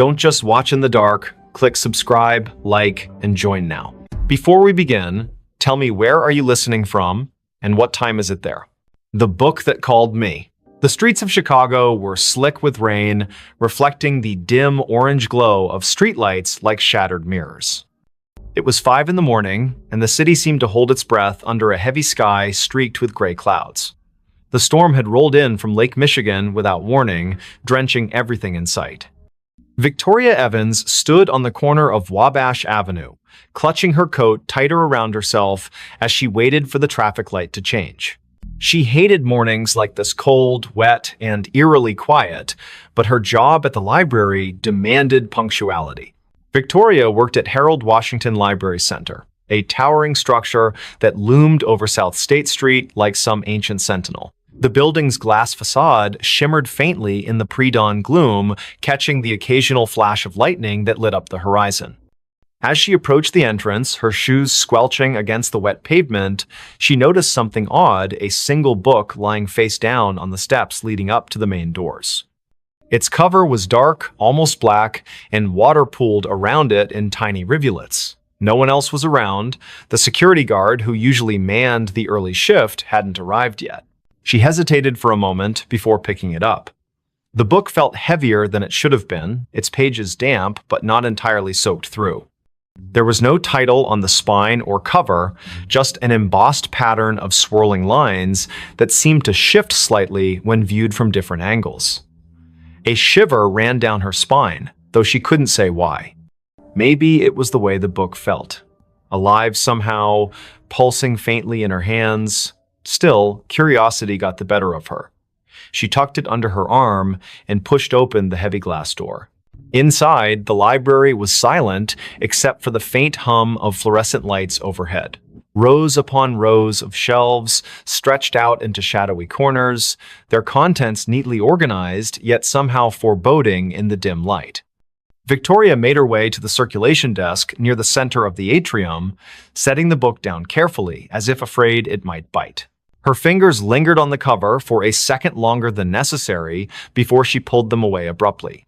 Don't just watch in the dark. Click subscribe, like, and join now. Before we begin, tell me, where are you listening from and what time is it there? The Book That Called Me. The streets of Chicago were slick with rain, reflecting the dim orange glow of streetlights like shattered mirrors. It was 5 in the morning, and the city seemed to hold its breath under a heavy sky streaked with gray clouds. The storm had rolled in from Lake Michigan without warning, drenching everything in sight. Victoria Evans stood on the corner of Wabash Avenue, clutching her coat tighter around herself as she waited for the traffic light to change. She hated mornings like this, cold, wet, and eerily quiet, but her job at the library demanded punctuality. Victoria worked at Harold Washington Library Center, a towering structure that loomed over South State Street like some ancient sentinel. The building's glass facade shimmered faintly in the pre-dawn gloom, catching the occasional flash of lightning that lit up the horizon. As she approached the entrance, her shoes squelching against the wet pavement, she noticed something odd: a single book lying face down on the steps leading up to the main doors. Its cover was dark, almost black, and water pooled around it in tiny rivulets. No one else was around. The security guard, who usually manned the early shift, hadn't arrived yet. She hesitated for a moment before picking it up. The book felt heavier than it should have been, its pages damp but not entirely soaked through. There was no title on the spine or cover, just an embossed pattern of swirling lines that seemed to shift slightly when viewed from different angles. A shiver ran down her spine, though she couldn't say why. Maybe it was the way the book felt. Alive somehow, pulsing faintly in her hands. Still, curiosity got the better of her. She tucked it under her arm and pushed open the heavy glass door. Inside, the library was silent except for the faint hum of fluorescent lights overhead. Rows upon rows of shelves stretched out into shadowy corners, their contents neatly organized, yet somehow foreboding in the dim light. Victoria made her way to the circulation desk near the center of the atrium, setting the book down carefully, as if afraid it might bite. Her fingers lingered on the cover for a second longer than necessary before she pulled them away abruptly.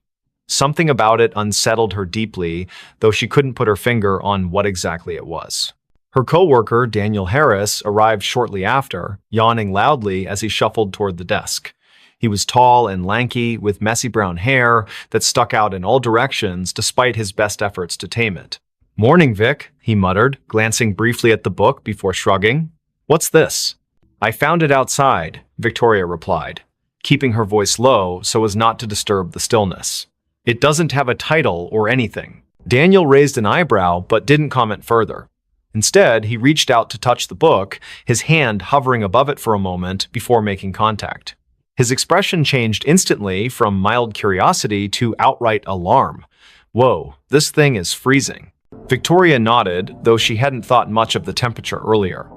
Something about it unsettled her deeply, though she couldn't put her finger on what exactly it was. Her co-worker, Daniel Harris, arrived shortly after, yawning loudly as he shuffled toward the desk. He was tall and lanky, with messy brown hair that stuck out in all directions despite his best efforts to tame it. "Morning, Vic," he muttered, glancing briefly at the book before shrugging. "What's this?" "I found it outside," Victoria replied, keeping her voice low so as not to disturb the stillness. "It doesn't have a title or anything." Daniel raised an eyebrow but didn't comment further. Instead, he reached out to touch the book, his hand hovering above it for a moment before making contact. His expression changed instantly from mild curiosity to outright alarm. "Whoa, this thing is freezing." Victoria nodded, though she hadn't thought much of the temperature earlier.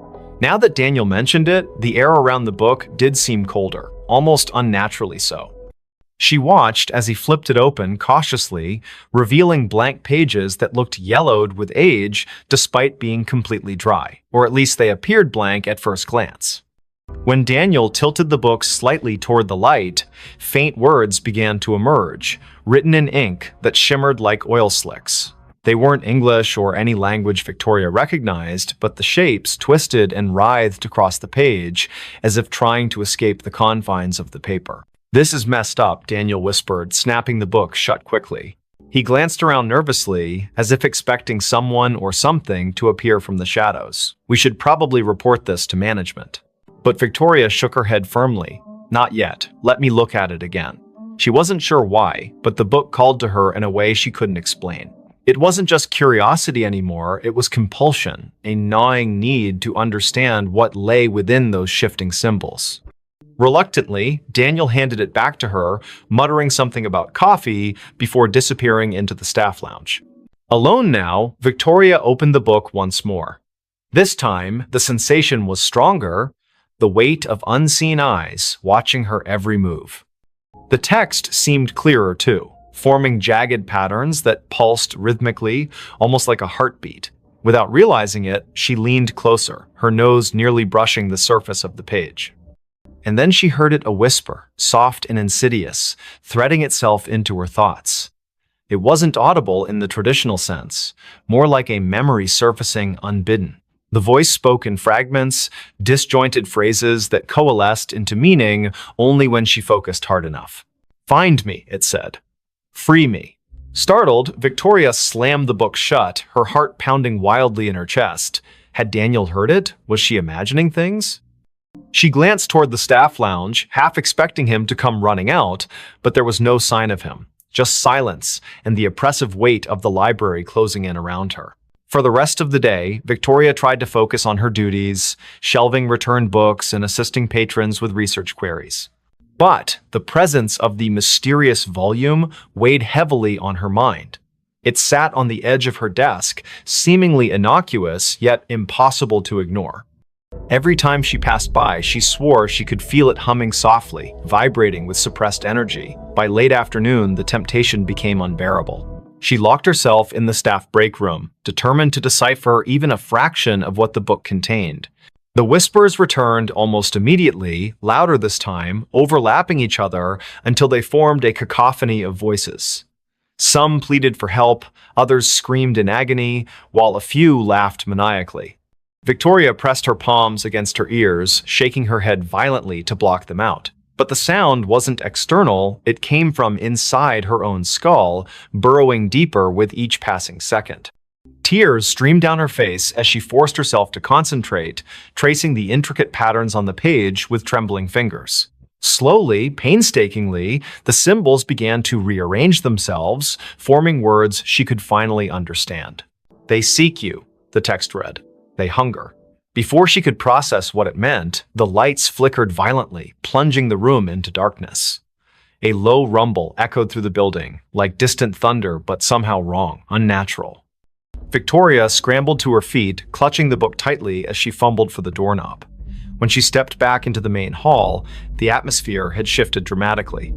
Now that Daniel mentioned it, the air around the book did seem colder, almost unnaturally so. She watched as he flipped it open cautiously, revealing blank pages that looked yellowed with age despite being completely dry, or at least they appeared blank at first glance. When Daniel tilted the book slightly toward the light, faint words began to emerge, written in ink that shimmered like oil slicks. They weren't English or any language Victoria recognized, but the shapes twisted and writhed across the page as if trying to escape the confines of the paper. "This is messed up," Daniel whispered, snapping the book shut quickly. He glanced around nervously, as if expecting someone or something to appear from the shadows. "We should probably report this to management." But Victoria shook her head firmly. "Not yet. Let me look at it again." She wasn't sure why, but the book called to her in a way she couldn't explain. It wasn't just curiosity anymore, it was compulsion, a gnawing need to understand what lay within those shifting symbols. Reluctantly, Daniel handed it back to her, muttering something about coffee before disappearing into the staff lounge. Alone now, Victoria opened the book once more. This time, the sensation was stronger, the weight of unseen eyes watching her every move. The text seemed clearer too, forming jagged patterns that pulsed rhythmically, almost like a heartbeat. Without realizing it, she leaned closer, her nose nearly brushing the surface of the page. And then she heard it, a whisper, soft and insidious, threading itself into her thoughts. It wasn't audible in the traditional sense, more like a memory surfacing unbidden. The voice spoke in fragments, disjointed phrases that coalesced into meaning only when she focused hard enough. "Find me," it said. "Free me." Startled, Victoria slammed the book shut, her heart pounding wildly in her chest. Had Daniel heard it? Was she imagining things? She glanced toward the staff lounge, half expecting him to come running out, but there was no sign of him, just silence and the oppressive weight of the library closing in around her. For the rest of the day, Victoria tried to focus on her duties, shelving returned books and assisting patrons with research queries. But the presence of the mysterious volume weighed heavily on her mind. It sat on the edge of her desk, seemingly innocuous yet impossible to ignore. Every time she passed by, she swore she could feel it humming softly, vibrating with suppressed energy. By late afternoon, the temptation became unbearable. She locked herself in the staff break room, determined to decipher even a fraction of what the book contained. The whispers returned almost immediately, louder this time, overlapping each other until they formed a cacophony of voices. Some pleaded for help, others screamed in agony, while a few laughed maniacally. Victoria pressed her palms against her ears, shaking her head violently to block them out. But the sound wasn't external, it came from inside her own skull, burrowing deeper with each passing second. Tears streamed down her face as she forced herself to concentrate, tracing the intricate patterns on the page with trembling fingers. Slowly, painstakingly, the symbols began to rearrange themselves, forming words she could finally understand. "They seek you," the text read. "They hunger." Before she could process what it meant, the lights flickered violently, plunging the room into darkness. A low rumble echoed through the building, like distant thunder, but somehow wrong, unnatural. Victoria scrambled to her feet, clutching the book tightly as she fumbled for the doorknob. When she stepped back into the main hall, the atmosphere had shifted dramatically.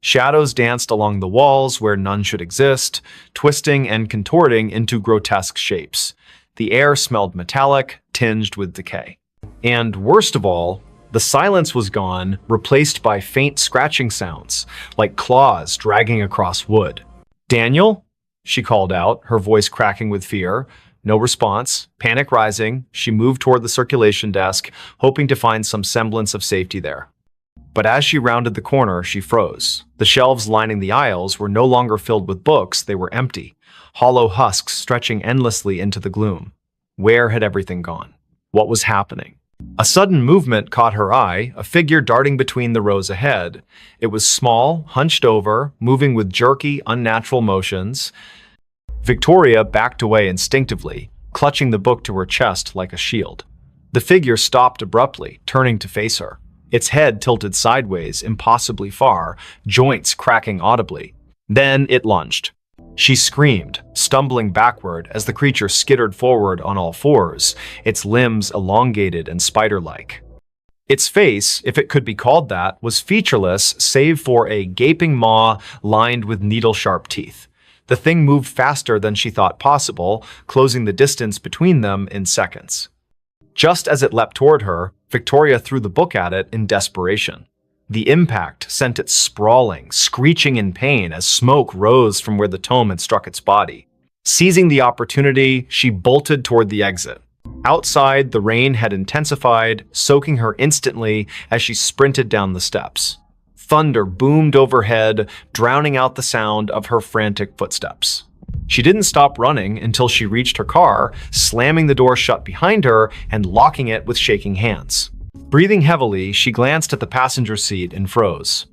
Shadows danced along the walls where none should exist, twisting and contorting into grotesque shapes. The air smelled metallic, tinged with decay. And worst of all, the silence was gone, replaced by faint scratching sounds, like claws dragging across wood. "Daniel?" she called out, her voice cracking with fear. No response. Panic rising, she moved toward the circulation desk, hoping to find some semblance of safety there. But as she rounded the corner, she froze. The shelves lining the aisles were no longer filled with books, they were empty, hollow husks stretching endlessly into the gloom. Where had everything gone? What was happening? A sudden movement caught her eye, a figure darting between the rows ahead. It was small, hunched over, moving with jerky, unnatural motions. Victoria backed away instinctively, clutching the book to her chest like a shield. The figure stopped abruptly, turning to face her. Its head tilted sideways, impossibly far, joints cracking audibly. Then it lunged. She screamed, stumbling backward as the creature skittered forward on all fours, its limbs elongated and spider-like. Its face, if it could be called that, was featureless save for a gaping maw lined with needle-sharp teeth. The thing moved faster than she thought possible, closing the distance between them in seconds. Just as it leapt toward her, Victoria threw the book at it in desperation. The impact sent it sprawling, screeching in pain as smoke rose from where the tome had struck its body. Seizing the opportunity, she bolted toward the exit. Outside, the rain had intensified, soaking her instantly as she sprinted down the steps. Thunder boomed overhead, drowning out the sound of her frantic footsteps. She didn't stop running until she reached her car, slamming the door shut behind her and locking it with shaking hands. Breathing heavily, she glanced at the passenger seat and froze.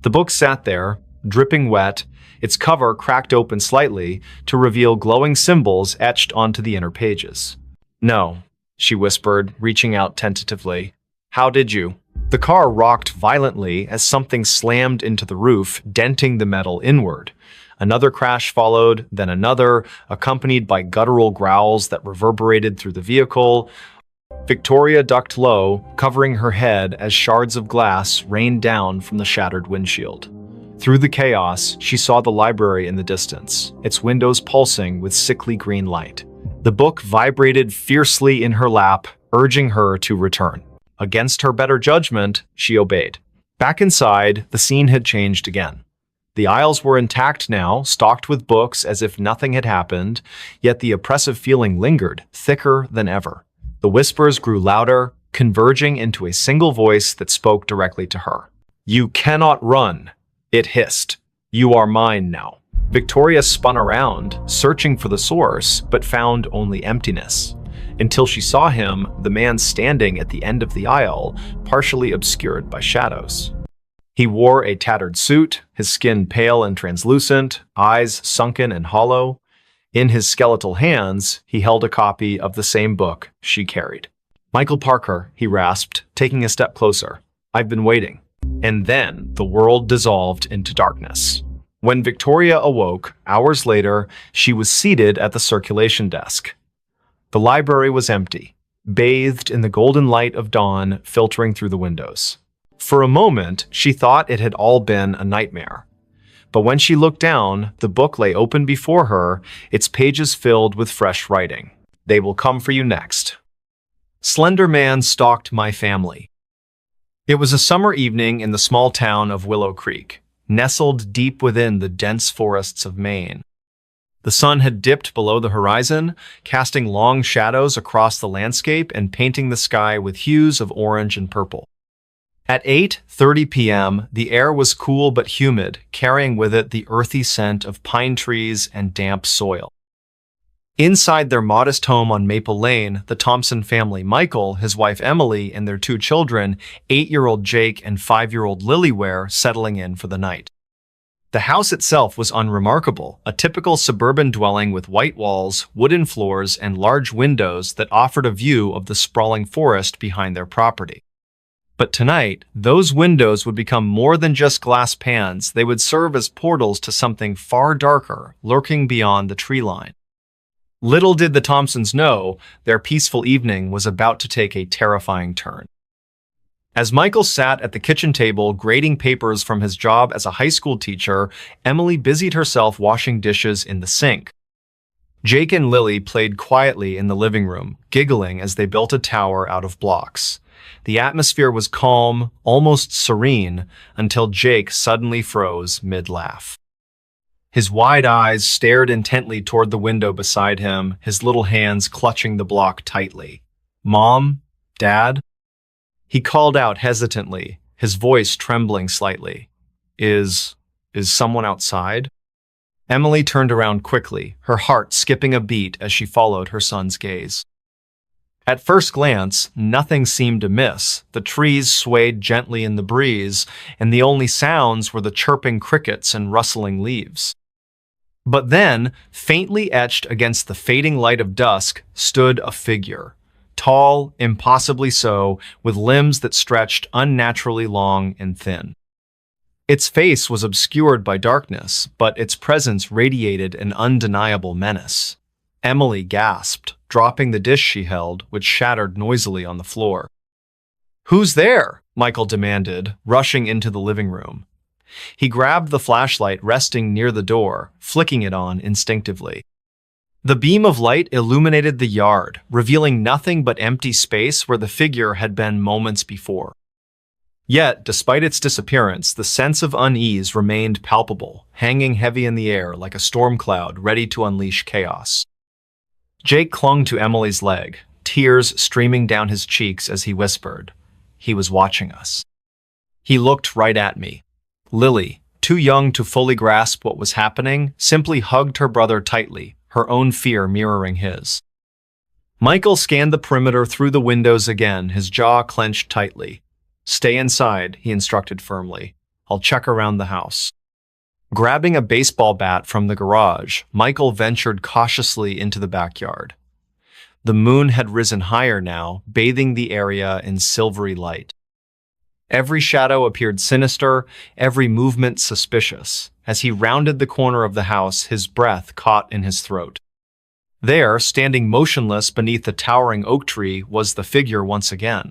The book sat there, dripping wet, its cover cracked open slightly to reveal glowing symbols etched onto the inner pages. "No," she whispered, reaching out tentatively. "How did you?" The car rocked violently as something slammed into the roof, denting the metal inward. Another crash followed, then another, accompanied by guttural growls that reverberated through the vehicle. Victoria ducked low, covering her head as shards of glass rained down from the shattered windshield. Through the chaos, she saw the library in the distance, its windows pulsing with sickly green light. The book vibrated fiercely in her lap, urging her to return. Against her better judgment, she obeyed. Back inside, the scene had changed again. The aisles were intact now, stocked with books as if nothing had happened, yet the oppressive feeling lingered, thicker than ever. The whispers grew louder, converging into a single voice that spoke directly to her. "You cannot run," it hissed. "You are mine now." Victoria spun around, searching for the source, but found only emptiness. Until she saw him, the man standing at the end of the aisle, partially obscured by shadows. He wore a tattered suit, his skin pale and translucent, eyes sunken and hollow. In his skeletal hands, he held a copy of the same book she carried. "Michael Parker," he rasped, taking a step closer. "I've been waiting." And then the world dissolved into darkness. When Victoria awoke, hours later, she was seated at the circulation desk. The library was empty, bathed in the golden light of dawn filtering through the windows. For a moment, she thought it had all been a nightmare. But when she looked down, the book lay open before her, its pages filled with fresh writing. "They will come for you next." Slender Man stalked my family. It was a summer evening in the small town of Willow Creek, nestled deep within the dense forests of Maine. The sun had dipped below the horizon, casting long shadows across the landscape and painting the sky with hues of orange and purple. At 8:30 p.m., the air was cool but humid, carrying with it the earthy scent of pine trees and damp soil. Inside their modest home on Maple Lane, the Thompson family, Michael, his wife Emily, and their two children, 8-year-old Jake and 5-year-old Lily, were settling in for the night. The house itself was unremarkable, a typical suburban dwelling with white walls, wooden floors, and large windows that offered a view of the sprawling forest behind their property. But tonight, those windows would become more than just glass pans. They would serve as portals to something far darker, lurking beyond the tree line. Little did the Thompsons know, their peaceful evening was about to take a terrifying turn. As Michael sat at the kitchen table grading papers from his job as a high school teacher, Emily busied herself washing dishes in the sink. Jake and Lily played quietly in the living room, giggling as they built a tower out of blocks. The atmosphere was calm, almost serene, until Jake suddenly froze mid-laugh. His wide eyes stared intently toward the window beside him, his little hands clutching the block tightly. "Mom? Dad?" He called out hesitantly, his voice trembling slightly. Is someone outside?" Emily turned around quickly, her heart skipping a beat as she followed her son's gaze. At first glance, nothing seemed amiss. The trees swayed gently in the breeze, and the only sounds were the chirping crickets and rustling leaves. But then, faintly etched against the fading light of dusk, stood a figure. Tall, impossibly so, with limbs that stretched unnaturally long and thin. Its face was obscured by darkness, but its presence radiated an undeniable menace. Emily gasped, dropping the dish she held, which shattered noisily on the floor. "Who's there?" Michael demanded, rushing into the living room. He grabbed the flashlight resting near the door, flicking it on instinctively. The beam of light illuminated the yard, revealing nothing but empty space where the figure had been moments before. Yet, despite its disappearance, the sense of unease remained palpable, hanging heavy in the air like a storm cloud ready to unleash chaos. Jake clung to Emily's leg, tears streaming down his cheeks as he whispered, "He was watching us." He looked right at me. Lily, too young to fully grasp what was happening, simply hugged her brother tightly, her own fear mirroring his. Michael scanned the perimeter through the windows again, his jaw clenched tightly. "Stay inside," he instructed firmly. "I'll check around the house." Grabbing a baseball bat from the garage, Michael ventured cautiously into the backyard. The moon had risen higher now, bathing the area in silvery light. Every shadow appeared sinister, every movement suspicious. As he rounded the corner of the house, his breath caught in his throat. There, standing motionless beneath the towering oak tree, was the figure once again.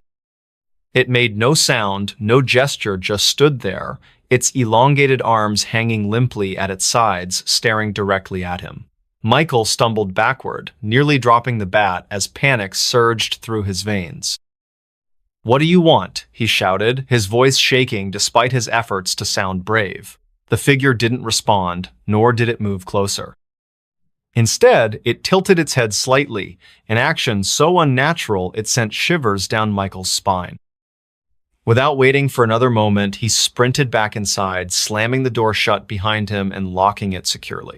It made no sound, no gesture, just stood there, its elongated arms hanging limply at its sides, staring directly at him. Michael stumbled backward, nearly dropping the bat as panic surged through his veins. "What do you want?" he shouted, his voice shaking despite his efforts to sound brave. The figure didn't respond, nor did it move closer. Instead, it tilted its head slightly, an action so unnatural it sent shivers down Michael's spine. Without waiting for another moment, he sprinted back inside, slamming the door shut behind him and locking it securely.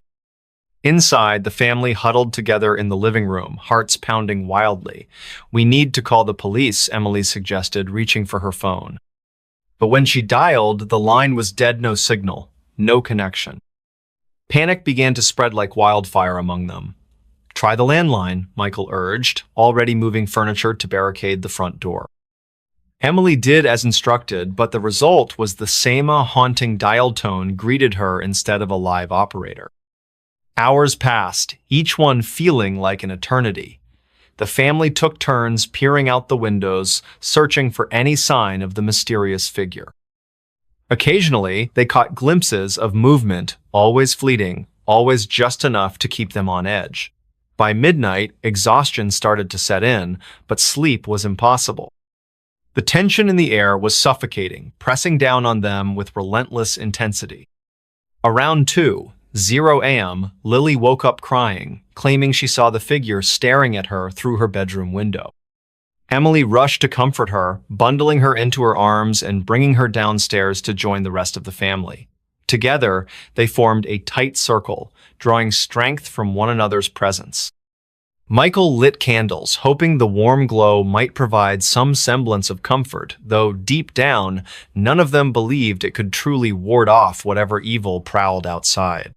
Inside, the family huddled together in the living room, hearts pounding wildly. "We need to call the police," Emily suggested, reaching for her phone. But when she dialed, the line was dead, no signal, no connection. Panic began to spread like wildfire among them. "Try the landline," Michael urged, already moving furniture to barricade the front door. Emily did as instructed, but the result was the same haunting dial tone greeted her instead of a live operator. Hours passed, each one feeling like an eternity. The family took turns peering out the windows, searching for any sign of the mysterious figure. Occasionally, they caught glimpses of movement, always fleeting, always just enough to keep them on edge. By midnight, exhaustion started to set in, but sleep was impossible. The tension in the air was suffocating, pressing down on them with relentless intensity. Around 2:00 a.m., Lily woke up crying, claiming she saw the figure staring at her through her bedroom window. Emily rushed to comfort her, bundling her into her arms and bringing her downstairs to join the rest of the family. Together, they formed a tight circle, drawing strength from one another's presence. Michael lit candles, hoping the warm glow might provide some semblance of comfort, though deep down, none of them believed it could truly ward off whatever evil prowled outside.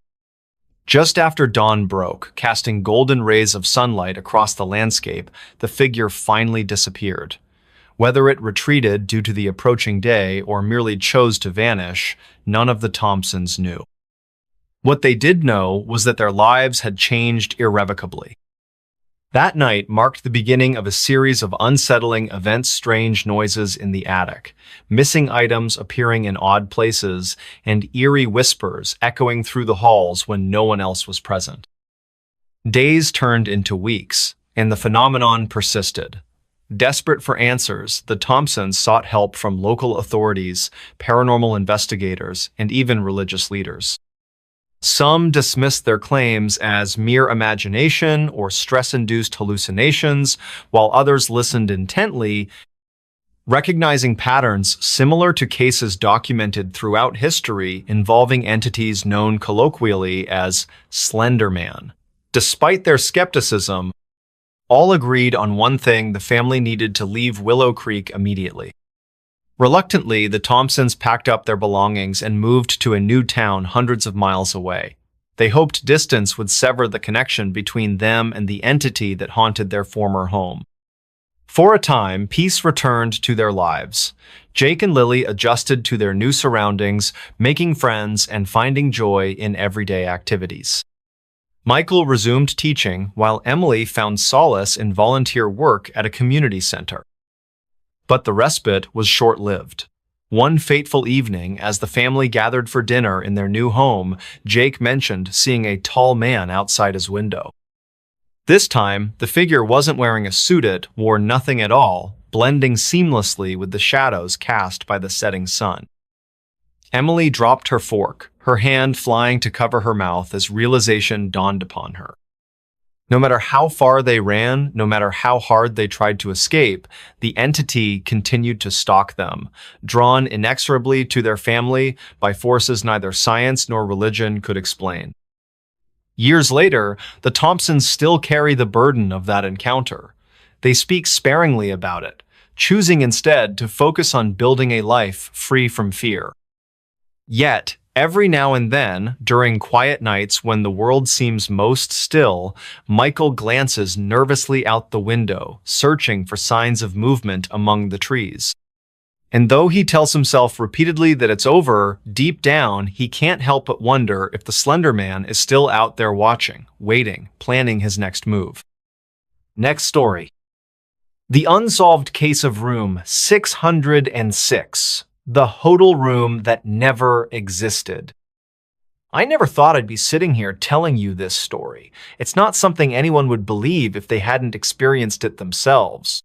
Just after dawn broke, casting golden rays of sunlight across the landscape, the figure finally disappeared. Whether it retreated due to the approaching day or merely chose to vanish, none of the Thompsons knew. What they did know was that their lives had changed irrevocably. That night marked the beginning of a series of unsettling events, strange noises in the attic, missing items appearing in odd places, and eerie whispers echoing through the halls when no one else was present. Days turned into weeks, and the phenomenon persisted. Desperate for answers, the Thompsons sought help from local authorities, paranormal investigators, and even religious leaders. Some dismissed their claims as mere imagination or stress-induced hallucinations, while others listened intently, recognizing patterns similar to cases documented throughout history involving entities known colloquially as Slender Man. Despite their skepticism, all agreed on one thing: the family needed to leave Willow Creek immediately. Reluctantly, the Thompsons packed up their belongings and moved to a new town hundreds of miles away. They hoped distance would sever the connection between them and the entity that haunted their former home. For a time, peace returned to their lives. Jake and Lily adjusted to their new surroundings, making friends and finding joy in everyday activities. Michael resumed teaching, while Emily found solace in volunteer work at a community center. But the respite was short-lived. One fateful evening, as the family gathered for dinner in their new home, Jake mentioned seeing a tall man outside his window. This time, the figure wasn't wearing a suit, it wore nothing at all, blending seamlessly with the shadows cast by the setting sun. Emily dropped her fork, her hand flying to cover her mouth as realization dawned upon her. No matter how far they ran, no matter how hard they tried to escape, the entity continued to stalk them, drawn inexorably to their family by forces neither science nor religion could explain. Years later, the Thompsons still carry the burden of that encounter. They speak sparingly about it, choosing instead to focus on building a life free from fear. Yet, every now and then, during quiet nights when the world seems most still, Michael glances nervously out the window, searching for signs of movement among the trees. And though he tells himself repeatedly that it's over, deep down, he can't help but wonder if the Slender Man is still out there watching, waiting, planning his next move. Next story. The Unsolved Case of Room 606. The Hotel Room That Never Existed. I never thought I'd be sitting here telling you this story. It's not something anyone would believe if they hadn't experienced it themselves.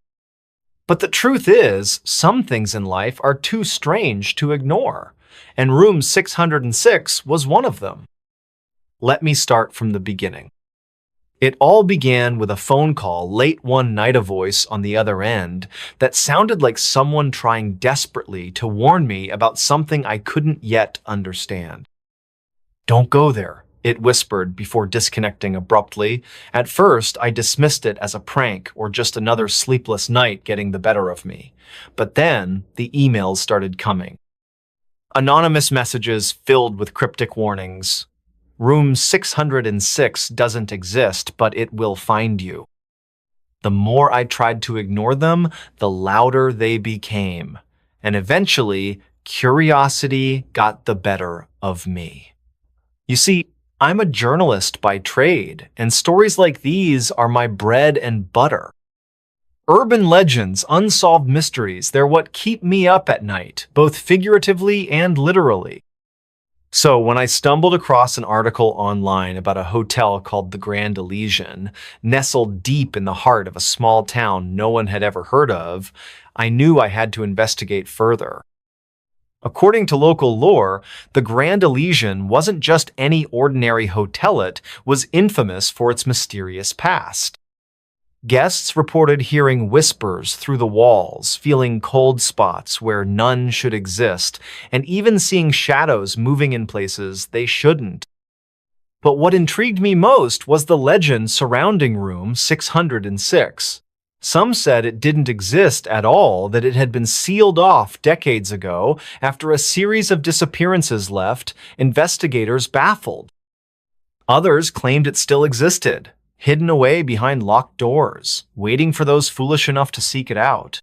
But the truth is, some things in life are too strange to ignore. and room 606 was one of them. Let me start from the beginning. It all began with a phone call late one night, a voice on the other end that sounded like someone trying desperately to warn me about something I couldn't yet understand. "Don't go there," it whispered before disconnecting abruptly. At first, I dismissed it as a prank or just another sleepless night getting the better of me. But then, the emails started coming. Anonymous messages filled with cryptic warnings. "Room 606 doesn't exist, but it will find you." The more I tried to ignore them, the louder they became. And eventually, curiosity got the better of me. You see, I'm a journalist by trade, and stories like these are my bread and butter. Urban legends, unsolved mysteries, they're what keep me up at night, both figuratively and literally. So when I stumbled across an article online about a hotel called the Grand Elysian, nestled deep in the heart of a small town no one had ever heard of, I knew I had to investigate further. According to local lore, the Grand Elysian wasn't just any ordinary hotel, it was infamous for its mysterious past. Guests reported hearing whispers through the walls, feeling cold spots where none should exist, and even seeing shadows moving in places they shouldn't. But what intrigued me most was the legend surrounding room 606. Some said it didn't exist at all, that it had been sealed off decades ago after a series of disappearances left investigators baffled. Others claimed it still existed, hidden away behind locked doors, waiting for those foolish enough to seek it out.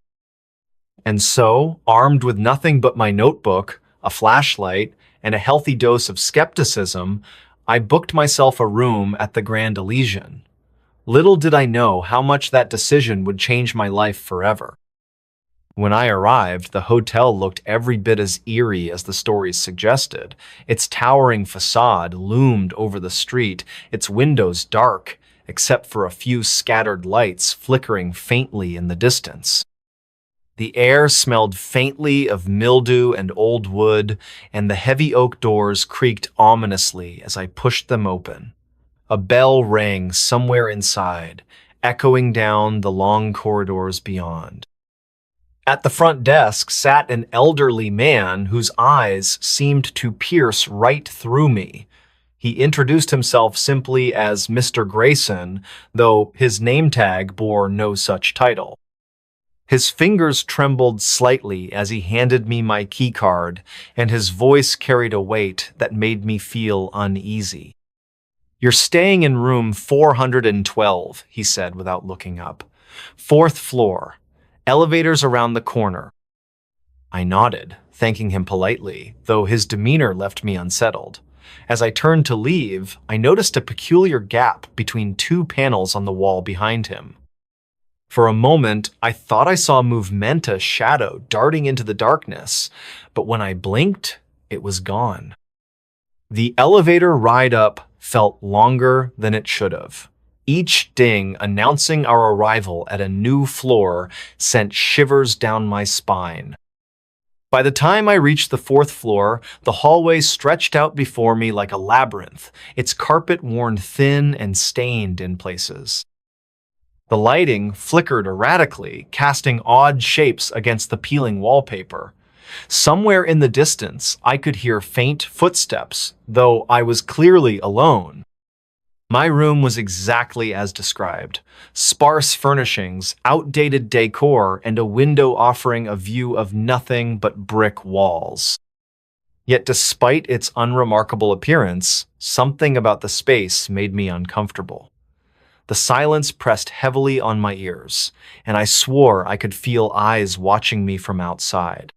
And so, armed with nothing but my notebook, a flashlight, and a healthy dose of skepticism, I booked myself a room at the Grand Elysian. Little did I know how much that decision would change my life forever. When I arrived, the hotel looked every bit as eerie as the stories suggested. Its towering facade loomed over the street, its windows dark, except for a few scattered lights flickering faintly in the distance. The air smelled faintly of mildew and old wood, and the heavy oak doors creaked ominously as I pushed them open. A bell rang somewhere inside, echoing down the long corridors beyond. At the front desk sat an elderly man whose eyes seemed to pierce right through me. He introduced himself simply as Mr. Grayson, though his name tag bore no such title. His fingers trembled slightly as he handed me my keycard, and his voice carried a weight that made me feel uneasy. "You're staying in room 412, he said without looking up. "Fourth floor. Elevators around the corner." I nodded, thanking him politely, though his demeanor left me unsettled. As I turned to leave, I noticed a peculiar gap between two panels on the wall behind him. For a moment, I thought I saw a momentous shadow darting into the darkness, but when I blinked, it was gone. The elevator ride up felt longer than it should have. Each ding announcing our arrival at a new floor sent shivers down my spine. By the time I reached the fourth floor, the hallway stretched out before me like a labyrinth, its carpet worn thin and stained in places. The lighting flickered erratically, casting odd shapes against the peeling wallpaper. Somewhere in the distance, I could hear faint footsteps, though I was clearly alone. My room was exactly as described. Sparse furnishings, outdated decor, and a window offering a view of nothing but brick walls. Yet despite its unremarkable appearance, something about the space made me uncomfortable. The silence pressed heavily on my ears, and I swore I could feel eyes watching me from outside.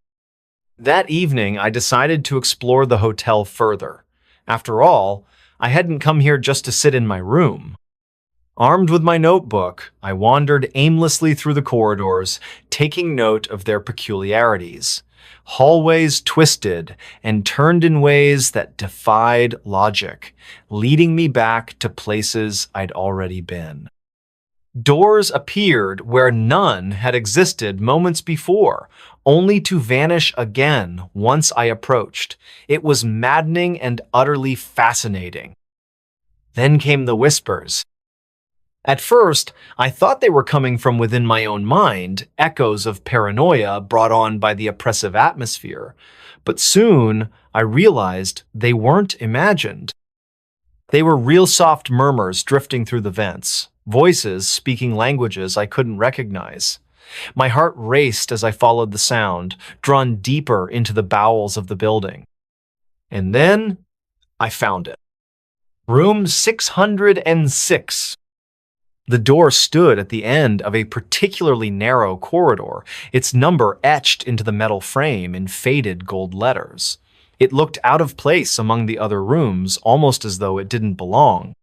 That evening, I decided to explore the hotel further. After all, I hadn't come here just to sit in my room. Armed with my notebook, I wandered aimlessly through the corridors, taking note of their peculiarities. Hallways twisted and turned in ways that defied logic, leading me back to places I'd already been. Doors appeared where none had existed moments before, only to vanish again once I approached. It was maddening and utterly fascinating. Then came the whispers. At first, I thought they were coming from within my own mind, echoes of paranoia brought on by the oppressive atmosphere. But soon, I realized they weren't imagined. They were real soft murmurs drifting through the vents, voices speaking languages I couldn't recognize. My heart raced as I followed the sound, drawn deeper into the bowels of the building. And then, I found it. Room 606. The door stood at the end of a particularly narrow corridor, its number etched into the metal frame in faded gold letters. It looked out of place among the other rooms, almost as though it didn't belong.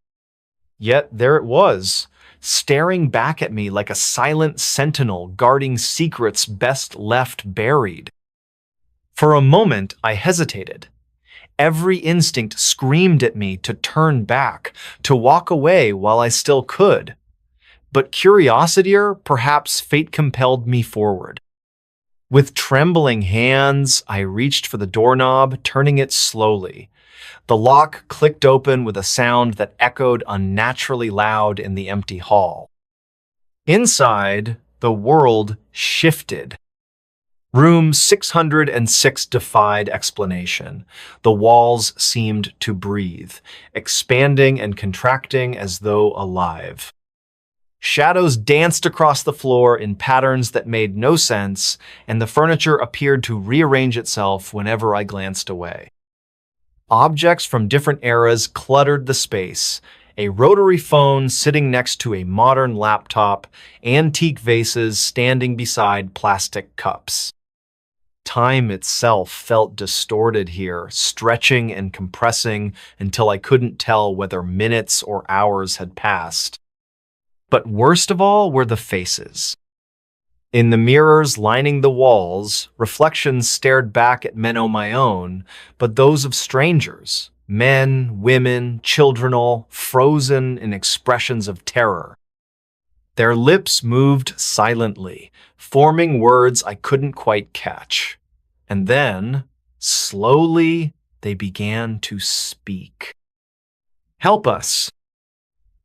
Yet there it was, staring back at me like a silent sentinel guarding secrets best left buried. For a moment, I hesitated. Every instinct screamed at me to turn back, to walk away while I still could. But curiosity, or perhaps fate, compelled me forward. With trembling hands, I reached for the doorknob, turning it slowly. The lock clicked open with a sound that echoed unnaturally loud in the empty hall. Inside, the world shifted. Room 606 defied explanation. The walls seemed to breathe, expanding and contracting as though alive. Shadows danced across the floor in patterns that made no sense, and the furniture appeared to rearrange itself whenever I glanced away. Objects from different eras cluttered the space, a rotary phone sitting next to a modern laptop, antique vases standing beside plastic cups. Time itself felt distorted here, stretching and compressing until I couldn't tell whether minutes or hours had passed. But worst of all were the faces. In the mirrors lining the walls, reflections stared back at men o' my own, but those of strangers, men, women, children, all frozen in expressions of terror. Their lips moved silently, forming words I couldn't quite catch. And then, slowly, they began to speak. "Help us."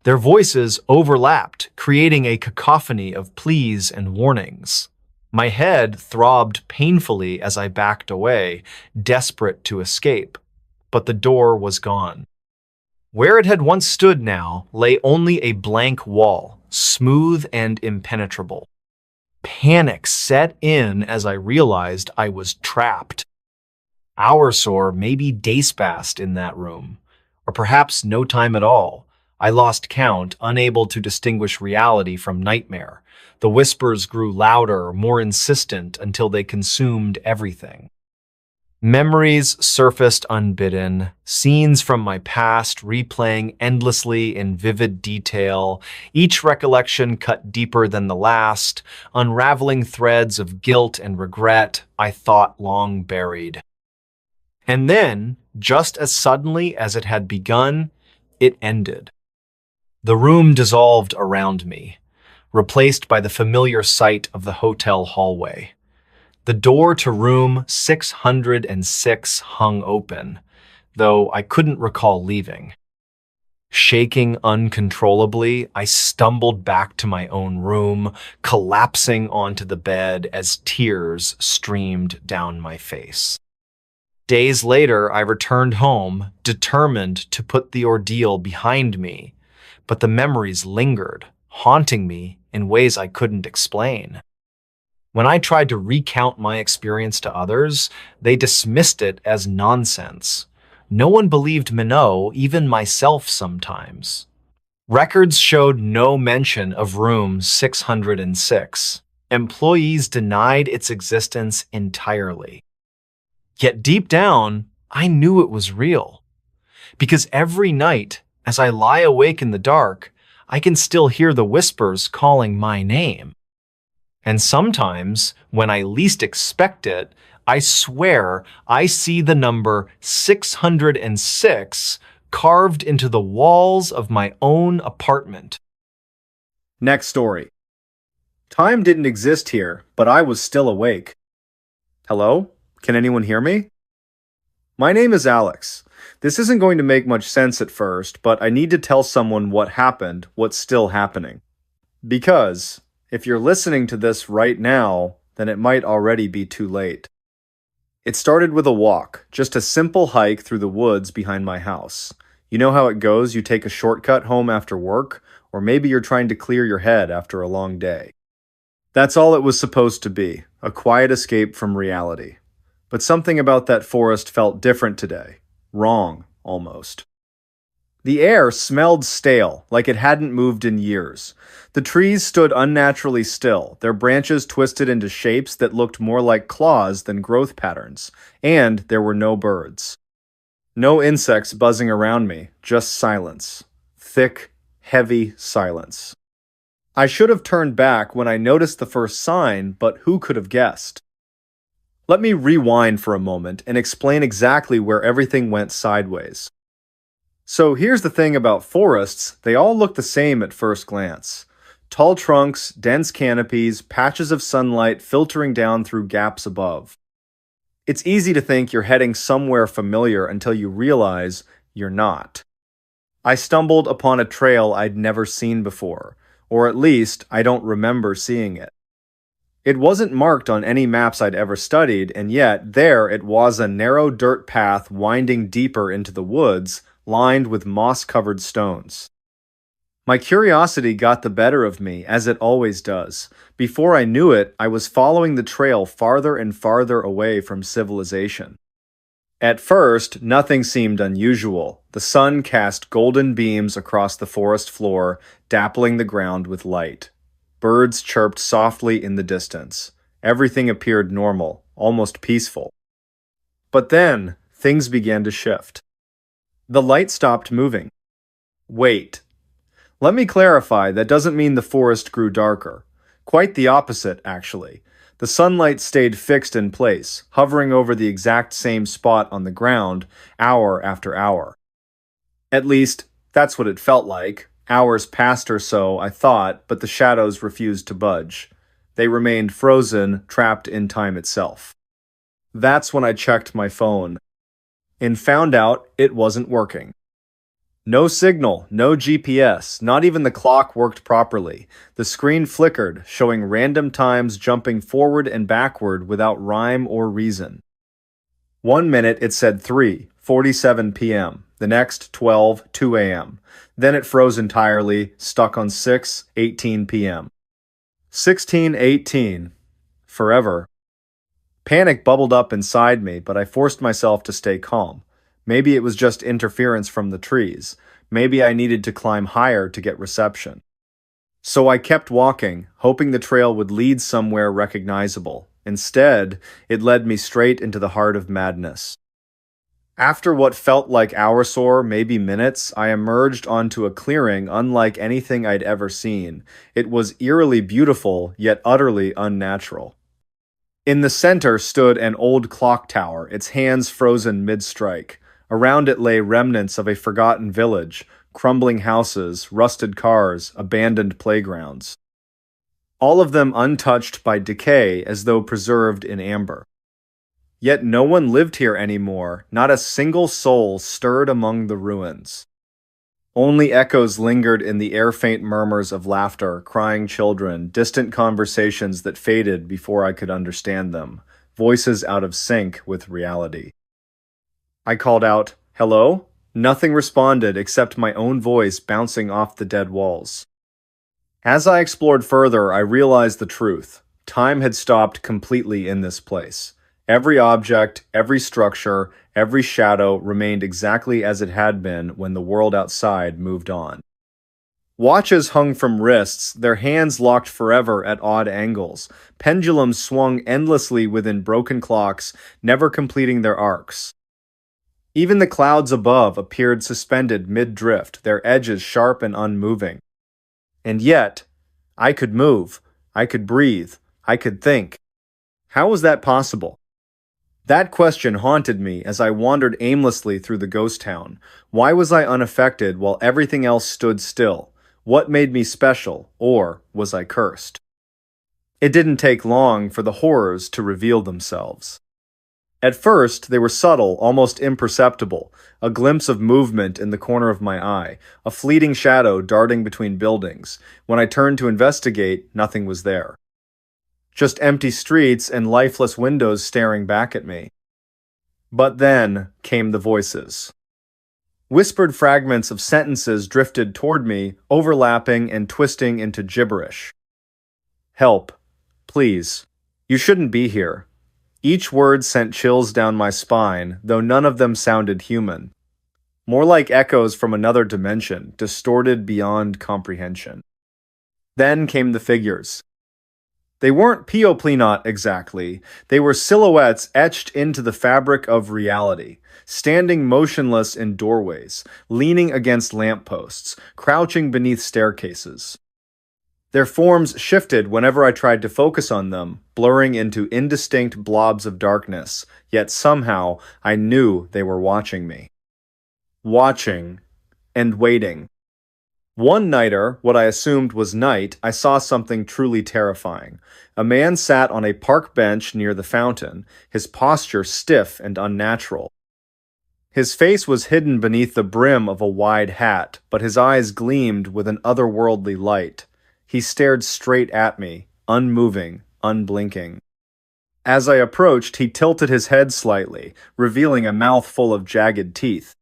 Their voices overlapped, creating a cacophony of pleas and warnings. My head throbbed painfully as I backed away, desperate to escape, but the door was gone. Where it had once stood now lay only a blank wall, smooth and impenetrable. Panic set in as I realized I was trapped. Hours or maybe days passed in that room, or perhaps no time at all. I lost count, unable to distinguish reality from nightmare. The whispers grew louder, more insistent, until they consumed everything. Memories surfaced unbidden, scenes from my past replaying endlessly in vivid detail, each recollection cut deeper than the last, unraveling threads of guilt and regret I thought long buried. And then, just as suddenly as it had begun, it ended. The room dissolved around me, replaced by the familiar sight of the hotel hallway. The door to room 606 hung open, though I couldn't recall leaving. Shaking uncontrollably, I stumbled back to my own room, collapsing onto the bed as tears streamed down my face. Days later, I returned home, determined to put the ordeal behind me. But the memories lingered, haunting me in ways I couldn't explain. When I tried to recount my experience to others, they dismissed it as nonsense. No one believed Minot, even myself sometimes. Records showed no mention of room 606. Employees denied its existence entirely. Yet deep down, I knew it was real. Because every night, as I lie awake in the dark, I can still hear the whispers calling my name. And sometimes, when I least expect it, I swear I see the number 606 carved into the walls of my own apartment. Next story. Time didn't exist here, but I was still awake. Hello? Can anyone hear me? My name is Alex. This isn't going to make much sense at first, but I need to tell someone what happened, what's still happening. Because, if you're listening to this right now, then it might already be too late. It started with a walk, just a simple hike through the woods behind my house. You know how it goes, you take a shortcut home after work, or maybe you're trying to clear your head after a long day. That's all it was supposed to be, a quiet escape from reality. But something about that forest felt different today. Wrong, almost. The air smelled stale, like it hadn't moved in years. The trees stood unnaturally still, their branches twisted into shapes that looked more like claws than growth patterns, and there were no birds. No insects buzzing around me, just silence. Thick, heavy silence. I should have turned back when I noticed the first sign, but who could have guessed? Let me rewind for a moment and explain exactly where everything went sideways. So here's the thing about forests, they all look the same at first glance. Tall trunks, dense canopies, patches of sunlight filtering down through gaps above. It's easy to think you're heading somewhere familiar until you realize you're not. I stumbled upon a trail I'd never seen before, or at least I don't remember seeing it. It wasn't marked on any maps I'd ever studied, and yet there it was, a narrow dirt path winding deeper into the woods, lined with moss-covered stones. My curiosity got the better of me, as it always does. Before I knew it, I was following the trail farther and farther away from civilization. At first, nothing seemed unusual. The sun cast golden beams across the forest floor, dappling the ground with light. Birds chirped softly in the distance. Everything appeared normal, almost peaceful. But then, things began to shift. The light stopped moving. Wait. Let me clarify, that doesn't mean the forest grew darker. Quite the opposite, actually. The sunlight stayed fixed in place, hovering over the exact same spot on the ground, hour after hour. At least, that's what it felt like. Hours passed or so, I thought, but the shadows refused to budge. They remained frozen, trapped in time itself. That's when I checked my phone and found out it wasn't working. No signal, no GPS, not even the clock worked properly. The screen flickered, showing random times jumping forward and backward without rhyme or reason. 1 minute it said 3:47 p.m., the next 12:02 a.m. Then it froze entirely, stuck on 6:18 p.m. 16:18. Forever. Panic bubbled up inside me, but I forced myself to stay calm. Maybe it was just interference from the trees. Maybe I needed to climb higher to get reception. So I kept walking, hoping the trail would lead somewhere recognizable. Instead, it led me straight into the heart of madness. After what felt like hours or maybe minutes, I emerged onto a clearing unlike anything I'd ever seen. It was eerily beautiful, yet utterly unnatural. In the center stood an old clock tower, its hands frozen mid-strike. Around it lay remnants of a forgotten village, crumbling houses, rusted cars, abandoned playgrounds. All of them untouched by decay as though preserved in amber. Yet no one lived here anymore, not a single soul stirred among the ruins. Only echoes lingered in the air-faint murmurs of laughter, crying children, distant conversations that faded before I could understand them, voices out of sync with reality. I called out, "Hello?" Nothing responded except my own voice bouncing off the dead walls. As I explored further, I realized the truth. Time had stopped completely in this place. Every object, every structure, every shadow remained exactly as it had been when the world outside moved on. Watches hung from wrists, their hands locked forever at odd angles. Pendulums swung endlessly within broken clocks, never completing their arcs. Even the clouds above appeared suspended mid-drift, their edges sharp and unmoving. And yet, I could move, I could breathe, I could think. How was that possible? That question haunted me as I wandered aimlessly through the ghost town. Why was I unaffected while everything else stood still? What made me special, or was I cursed? It didn't take long for the horrors to reveal themselves. At first, they were subtle, almost imperceptible, a glimpse of movement in the corner of my eye, a fleeting shadow darting between buildings. When I turned to investigate, nothing was there. Just empty streets and lifeless windows staring back at me. But then came the voices. Whispered fragments of sentences drifted toward me, overlapping and twisting into gibberish. Help. Please. You shouldn't be here. Each word sent chills down my spine, though none of them sounded human. More like echoes from another dimension, distorted beyond comprehension. Then came the figures. They weren't Pioplinot exactly. They were silhouettes etched into the fabric of reality, standing motionless in doorways, leaning against lampposts, crouching beneath staircases. Their forms shifted whenever I tried to focus on them, blurring into indistinct blobs of darkness, yet somehow I knew they were watching me. Watching and waiting. One nighter, what I assumed was night, I saw something truly terrifying. A man sat on a park bench near the fountain, his posture stiff and unnatural. His face was hidden beneath the brim of a wide hat, but his eyes gleamed with an otherworldly light. He stared straight at me, unmoving, unblinking. As I approached, he tilted his head slightly, revealing a mouth full of jagged teeth.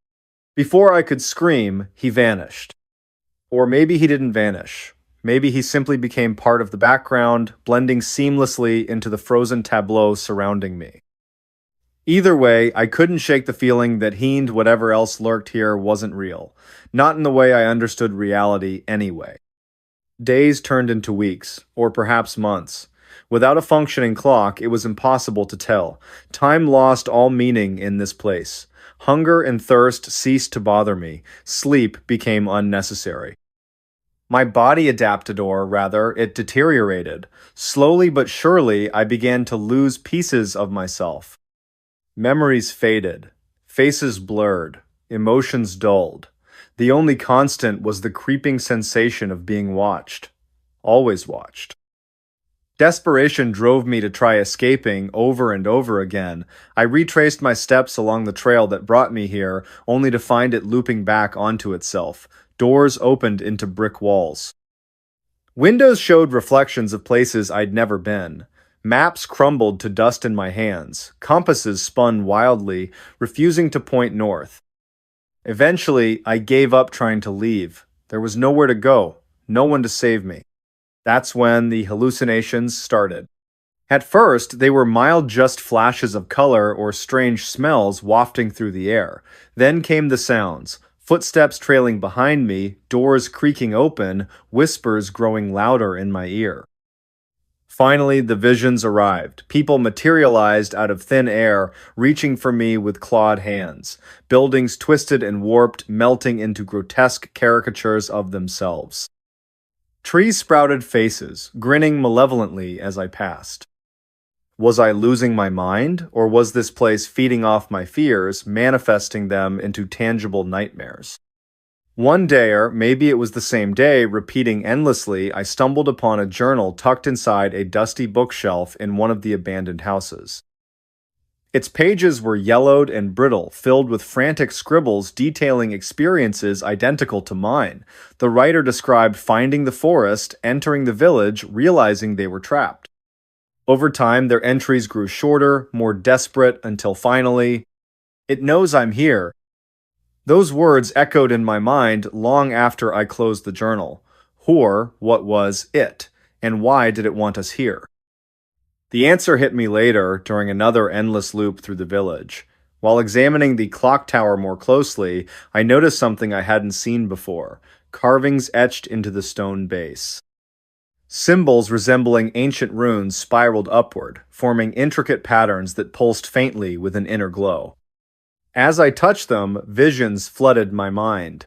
Before I could scream, he vanished. Or maybe he didn't vanish. Maybe he simply became part of the background, blending seamlessly into the frozen tableau surrounding me. Either way, I couldn't shake the feeling that he and whatever else lurked here wasn't real. Not in the way I understood reality anyway. Days turned into weeks, or perhaps months. Without a functioning clock, it was impossible to tell. Time lost all meaning in this place. Hunger and thirst ceased to bother me. Sleep became unnecessary. My body adapted, or rather, it deteriorated. Slowly but surely, I began to lose pieces of myself. Memories faded. Faces blurred. Emotions dulled. The only constant was the creeping sensation of being watched. Always watched. Desperation drove me to try escaping over and over again. I retraced my steps along the trail that brought me here, only to find it looping back onto itself. Doors opened into brick walls. Windows showed reflections of places I'd never been. Maps crumbled to dust in my hands. Compasses spun wildly, refusing to point north. Eventually, I gave up trying to leave. There was nowhere to go, no one to save me. That's when the hallucinations started. At first, they were mild just flashes of color or strange smells wafting through the air. Then came the sounds. Footsteps trailing behind me, doors creaking open, whispers growing louder in my ear. Finally, the visions arrived. People materialized out of thin air, reaching for me with clawed hands. Buildings twisted and warped, melting into grotesque caricatures of themselves. Trees sprouted faces, grinning malevolently as I passed. Was I losing my mind, or was this place feeding off my fears, manifesting them into tangible nightmares? One day, or maybe it was the same day, repeating endlessly, I stumbled upon a journal tucked inside a dusty bookshelf in one of the abandoned houses. Its pages were yellowed and brittle, filled with frantic scribbles detailing experiences identical to mine. The writer described finding the forest, entering the village, realizing they were trapped. Over time, their entries grew shorter, more desperate, until finally, "It knows I'm here." Those words echoed in my mind long after I closed the journal. Or, what was it? And why did it want us here? The answer hit me later, during another endless loop through the village. While examining the clock tower more closely, I noticed something I hadn't seen before: carvings etched into the stone base. Symbols resembling ancient runes spiraled upward, forming intricate patterns that pulsed faintly with an inner glow. As I touched them, visions flooded my mind.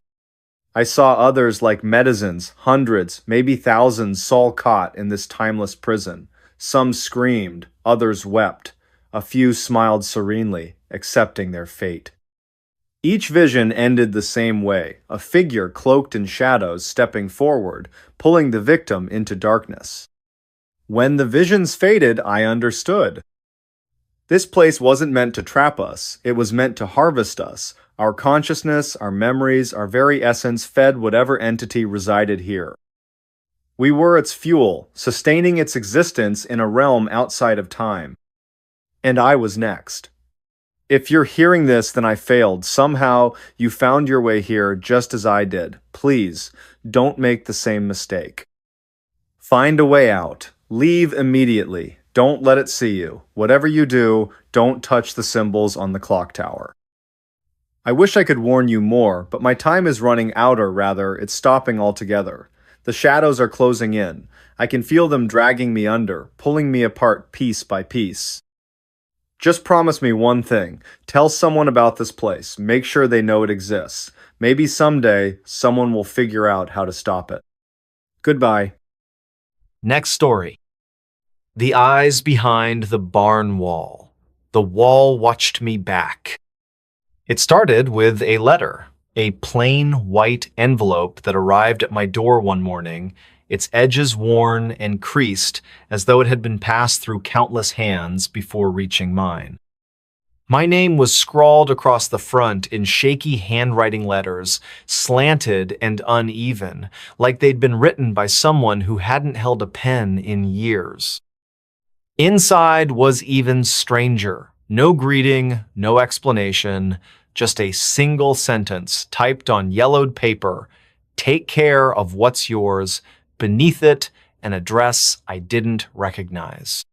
I saw others like medicines, hundreds, maybe thousands, Saul caught in this timeless prison. Some screamed, others wept. A few smiled serenely, accepting their fate. Each vision ended the same way, a figure cloaked in shadows stepping forward, pulling the victim into darkness. When the visions faded, I understood. This place wasn't meant to trap us, it was meant to harvest us. Our consciousness, our memories, our very essence fed whatever entity resided here. We were its fuel, sustaining its existence in a realm outside of time. And I was next. If you're hearing this, then I failed. Somehow, you found your way here just as I did. Please, don't make the same mistake. Find a way out. Leave immediately. Don't let it see you. Whatever you do, don't touch the symbols on the clock tower. I wish I could warn you more, but my time is running out, or rather, it's stopping altogether. The shadows are closing in. I can feel them dragging me under, pulling me apart piece by piece. Just promise me one thing. Tell someone about this place. Make sure they know it exists. Maybe someday, someone will figure out how to stop it. Goodbye. Next story. The eyes behind the barn wall. The wall watched me back. It started with a letter, a plain white envelope that arrived at my door one morning, its edges worn and creased as though it had been passed through countless hands before reaching mine. My name was scrawled across the front in shaky handwriting letters, slanted and uneven, like they'd been written by someone who hadn't held a pen in years. Inside was even stranger. No greeting, no explanation, just a single sentence typed on yellowed paper. Take care of what's yours. Beneath it, an address I didn't recognize.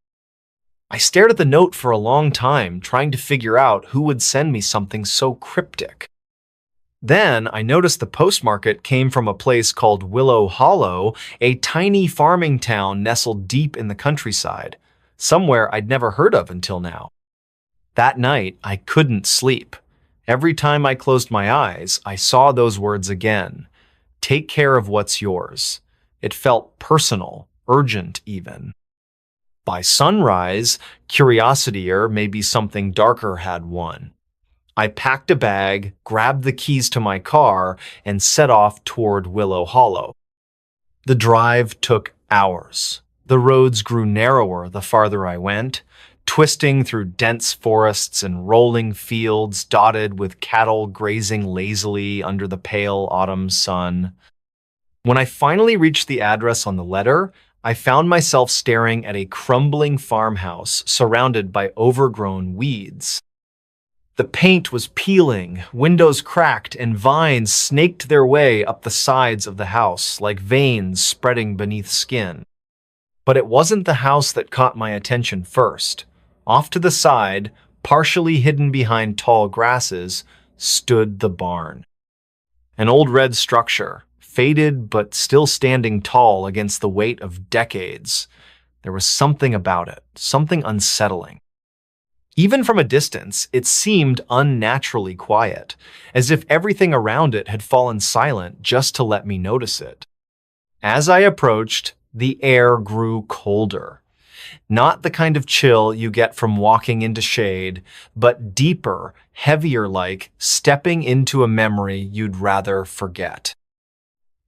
I stared at the note for a long time, trying to figure out who would send me something so cryptic. Then I noticed the postmark came from a place called Willow Hollow, a tiny farming town nestled deep in the countryside, somewhere I'd never heard of until now. That night, I couldn't sleep. Every time I closed my eyes, I saw those words again. Take care of what's yours. It felt personal, urgent even. By sunrise, curiosity, or maybe something darker, had won. I packed a bag, grabbed the keys to my car, and set off toward Willow Hollow. The drive took hours. The roads grew narrower the farther I went, twisting through dense forests and rolling fields dotted with cattle grazing lazily under the pale autumn sun. When I finally reached the address on the letter, I found myself staring at a crumbling farmhouse surrounded by overgrown weeds. The paint was peeling, windows cracked, and vines snaked their way up the sides of the house like veins spreading beneath skin. But it wasn't the house that caught my attention first. Off to the side, partially hidden behind tall grasses, stood the barn. An old red structure, faded but still standing tall against the weight of decades. There was something about it, something unsettling. Even from a distance, it seemed unnaturally quiet, as if everything around it had fallen silent just to let me notice it. As I approached, the air grew colder. Not the kind of chill you get from walking into shade, but deeper, heavier, like stepping into a memory you'd rather forget.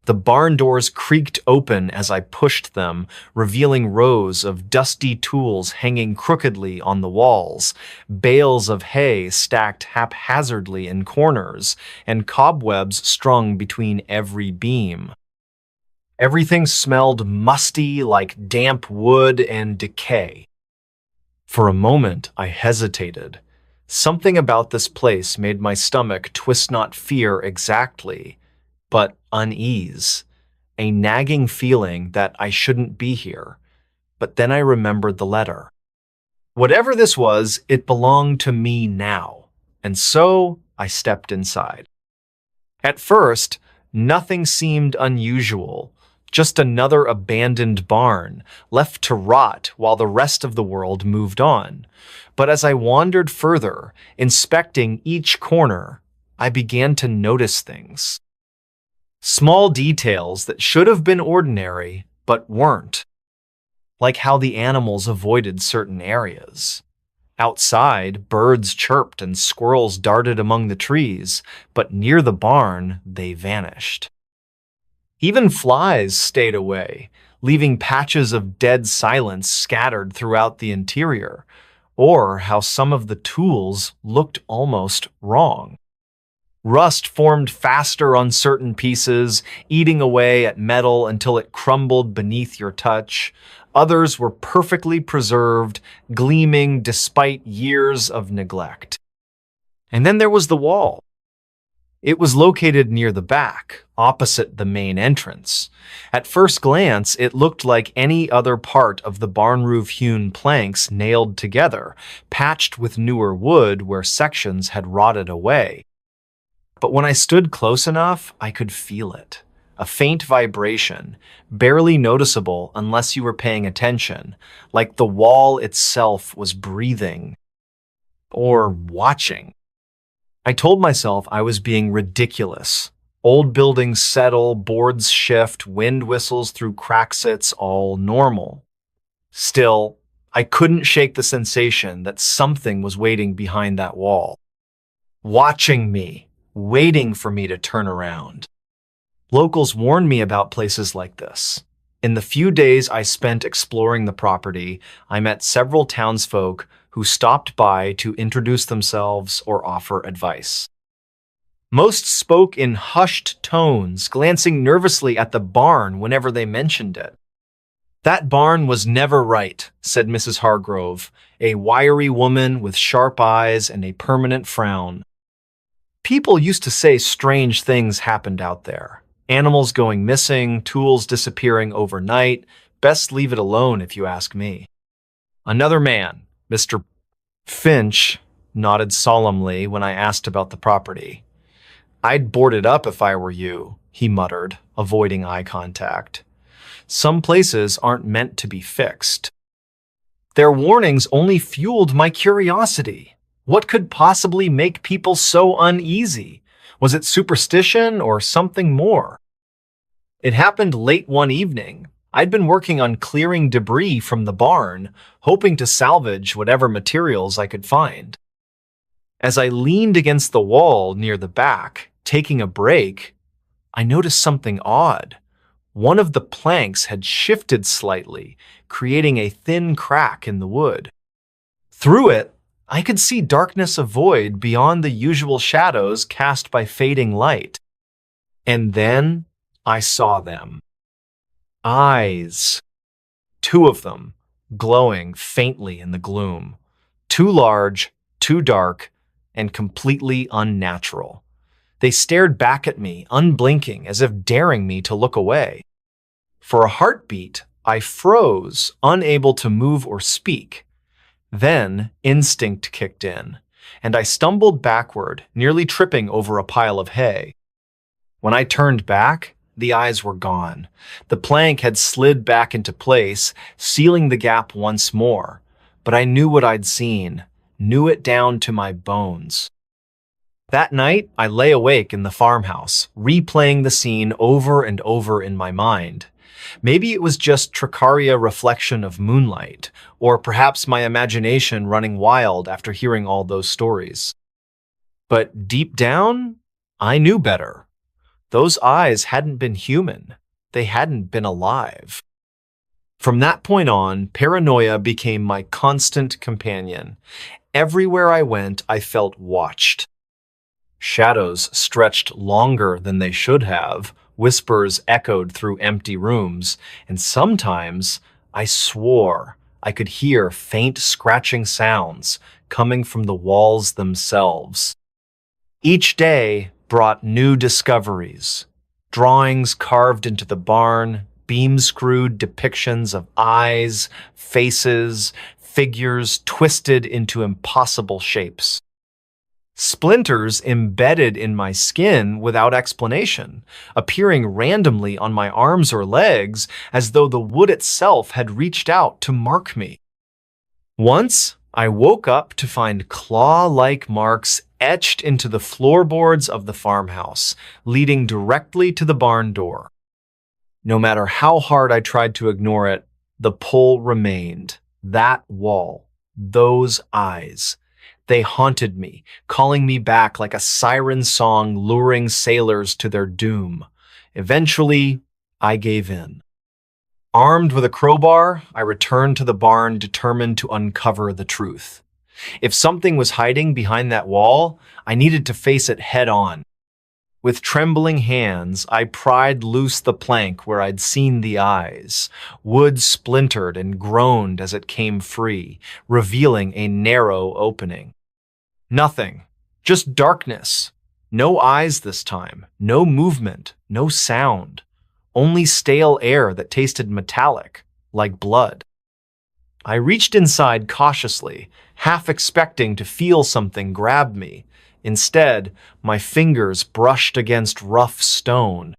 The barn doors creaked open as I pushed them, revealing rows of dusty tools hanging crookedly on the walls, bales of hay stacked haphazardly in corners, and cobwebs strung between every beam. Everything smelled musty like damp wood and decay. For a moment, I hesitated. Something about this place made my stomach twist, not fear exactly, but unease, a nagging feeling that I shouldn't be here. But then I remembered the letter. Whatever this was, it belonged to me now, and so I stepped inside. At first, nothing seemed unusual, just another abandoned barn, left to rot while the rest of the world moved on. But as I wandered further, inspecting each corner, I began to notice things. Small details that should have been ordinary, but weren't. Like how the animals avoided certain areas. Outside, birds chirped and squirrels darted among the trees, but near the barn, they vanished. Even flies stayed away, leaving patches of dead silence scattered throughout the interior, or how some of the tools looked almost wrong. Rust formed faster on certain pieces, eating away at metal until it crumbled beneath your touch. Others were perfectly preserved, gleaming despite years of neglect. And then there was the wall. It was located near the back, opposite the main entrance. At first glance, it looked like any other part of the barn roof hewn planks nailed together, patched with newer wood where sections had rotted away. But when I stood close enough, I could feel it. A faint vibration, barely noticeable unless you were paying attention, like the wall itself was breathing or watching. I told myself I was being ridiculous. Old buildings settle, boards shift, wind whistles through cracks, it's all normal. Still, I couldn't shake the sensation that something was waiting behind that wall, watching me, waiting for me to turn around. Locals warned me about places like this. In the few days I spent exploring the property, I met several townsfolk who stopped by to introduce themselves or offer advice. Most spoke in hushed tones, glancing nervously at the barn whenever they mentioned it. "That barn was never right," said Mrs. Hargrove, a wiry woman with sharp eyes and a permanent frown. "People used to say strange things happened out there. Animals going missing, tools disappearing overnight. Best leave it alone if you ask me." Another man, Mr. Finch, nodded solemnly when I asked about the property. "I'd board it up if I were you," he muttered, avoiding eye contact. "Some places aren't meant to be fixed." Their warnings only fueled my curiosity. What could possibly make people so uneasy? Was it superstition or something more? It happened late one evening. I'd been working on clearing debris from the barn, hoping to salvage whatever materials I could find. As I leaned against the wall near the back, taking a break, I noticed something odd. One of the planks had shifted slightly, creating a thin crack in the wood. Through it, I could see darkness of void beyond the usual shadows cast by fading light. And then I saw them. Eyes. Two of them, glowing faintly in the gloom. Too large, too dark, and completely unnatural. They stared back at me, unblinking, as if daring me to look away. For a heartbeat, I froze, unable to move or speak. Then instinct kicked in, and I stumbled backward, nearly tripping over a pile of hay. When I turned back, the eyes were gone. The plank had slid back into place, sealing the gap once more. But I knew what I'd seen, knew it down to my bones. That night, I lay awake in the farmhouse, replaying the scene over and over in my mind. Maybe it was just Tricaria reflection of moonlight, or perhaps my imagination running wild after hearing all those stories. But deep down, I knew better. Those eyes hadn't been human. They hadn't been alive. From that point on, paranoia became my constant companion. Everywhere I went, I felt watched. Shadows stretched longer than they should have, whispers echoed through empty rooms, and sometimes I swore I could hear faint scratching sounds coming from the walls themselves. Each day brought new discoveries. Drawings carved into the barn, beam-screwed depictions of eyes, faces, figures twisted into impossible shapes. Splinters embedded in my skin without explanation, appearing randomly on my arms or legs as though the wood itself had reached out to mark me. Once, I woke up to find claw-like marks etched into the floorboards of the farmhouse, leading directly to the barn door. No matter how hard I tried to ignore it, the pull remained. That wall, Those eyes. They haunted me, calling me back like a siren song luring sailors to their doom. Eventually, I gave in. Armed with a crowbar, I returned to the barn determined to uncover the truth. If something was hiding behind that wall, I needed to face it head on. With trembling hands, I pried loose the plank where I'd seen the eyes. Wood splintered and groaned as it came free, revealing a narrow opening. Nothing, just darkness. No eyes this time, no movement, no sound. Only stale air that tasted metallic, like blood. I reached inside cautiously, half expecting to feel something grab me. Instead, my fingers brushed against rough stone.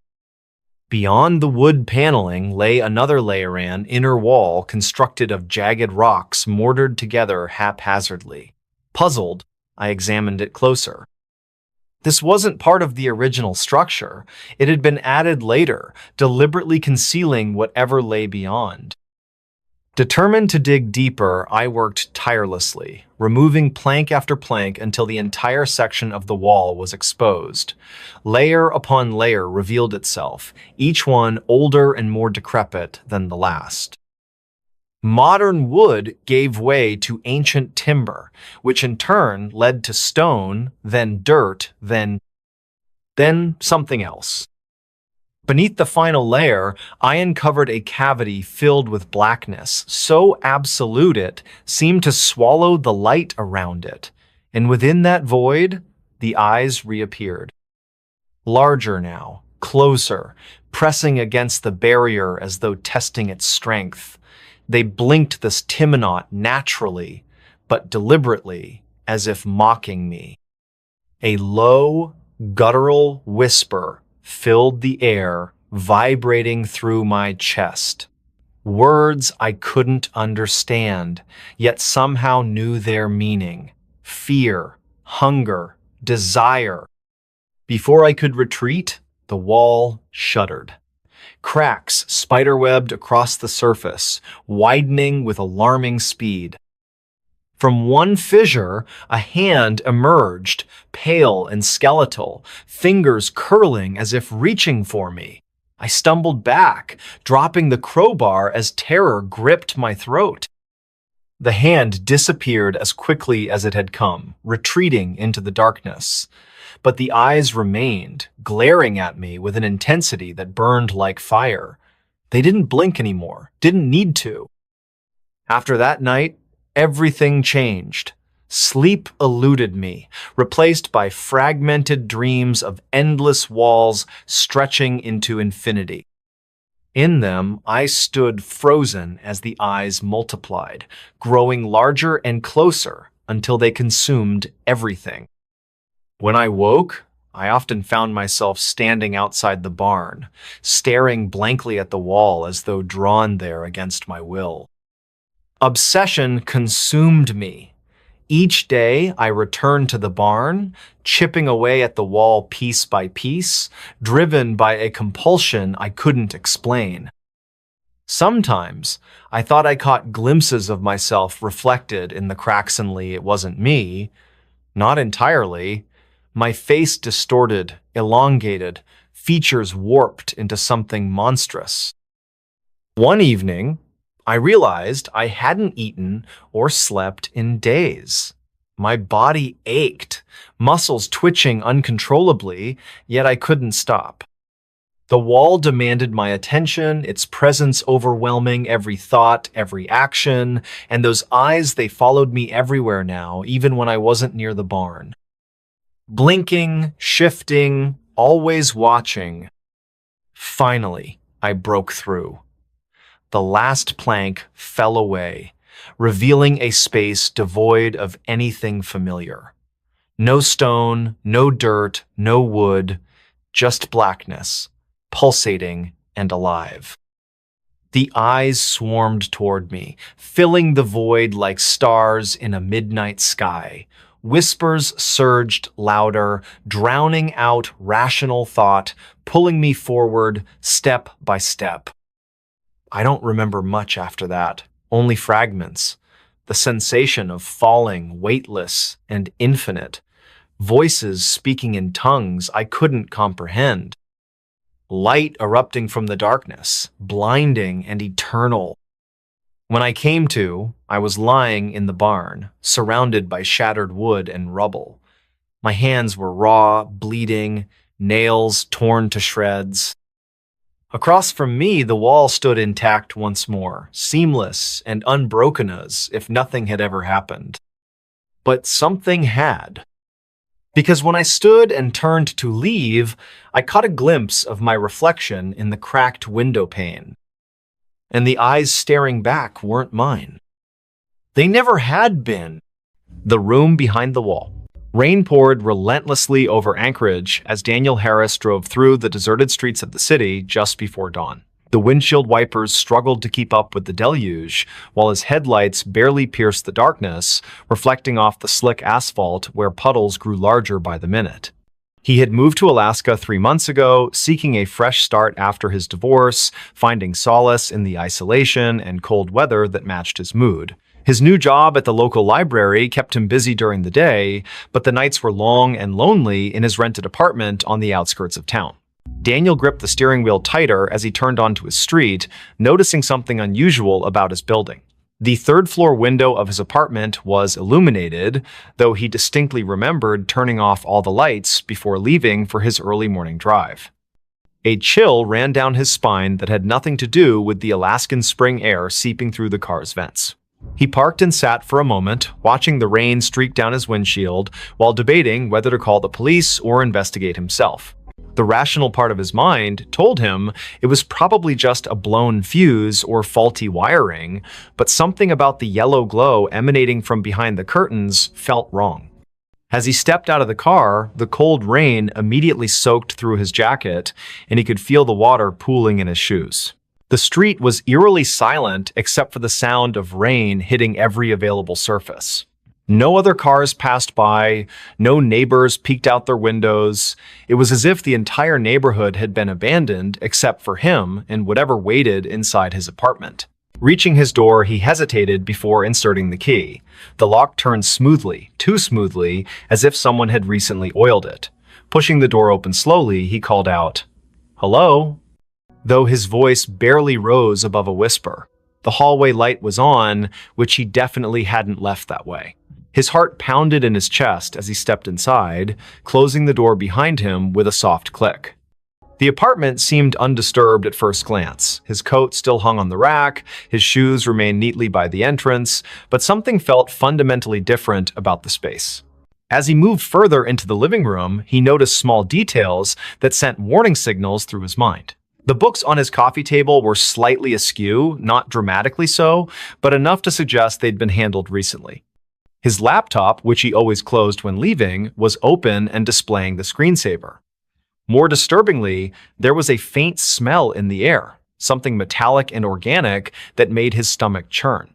Beyond the wood paneling lay another layeran inner wall constructed of jagged rocks mortared together haphazardly. Puzzled, I examined it closer. This wasn't part of the original structure. It had been added later, deliberately concealing whatever lay beyond. Determined to dig deeper, I worked tirelessly, removing plank after plank until the entire section of the wall was exposed. Layer upon layer revealed itself, each one older and more decrepit than the last. Modern wood gave way to ancient timber, which in turn led to stone, then dirt, then something else. Beneath the final layer, I uncovered a cavity filled with blackness, so absolute it seemed to swallow the light around it, and within that void, the eyes reappeared. Larger now, closer, pressing against the barrier as though testing its strength. They blinked this Timonot naturally, but deliberately, as if mocking me. A low, guttural whisper filled the air, vibrating through my chest. Words I couldn't understand, yet somehow knew their meaning. Fear, hunger, desire. Before I could retreat, the wall shuddered. Cracks spiderwebbed across the surface, widening with alarming speed. From one fissure, a hand emerged, pale and skeletal, fingers curling as if reaching for me. I stumbled back, dropping the crowbar as terror gripped my throat. The hand disappeared as quickly as it had come, retreating into the darkness. But the eyes remained, glaring at me with an intensity that burned like fire. They didn't blink anymore, didn't need to. After that night, everything changed. Sleep eluded me, replaced by fragmented dreams of endless walls stretching into infinity. In them, I stood frozen as the eyes multiplied, growing larger and closer until they consumed everything. When I woke, I often found myself standing outside the barn, staring blankly at the wall as though drawn there against my will. Obsession consumed me. Each day, I returned to the barn, chipping away at the wall piece by piece, driven by a compulsion I couldn't explain. Sometimes, I thought I caught glimpses of myself reflected in the cracks, and it wasn't me. Not entirely. My face distorted, elongated, features warped into something monstrous. One evening, I realized I hadn't eaten or slept in days. My body ached, muscles twitching uncontrollably, yet I couldn't stop. The wall demanded my attention, its presence overwhelming every thought, every action, and those eyes, they followed me everywhere now, even when I wasn't near the barn. Blinking, shifting, always watching. Finally, I broke through. The last plank fell away, revealing a space devoid of anything familiar. No stone, no dirt, no wood, just blackness, pulsating and alive. The eyes swarmed toward me, filling the void like stars in a midnight sky. Whispers surged louder, drowning out rational thought, pulling me forward step by step. I don't remember much after that, only fragments. the sensation of falling, weightless and infinite, voices speaking in tongues I couldn't comprehend, light erupting from the darkness, blinding and eternal. When I came to, I was lying in the barn, surrounded by shattered wood and rubble. My hands were raw, bleeding, nails torn to shreds. Across from me, the wall stood intact once more, seamless and unbroken as if nothing had ever happened. But something had. Because when I stood and turned to leave, I caught a glimpse of my reflection in the cracked window pane. And the eyes staring back weren't mine. They never had been. The room behind the wall. Rain poured relentlessly over Anchorage as Daniel Harris drove through the deserted streets of the city just before dawn. The windshield wipers struggled to keep up with the deluge, while his headlights barely pierced the darkness, reflecting off the slick asphalt where puddles grew larger by the minute. He had moved to Alaska 3 months ago, seeking a fresh start after his divorce, finding solace in the isolation and cold weather that matched his mood. His new job at the local library kept him busy during the day, but the nights were long and lonely in his rented apartment on the outskirts of town. Daniel gripped the steering wheel tighter as he turned onto his street, noticing something unusual about his building. The third-floor window of his apartment was illuminated, though he distinctly remembered turning off all the lights before leaving for his early morning drive. A chill ran down his spine that had nothing to do with the Alaskan spring air seeping through the car's vents. He parked and sat for a moment, watching the rain streak down his windshield while debating whether to call the police or investigate himself. The rational part of his mind told him it was probably just a blown fuse or faulty wiring, but something about the yellow glow emanating from behind the curtains felt wrong. As he stepped out of the car, the cold rain immediately soaked through his jacket, and he could feel the water pooling in his shoes. The street was eerily silent except for the sound of rain hitting every available surface. No other cars passed by, no neighbors peeked out their windows. It was as if the entire neighborhood had been abandoned except for him and whatever waited inside his apartment. Reaching his door, he hesitated before inserting the key. The lock turned smoothly, too smoothly, as if someone had recently oiled it. Pushing the door open slowly, he called out, "Hello?" Though his voice barely rose above a whisper. The hallway light was on, which he definitely hadn't left that way. His heart pounded in his chest as he stepped inside, closing the door behind him with a soft click. The apartment seemed undisturbed at first glance. His coat still hung on the rack, his shoes remained neatly by the entrance, but something felt fundamentally different about the space. As he moved further into the living room, he noticed small details that sent warning signals through his mind. The books on his coffee table were slightly askew, not dramatically so, but enough to suggest they'd been handled recently. His laptop, which he always closed when leaving, was open and displaying the screensaver. More disturbingly, there was a faint smell in the air, something metallic and organic that made his stomach churn.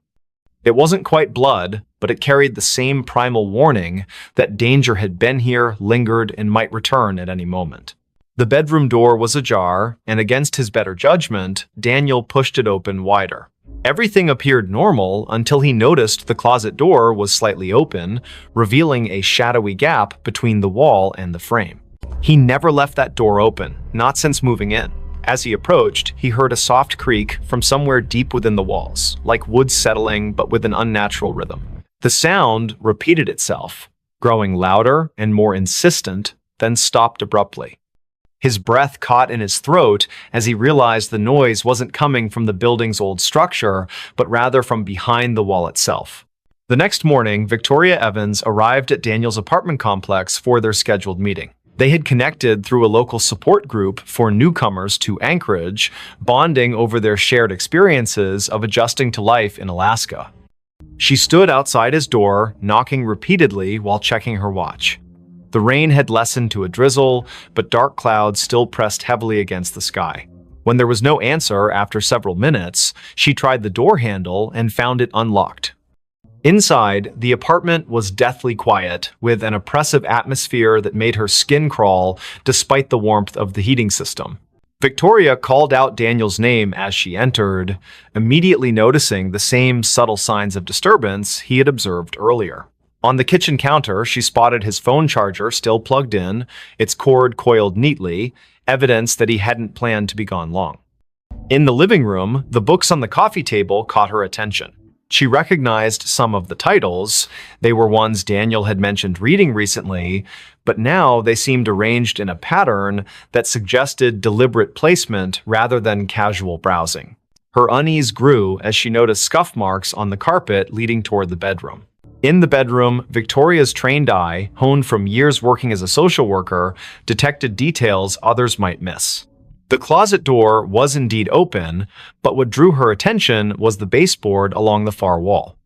It wasn't quite blood, but it carried the same primal warning that danger had been here, lingered, and might return at any moment. The bedroom door was ajar, and against his better judgment, Daniel pushed it open wider. Everything appeared normal until he noticed the closet door was slightly open, revealing a shadowy gap between the wall and the frame. He never left that door open, not since moving in. As he approached, he heard a soft creak from somewhere deep within the walls, like wood settling but with an unnatural rhythm. The sound repeated itself, growing louder and more insistent, then stopped abruptly. His breath caught in his throat as he realized the noise wasn't coming from the building's old structure, but rather from behind the wall itself. The next morning, Victoria Evans arrived at Daniel's apartment complex for their scheduled meeting. They had connected through a local support group for newcomers to Anchorage, bonding over their shared experiences of adjusting to life in Alaska. She stood outside his door, knocking repeatedly while checking her watch. The rain had lessened to a drizzle, but dark clouds still pressed heavily against the sky. When there was no answer after several minutes, she tried the door handle and found it unlocked. Inside, the apartment was deathly quiet, with an oppressive atmosphere that made her skin crawl despite the warmth of the heating system. Victoria called out Daniel's name as she entered, immediately noticing the same subtle signs of disturbance he had observed earlier. On the kitchen counter, she spotted his phone charger still plugged in, its cord coiled neatly, evidence that he hadn't planned to be gone long. In the living room, the books on the coffee table caught her attention. She recognized some of the titles. They were ones Daniel had mentioned reading recently, but now they seemed arranged in a pattern that suggested deliberate placement rather than casual browsing. Her unease grew as she noticed scuff marks on the carpet leading toward the bedroom. In the bedroom, Victoria's trained eye, honed from years working as a social worker, detected details others might miss. The closet door was indeed open, but what drew her attention was the baseboard along the far wall.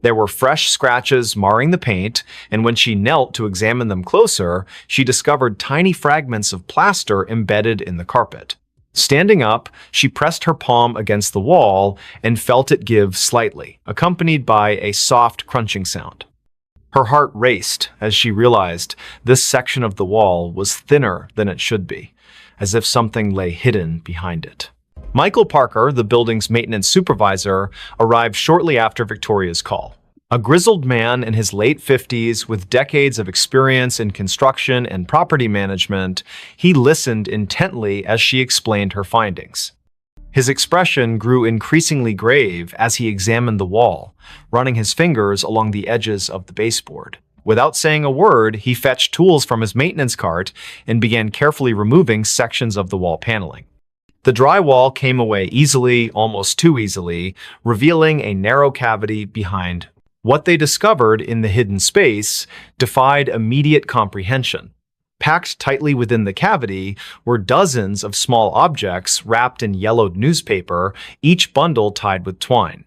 There were fresh scratches marring the paint, and when she knelt to examine them closer, she discovered tiny fragments of plaster embedded in the carpet. Standing up, she pressed her palm against the wall and felt it give slightly, accompanied by a soft crunching sound. Her heart raced as she realized this section of the wall was thinner than it should be, as if something lay hidden behind it. Michael Parker, the building's maintenance supervisor, arrived shortly after Victoria's call. A grizzled man in his late 50s with decades of experience in construction and property management, he listened intently as she explained her findings. His expression grew increasingly grave as he examined the wall, running his fingers along the edges of the baseboard. Without saying a word, he fetched tools from his maintenance cart and began carefully removing sections of the wall paneling. The drywall came away easily, almost too easily, revealing a narrow cavity behind. What they discovered in the hidden space defied immediate comprehension. Packed tightly within the cavity were dozens of small objects wrapped in yellowed newspaper, each bundle tied with twine.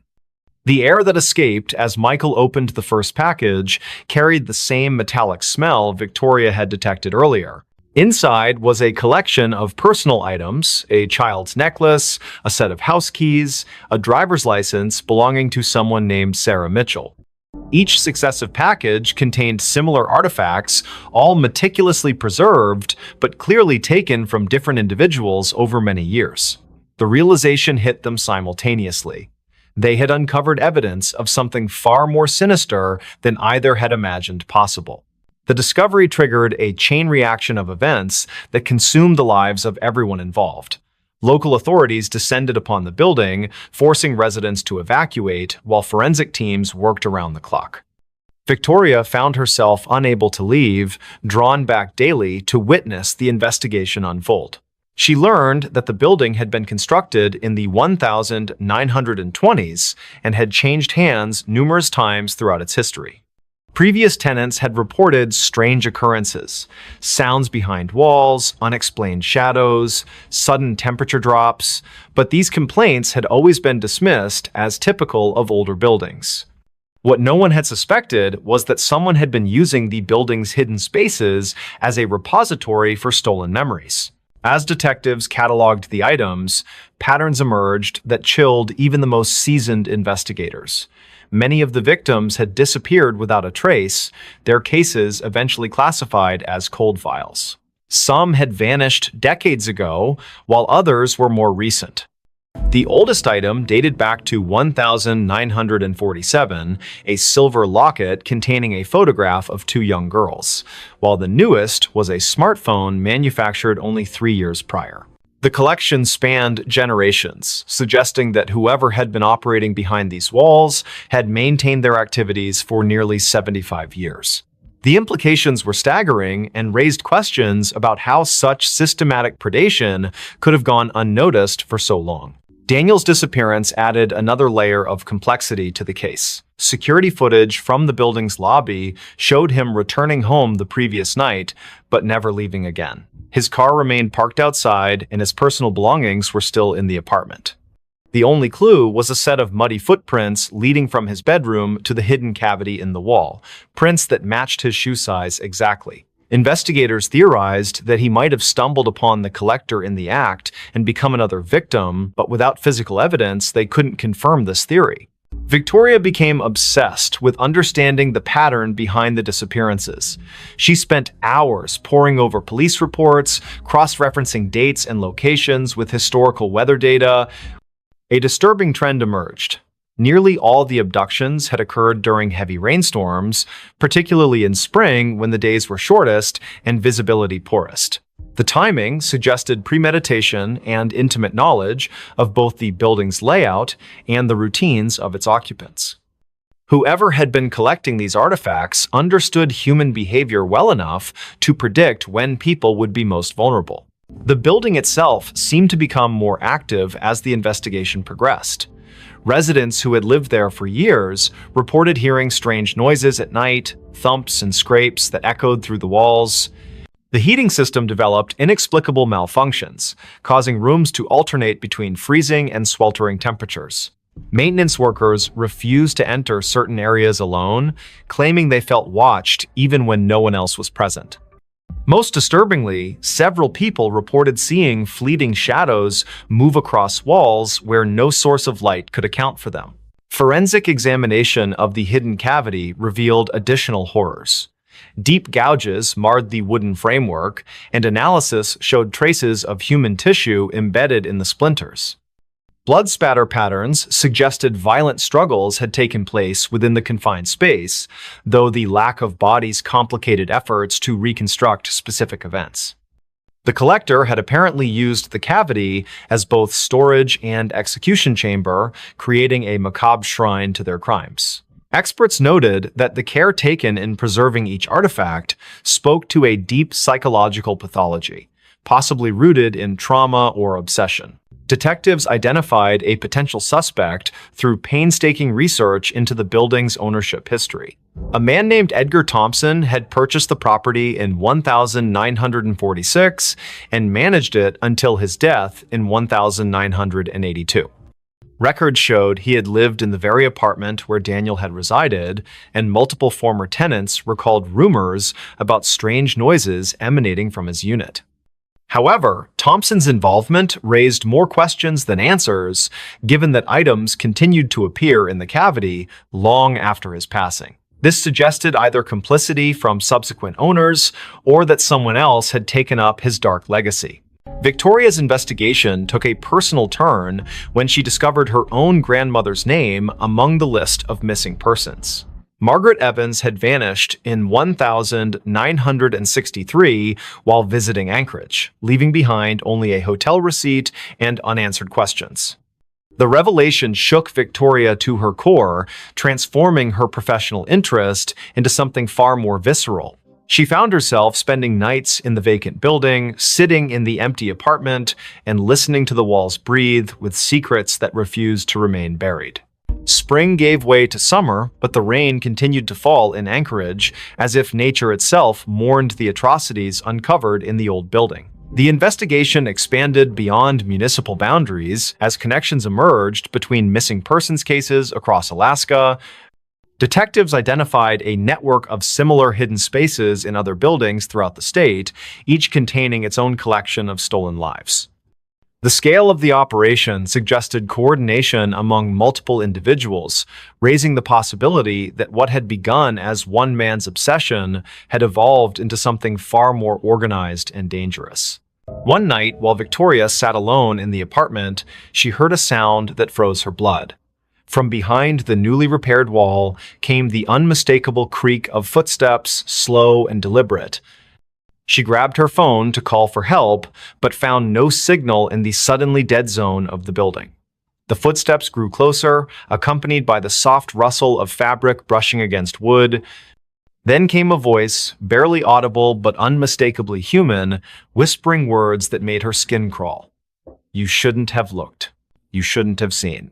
The air that escaped as Michael opened the first package carried the same metallic smell Victoria had detected earlier. Inside was a collection of personal items, a child's necklace, a set of house keys, a driver's license belonging to someone named Sarah Mitchell. Each successive package contained similar artifacts, all meticulously preserved, but clearly taken from different individuals over many years. The realization hit them simultaneously. They had uncovered evidence of something far more sinister than either had imagined possible. The discovery triggered a chain reaction of events that consumed the lives of everyone involved. Local authorities descended upon the building, forcing residents to evacuate, while forensic teams worked around the clock. Victoria found herself unable to leave, drawn back daily to witness the investigation unfold. She learned that the building had been constructed in the 1920s and had changed hands numerous times throughout its history. Previous tenants had reported strange occurrences, sounds behind walls, unexplained shadows, sudden temperature drops, but these complaints had always been dismissed as typical of older buildings. What no one had suspected was that someone had been using the building's hidden spaces as a repository for stolen memories. As detectives cataloged the items, patterns emerged that chilled even the most seasoned investigators. Many of the victims had disappeared without a trace, their cases eventually classified as cold files. Some had vanished decades ago, while others were more recent. The oldest item dated back to 1947, a silver locket containing a photograph of two young girls, while the newest was a smartphone manufactured only 3 years prior. The collection spanned generations, suggesting that whoever had been operating behind these walls had maintained their activities for nearly 75 years. The implications were staggering and raised questions about how such systematic predation could have gone unnoticed for so long. Daniel's disappearance added another layer of complexity to the case. Security footage from the building's lobby showed him returning home the previous night, but never leaving again. His car remained parked outside, and his personal belongings were still in the apartment. The only clue was a set of muddy footprints leading from his bedroom to the hidden cavity in the wall, prints that matched his shoe size exactly. Investigators theorized that he might have stumbled upon the collector in the act and become another victim, but without physical evidence, they couldn't confirm this theory. Victoria became obsessed with understanding the pattern behind the disappearances. She spent hours poring over police reports, cross-referencing dates and locations with historical weather data. A disturbing trend emerged. Nearly all the abductions had occurred during heavy rainstorms, particularly in spring when the days were shortest and visibility poorest. The timing suggested premeditation and intimate knowledge of both the building's layout and the routines of its occupants. Whoever had been collecting these artifacts understood human behavior well enough to predict when people would be most vulnerable. The building itself seemed to become more active as the investigation progressed. Residents who had lived there for years reported hearing strange noises at night, thumps and scrapes that echoed through the walls. The heating system developed inexplicable malfunctions, causing rooms to alternate between freezing and sweltering temperatures. Maintenance workers refused to enter certain areas alone, claiming they felt watched even when no one else was present. Most disturbingly, several people reported seeing fleeting shadows move across walls where no source of light could account for them. Forensic examination of the hidden cavity revealed additional horrors. Deep gouges marred the wooden framework, and analysis showed traces of human tissue embedded in the splinters. Blood spatter patterns suggested violent struggles had taken place within the confined space, though the lack of bodies complicated efforts to reconstruct specific events. The collector had apparently used the cavity as both storage and execution chamber, creating a macabre shrine to their crimes. Experts noted that the care taken in preserving each artifact spoke to a deep psychological pathology, possibly rooted in trauma or obsession. Detectives identified a potential suspect through painstaking research into the building's ownership history. A man named Edgar Thompson had purchased the property in 1946 and managed it until his death in 1982. Records showed he had lived in the very apartment where Daniel had resided, and multiple former tenants recalled rumors about strange noises emanating from his unit. However, Thompson's involvement raised more questions than answers, given that items continued to appear in the cavity long after his passing. This suggested either complicity from subsequent owners or that someone else had taken up his dark legacy. Victoria's investigation took a personal turn when she discovered her own grandmother's name among the list of missing persons. Margaret Evans had vanished in 1963 while visiting Anchorage, leaving behind only a hotel receipt and unanswered questions. The revelation shook Victoria to her core, transforming her professional interest into something far more visceral. She found herself spending nights in the vacant building, sitting in the empty apartment, and listening to the walls breathe with secrets that refused to remain buried. Spring gave way to summer, but the rain continued to fall in Anchorage, as if nature itself mourned the atrocities uncovered in the old building. The investigation expanded beyond municipal boundaries as connections emerged between missing persons cases across Alaska. Detectives identified a network of similar hidden spaces in other buildings throughout the state, each containing its own collection of stolen lives. The scale of the operation suggested coordination among multiple individuals, raising the possibility that what had begun as one man's obsession had evolved into something far more organized and dangerous. One night, while Victoria sat alone in the apartment, she heard a sound that froze her blood. From behind the newly repaired wall came the unmistakable creak of footsteps, slow and deliberate. She grabbed her phone to call for help, but found no signal in the suddenly dead zone of the building. The footsteps grew closer, accompanied by the soft rustle of fabric brushing against wood. Then came a voice, barely audible but unmistakably human, whispering words that made her skin crawl. "You shouldn't have looked. You shouldn't have seen."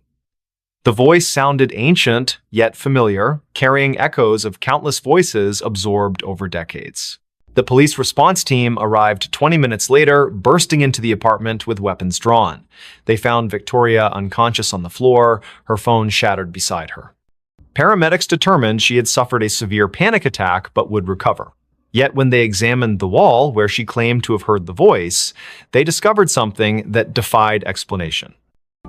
The voice sounded ancient, yet familiar, carrying echoes of countless voices absorbed over decades. The police response team arrived 20 minutes later, bursting into the apartment with weapons drawn. They found Victoria unconscious on the floor, her phone shattered beside her. Paramedics determined she had suffered a severe panic attack but would recover. Yet when they examined the wall where she claimed to have heard the voice, they discovered something that defied explanation.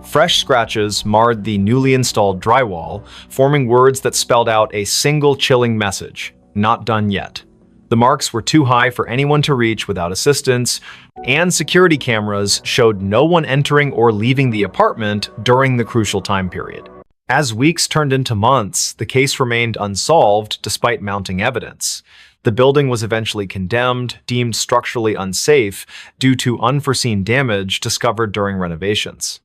Fresh scratches marred the newly installed drywall, forming words that spelled out a single chilling message: "Not done yet." The marks were too high for anyone to reach without assistance, and security cameras showed no one entering or leaving the apartment during the crucial time period. As weeks turned into months, the case remained unsolved despite mounting evidence. The building was eventually condemned, deemed structurally unsafe due to unforeseen damage discovered during renovations.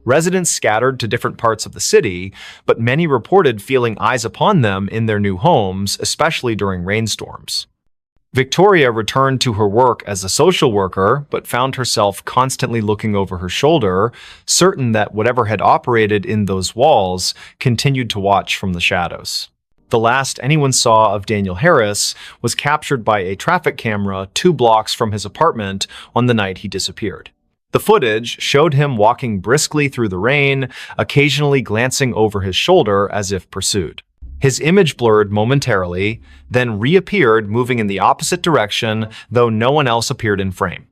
Residents scattered to different parts of the city, but many reported feeling eyes upon them in their new homes, especially during rainstorms. Victoria returned to her work as a social worker, but found herself constantly looking over her shoulder, certain that whatever had operated in those walls continued to watch from the shadows. The last anyone saw of Daniel Harris was captured by a traffic camera 2 blocks from his apartment on the night he disappeared. The footage showed him walking briskly through the rain, occasionally glancing over his shoulder as if pursued. His image blurred momentarily, then reappeared moving in the opposite direction, though no one else appeared in frame.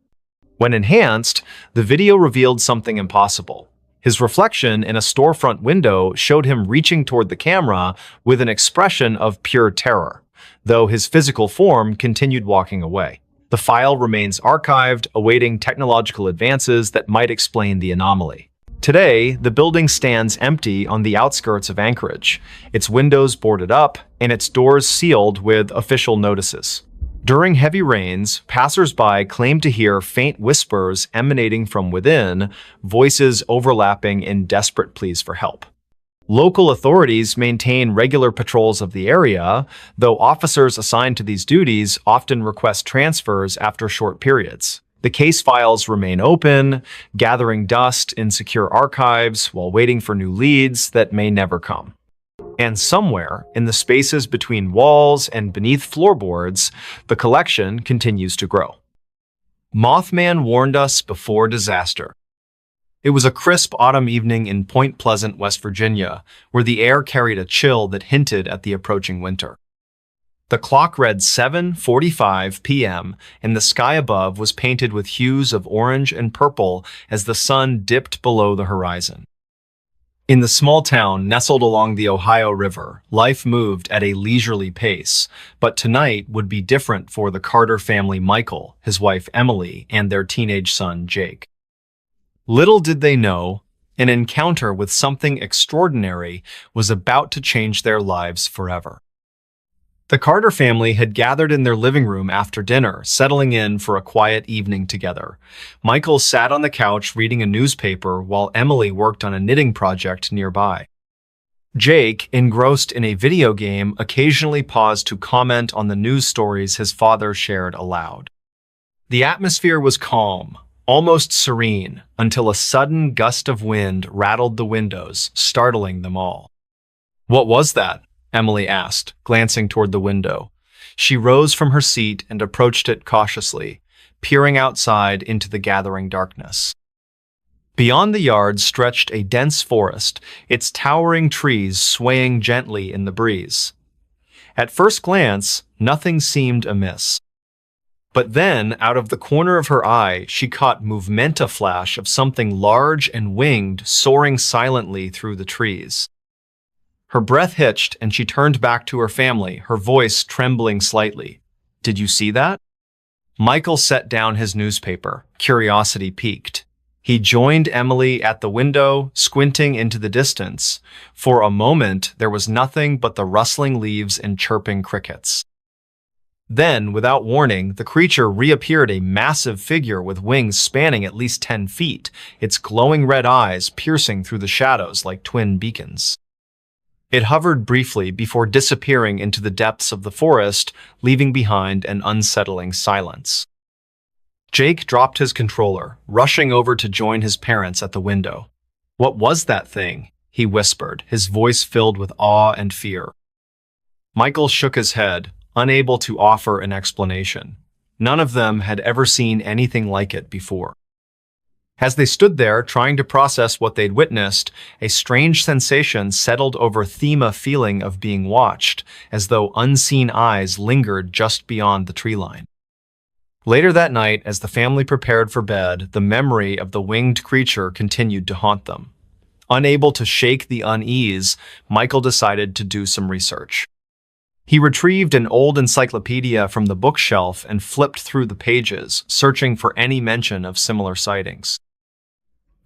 When enhanced, the video revealed something impossible. His reflection in a storefront window showed him reaching toward the camera with an expression of pure terror, though his physical form continued walking away. The file remains archived, awaiting technological advances that might explain the anomaly. Today, the building stands empty on the outskirts of Anchorage, its windows boarded up and its doors sealed with official notices. During heavy rains, passers-by claim to hear faint whispers emanating from within, voices overlapping in desperate pleas for help. Local authorities maintain regular patrols of the area, though officers assigned to these duties often request transfers after short periods. The case files remain open, gathering dust in secure archives while waiting for new leads that may never come. And somewhere, in the spaces between walls and beneath floorboards, the collection continues to grow. Mothman warned us before disaster. It was a crisp autumn evening in Point Pleasant, West Virginia, where the air carried a chill that hinted at the approaching winter. The clock read 7:45 p.m., and the sky above was painted with hues of orange and purple as the sun dipped below the horizon. In the small town nestled along the Ohio River, life moved at a leisurely pace, but tonight would be different for the Carter family: Michael, his wife Emily, and their teenage son Jake. Little did they know, an encounter with something extraordinary was about to change their lives forever. The Carter family had gathered in their living room after dinner, settling in for a quiet evening together. Michael sat on the couch reading a newspaper while Emily worked on a knitting project nearby. Jake, engrossed in a video game, occasionally paused to comment on the news stories his father shared aloud. The atmosphere was calm, almost serene, until a sudden gust of wind rattled the windows, startling them all. "What was that?" Emily asked, glancing toward the window. She rose from her seat and approached it cautiously, peering outside into the gathering darkness. Beyond the yard stretched a dense forest, its towering trees swaying gently in the breeze. At first glance, nothing seemed amiss. But then, out of the corner of her eye, she caught a flash of something large and winged soaring silently through the trees. Her breath hitched and she turned back to her family, her voice trembling slightly. "Did you see that?" Michael set down his newspaper, curiosity piqued. He joined Emily at the window, squinting into the distance. For a moment, there was nothing but the rustling leaves and chirping crickets. Then, without warning, the creature reappeared, a massive figure with wings spanning at least 10 feet, its glowing red eyes piercing through the shadows like twin beacons. It hovered briefly before disappearing into the depths of the forest, leaving behind an unsettling silence. Jake dropped his controller, rushing over to join his parents at the window. "What was that thing?" he whispered, his voice filled with awe and fear. Michael shook his head, unable to offer an explanation. None of them had ever seen anything like it before. As they stood there, trying to process what they'd witnessed, a strange sensation settled over them, a feeling of being watched, as though unseen eyes lingered just beyond the tree line. Later that night, as the family prepared for bed, the memory of the winged creature continued to haunt them. Unable to shake the unease, Michael decided to do some research. He retrieved an old encyclopedia from the bookshelf and flipped through the pages, searching for any mention of similar sightings.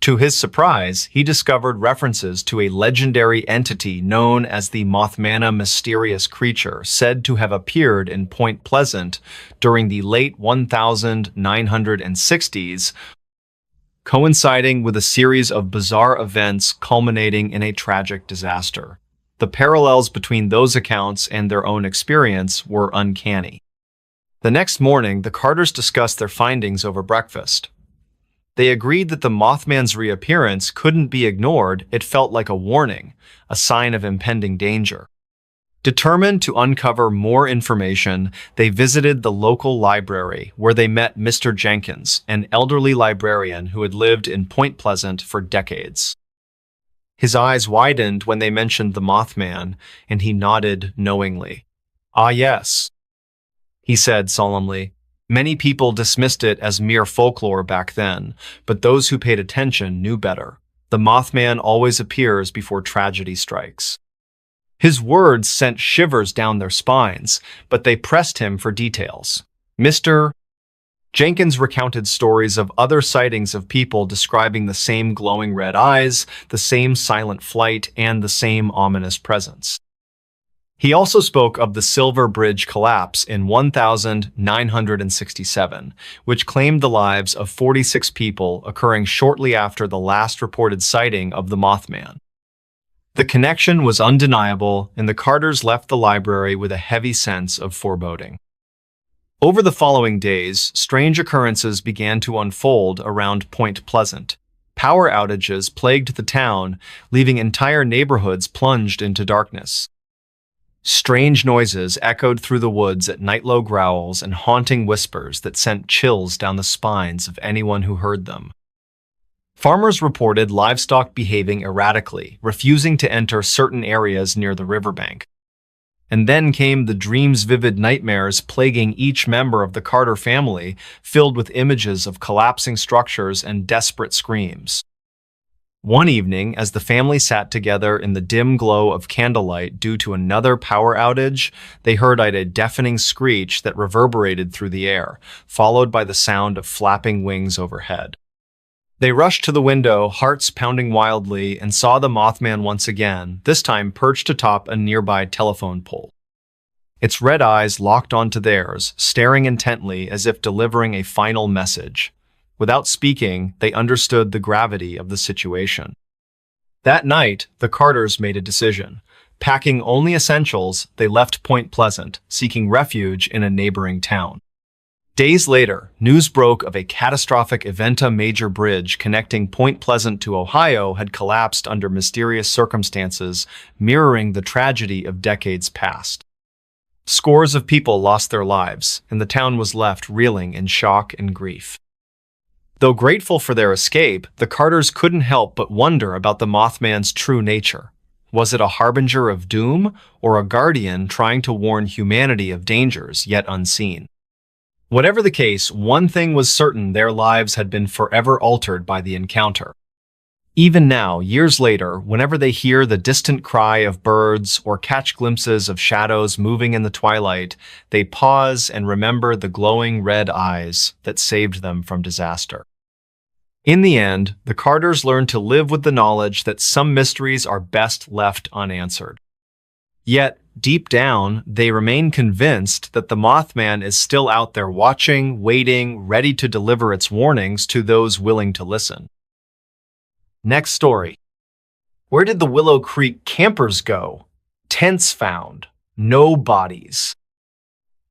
To his surprise, he discovered references to a legendary entity known as the Mothman, mysterious creature said to have appeared in Point Pleasant during the late 1960s, coinciding with a series of bizarre events culminating in a tragic disaster. The parallels between those accounts and their own experience were uncanny. The next morning, the Carters discussed their findings over breakfast. They agreed that the Mothman's reappearance couldn't be ignored. It felt like a warning, a sign of impending danger. Determined to uncover more information, they visited the local library where they met Mr. Jenkins, an elderly librarian who had lived in Point Pleasant for decades. His eyes widened when they mentioned the Mothman, and he nodded knowingly. "Ah, yes," he said solemnly. Many people dismissed it as mere folklore back then, but those who paid attention knew better. The Mothman always appears before tragedy strikes. His words sent shivers down their spines, but they pressed him for details. Mr. Jenkins recounted stories of other sightings of people describing the same glowing red eyes, the same silent flight, and the same ominous presence. He also spoke of the Silver Bridge collapse in 1967, which claimed the lives of 46 people, occurring shortly after the last reported sighting of the Mothman. The connection was undeniable, and the Carters left the library with a heavy sense of foreboding. Over the following days, strange occurrences began to unfold around Point Pleasant. Power outages plagued the town, leaving entire neighborhoods plunged into darkness. Strange noises echoed through the woods at night-low growls and haunting whispers that sent chills down the spines of anyone who heard them. Farmers reported livestock behaving erratically, refusing to enter certain areas near the riverbank. And then came the dreams, vivid nightmares plaguing each member of the Carter family, filled with images of collapsing structures and desperate screams. One evening, as the family sat together in the dim glow of candlelight due to another power outage, they heard a deafening screech that reverberated through the air, followed by the sound of flapping wings overhead. They rushed to the window, hearts pounding wildly, and saw the Mothman once again, this time perched atop a nearby telephone pole. Its red eyes locked onto theirs, staring intently as if delivering a final message. Without speaking, they understood the gravity of the situation. That night, the Carters made a decision. Packing only essentials, they left Point Pleasant, seeking refuge in a neighboring town. Days later, news broke of a catastrophic event. A major bridge connecting Point Pleasant to Ohio had collapsed under mysterious circumstances, mirroring the tragedy of decades past. Scores of people lost their lives, and the town was left reeling in shock and grief. Though grateful for their escape, the Carters couldn't help but wonder about the Mothman's true nature. Was it a harbinger of doom, or a guardian trying to warn humanity of dangers yet unseen? Whatever the case, one thing was certain: their lives had been forever altered by the encounter. Even now, years later, whenever they hear the distant cry of birds or catch glimpses of shadows moving in the twilight, they pause and remember the glowing red eyes that saved them from disaster. In the end, the Carters learned to live with the knowledge that some mysteries are best left unanswered. Yet, deep down, they remain convinced that the Mothman is still out there watching, waiting, ready to deliver its warnings to those willing to listen. Next story. Where did the Willow Creek campers go? Tents found. No bodies.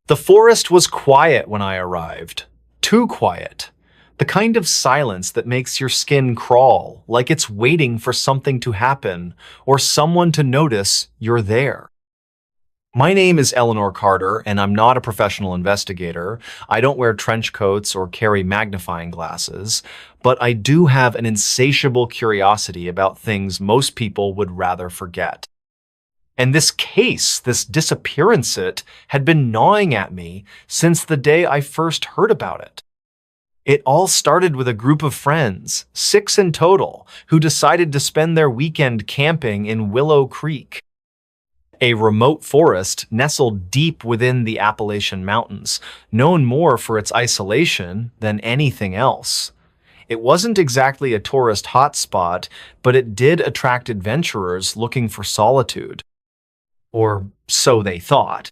The forest was quiet when I arrived. Too quiet. The kind of silence that makes your skin crawl, like it's waiting for something to happen or someone to notice you're there. My name is Eleanor Carter, and I'm not a professional investigator. I don't wear trench coats or carry magnifying glasses, but I do have an insatiable curiosity about things most people would rather forget. And this case, this disappearance, had been gnawing at me since the day I first heard about it. It all started with a group of friends, 6 in total, who decided to spend their weekend camping in Willow Creek, a remote forest nestled deep within the Appalachian Mountains, known more for its isolation than anything else. It wasn't exactly a tourist hotspot, but it did attract adventurers looking for solitude. Or so they thought.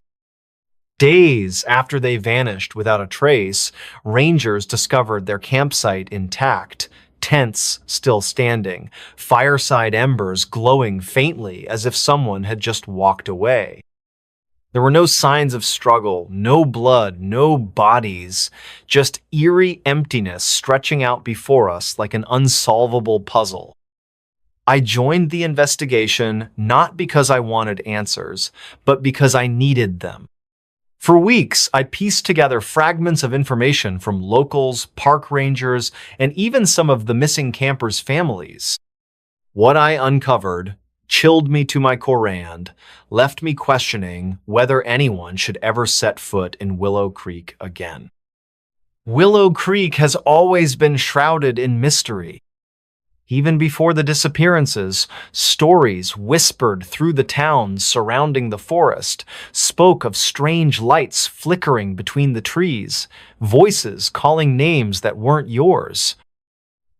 Days after they vanished without a trace, rangers discovered their campsite intact, tents still standing, fireside embers glowing faintly as if someone had just walked away. There were no signs of struggle, no blood, no bodies, just eerie emptiness stretching out before us like an unsolvable puzzle. I joined the investigation not because I wanted answers, but because I needed them. For weeks, I pieced together fragments of information from locals, park rangers, and even some of the missing campers' families. What I uncovered chilled me to my core and left me questioning whether anyone should ever set foot in Willow Creek again. Willow Creek has always been shrouded in mystery. Even before the disappearances, stories whispered through the towns surrounding the forest spoke of strange lights flickering between the trees, voices calling names that weren't yours,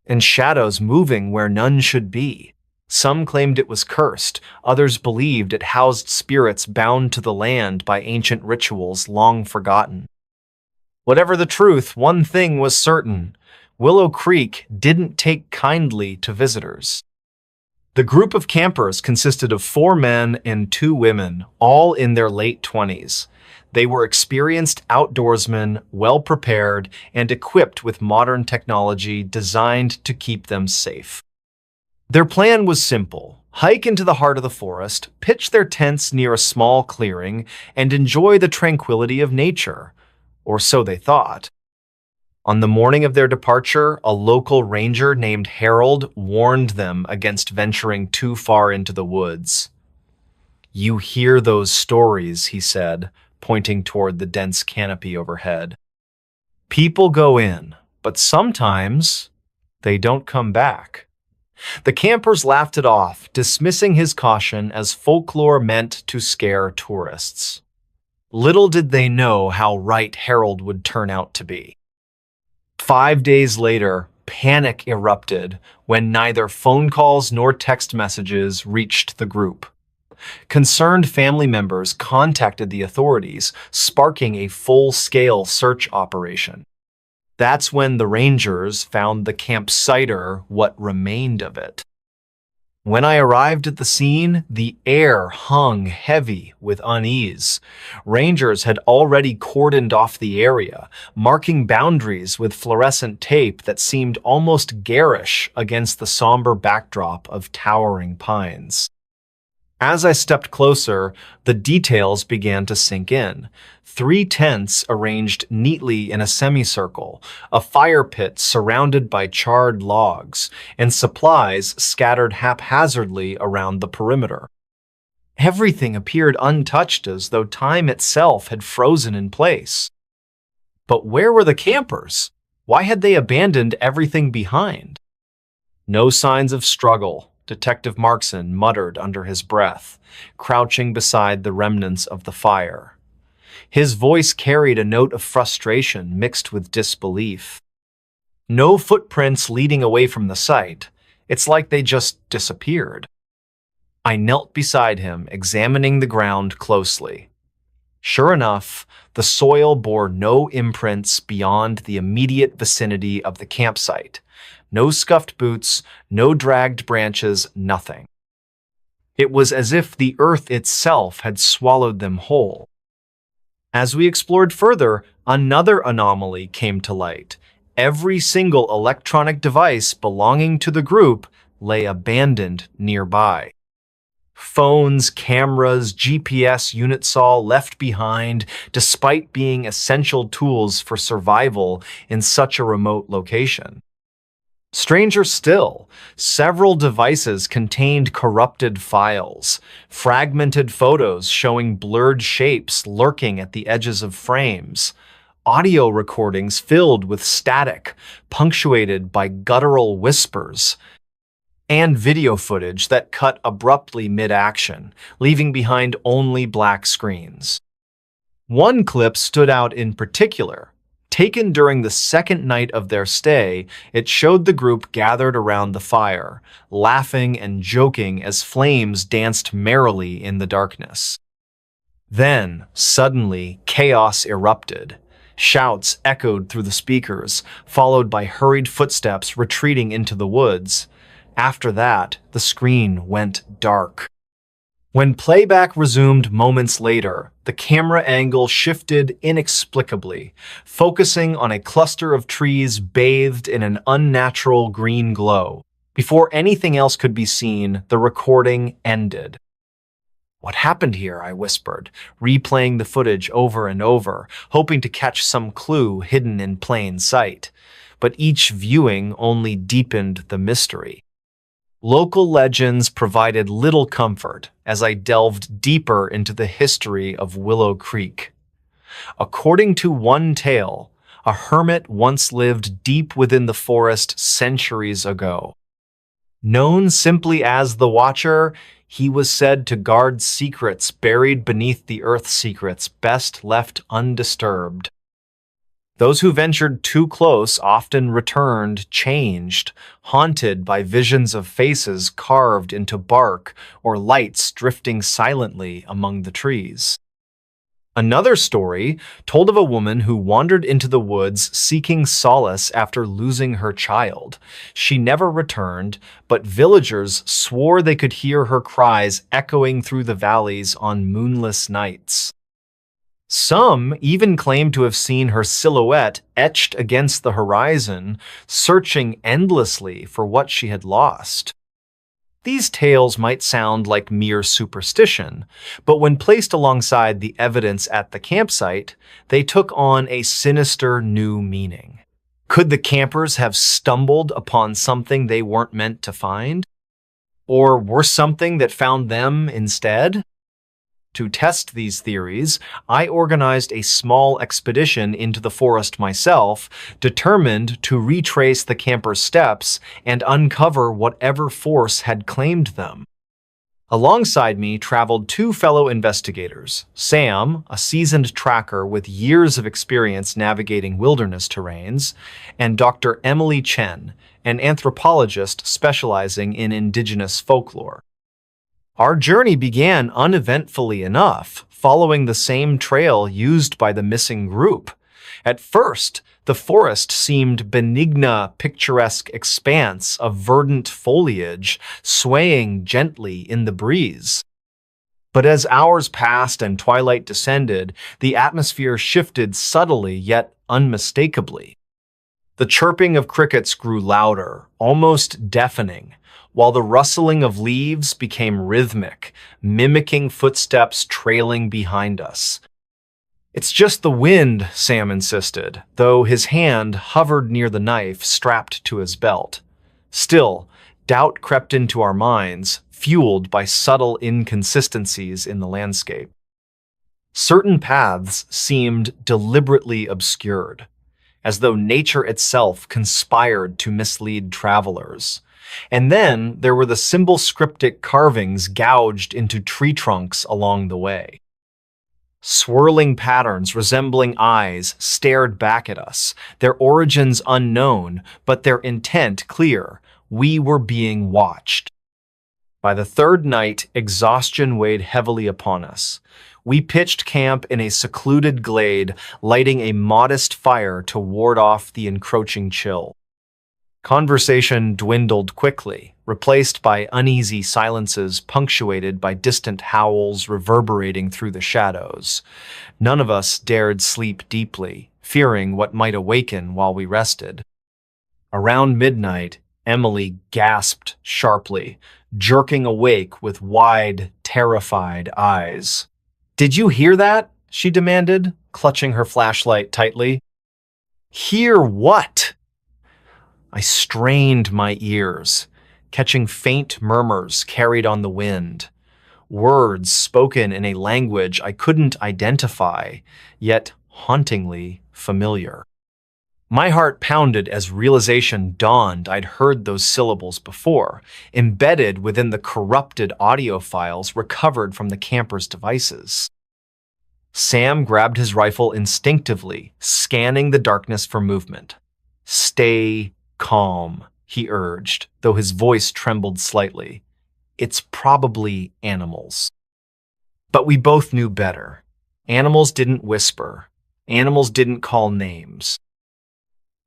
and shadows moving where none should be. Some claimed it was cursed, others believed it housed spirits bound to the land by ancient rituals long forgotten. Whatever the truth, one thing was certain: Willow Creek didn't take kindly to visitors. The group of campers consisted of 4 men and 2 women, all in their late 20s. They were experienced outdoorsmen, well-prepared, and equipped with modern technology designed to keep them safe. Their plan was simple: hike into the heart of the forest, pitch their tents near a small clearing, and enjoy the tranquility of nature. Or so they thought. On the morning of their departure, a local ranger named Harold warned them against venturing too far into the woods. "You hear those stories," he said, pointing toward the dense canopy overhead. "People go in, but sometimes they don't come back." The campers laughed it off, dismissing his caution as folklore meant to scare tourists. Little did they know how right Harold would turn out to be. 5 days later, panic erupted when neither phone calls nor text messages reached the group. Concerned family members contacted the authorities, sparking a full-scale search operation. That's when the rangers found the campsiter, what remained of it. When I arrived at the scene, the air hung heavy with unease. Rangers had already cordoned off the area, marking boundaries with fluorescent tape that seemed almost garish against the somber backdrop of towering pines. As I stepped closer, the details began to sink in. 3 tents arranged neatly in a semicircle, a fire pit surrounded by charred logs, and supplies scattered haphazardly around the perimeter. Everything appeared untouched, as though time itself had frozen in place. But where were the campers? Why had they abandoned everything behind? No signs of struggle, Detective Markson muttered under his breath, crouching beside the remnants of the fire. His voice carried a note of frustration mixed with disbelief. No footprints leading away from the site. It's like they just disappeared. I knelt beside him, examining the ground closely. Sure enough, the soil bore no imprints beyond the immediate vicinity of the campsite. No scuffed boots, no dragged branches, nothing. It was as if the earth itself had swallowed them whole. As we explored further, another anomaly came to light. Every single electronic device belonging to the group lay abandoned nearby. Phones, cameras, GPS units all left behind, despite being essential tools for survival in such a remote location. Stranger still, several devices contained corrupted files, fragmented photos showing blurred shapes lurking at the edges of frames. audio recordings filled with static, punctuated by guttural whispers, and video footage that cut abruptly mid-action, leaving behind only black screens. One clip stood out in particular. Taken during the second night of their stay, it showed the group gathered around the fire, laughing and joking as flames danced merrily in the darkness. Then, suddenly, chaos erupted. Shouts echoed through the speakers, followed by hurried footsteps retreating into the woods. After that, the screen went dark. When playback resumed moments later, the camera angle shifted inexplicably, focusing on a cluster of trees bathed in an unnatural green glow. Before anything else could be seen, the recording ended. "What happened here?" I whispered, replaying the footage over and over, hoping to catch some clue hidden in plain sight. But each viewing only deepened the mystery. Local legends provided little comfort as I delved deeper into the history of Willow Creek. According to one tale, a hermit once lived deep within the forest centuries ago. Known simply as the Watcher, he was said to guard secrets buried beneath the earth's secrets best left undisturbed. Those who ventured too close often returned changed, haunted by visions of faces carved into bark or lights drifting silently among the trees. Another story told of a woman who wandered into the woods seeking solace after losing her child. She never returned, but villagers swore they could hear her cries echoing through the valleys on moonless nights. Some even claim to have seen her silhouette etched against the horizon, searching endlessly for what she had lost. These tales might sound like mere superstition, but when placed alongside the evidence at the campsite, they took on a sinister new meaning. Could the campers have stumbled upon something they weren't meant to find? Or were something that found them instead? To test these theories, I organized a small expedition into the forest myself, determined to retrace the campers' steps and uncover whatever force had claimed them. Alongside me traveled two fellow investigators, Sam, a seasoned tracker with years of experience navigating wilderness terrains, and Dr. Emily Chen, an anthropologist specializing in indigenous folklore. Our journey began uneventfully enough, following the same trail used by the missing group. At first, the forest seemed benign, picturesque expanse of verdant foliage swaying gently in the breeze. But as hours passed and twilight descended, the atmosphere shifted subtly yet unmistakably. The chirping of crickets grew louder, almost deafening, while the rustling of leaves became rhythmic, mimicking footsteps trailing behind us. "It's just the wind," Sam insisted, though his hand hovered near the knife strapped to his belt. Still, doubt crept into our minds, fueled by subtle inconsistencies in the landscape. Certain paths seemed deliberately obscured, as though nature itself conspired to mislead travelers. And then there were the symbol-scriptic carvings gouged into tree trunks along the way. Swirling patterns resembling eyes stared back at us, their origins unknown, but their intent clear. We were being watched. By the third night, exhaustion weighed heavily upon us. We pitched camp in a secluded glade, lighting a modest fire to ward off the encroaching chill. Conversation dwindled quickly, replaced by uneasy silences punctuated by distant howls reverberating through the shadows. None of us dared sleep deeply, fearing what might awaken while we rested. Around midnight, Emily gasped sharply, jerking awake with wide, terrified eyes. "Did you hear that?" she demanded, clutching her flashlight tightly. "Hear what?" I strained my ears, catching faint murmurs carried on the wind. Words spoken in a language I couldn't identify, yet hauntingly familiar. My heart pounded as realization dawned I'd heard those syllables before, embedded within the corrupted audio files recovered from the camper's devices. Sam grabbed his rifle instinctively, scanning the darkness for movement. "Stay calm," he urged, though his voice trembled slightly. "It's probably animals." But we both knew better. Animals didn't whisper. Animals didn't call names.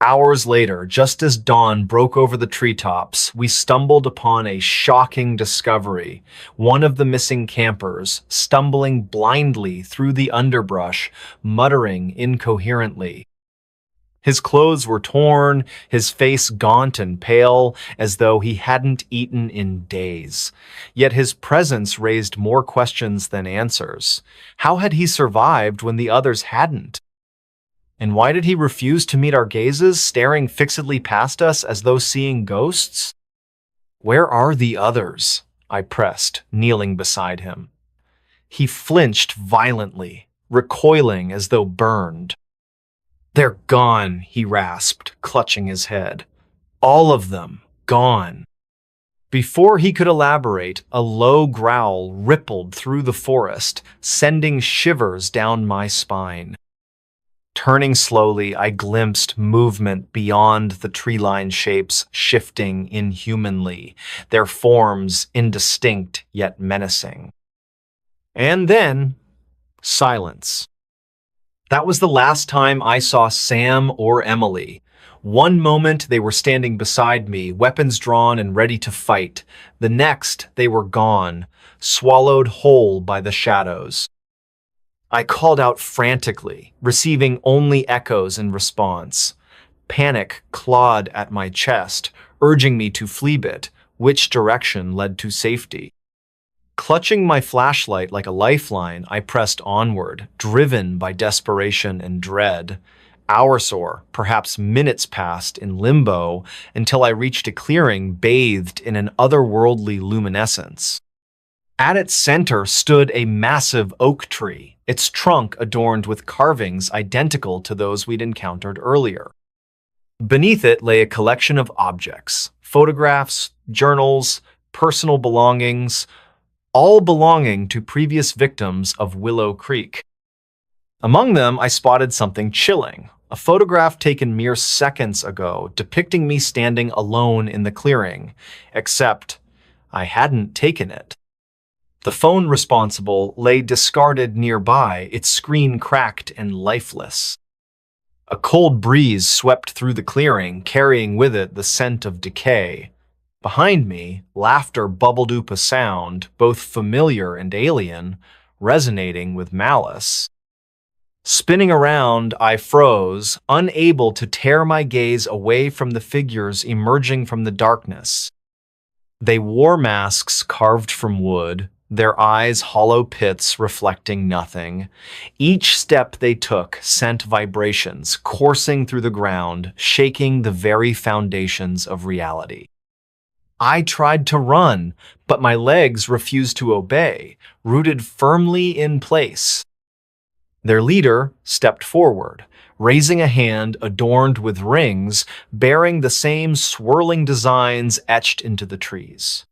Hours later, just as dawn broke over the treetops, we stumbled upon a shocking discovery. One of the missing campers, stumbling blindly through the underbrush, muttering incoherently. His clothes were torn, his face gaunt and pale, as though he hadn't eaten in days. Yet his presence raised more questions than answers. How had he survived when the others hadn't? And why did he refuse to meet our gazes, staring fixedly past us as though seeing ghosts? "Where are the others?" I pressed, kneeling beside him. He flinched violently, recoiling as though burned. "They're gone," he rasped, clutching his head. "All of them, gone." Before he could elaborate, a low growl rippled through the forest, sending shivers down my spine. Turning slowly, I glimpsed movement beyond the tree-lined shapes shifting inhumanly, their forms indistinct yet menacing. And then, silence. That was the last time I saw Sam or Emily. One moment they were standing beside me, weapons drawn and ready to fight. The next, they were gone, swallowed whole by the shadows. I called out frantically, receiving only echoes in response. Panic clawed at my chest, urging me to flee it, which direction led to safety. Clutching my flashlight like a lifeline, I pressed onward, driven by desperation and dread. Hours or perhaps minutes passed in limbo until I reached a clearing bathed in an otherworldly luminescence. At its center stood a massive oak tree, its trunk adorned with carvings identical to those we'd encountered earlier. Beneath it lay a collection of objects, photographs, journals, personal belongings, all belonging to previous victims of Willow Creek. Among them, I spotted something chilling, a photograph taken mere seconds ago depicting me standing alone in the clearing, except I hadn't taken it. The phone responsible lay discarded nearby, its screen cracked and lifeless. A cold breeze swept through the clearing, carrying with it the scent of decay. Behind me, laughter bubbled up a sound, both familiar and alien, resonating with malice. Spinning around, I froze, unable to tear my gaze away from the figures emerging from the darkness. They wore masks carved from wood, their eyes hollow pits reflecting nothing. Each step they took sent vibrations coursing through the ground, shaking the very foundations of reality. I tried to run, but my legs refused to obey, rooted firmly in place. Their leader stepped forward, raising a hand adorned with rings, bearing the same swirling designs etched into the trees.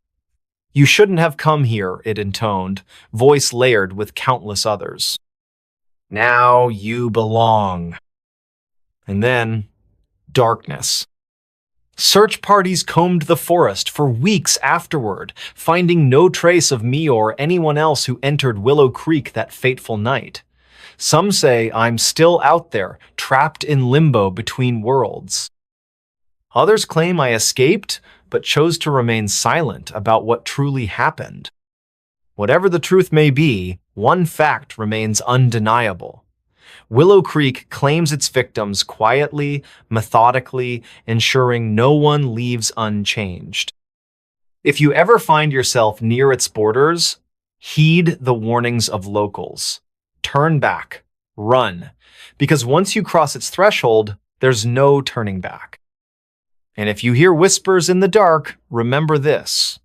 "You shouldn't have come here," it intoned, voice layered with countless others. "Now you belong." And then, darkness. Search parties combed the forest for weeks afterward, finding no trace of me or anyone else who entered Willow Creek that fateful night. Some say I'm still out there, trapped in limbo between worlds. Others claim I escaped, but chose to remain silent about what truly happened. Whatever the truth may be, one fact remains undeniable. Willow Creek claims its victims quietly, methodically, ensuring no one leaves unchanged. If you ever find yourself near its borders, heed the warnings of locals. Turn back, run, because once you cross its threshold, there's no turning back. And if you hear whispers in the dark, remember this.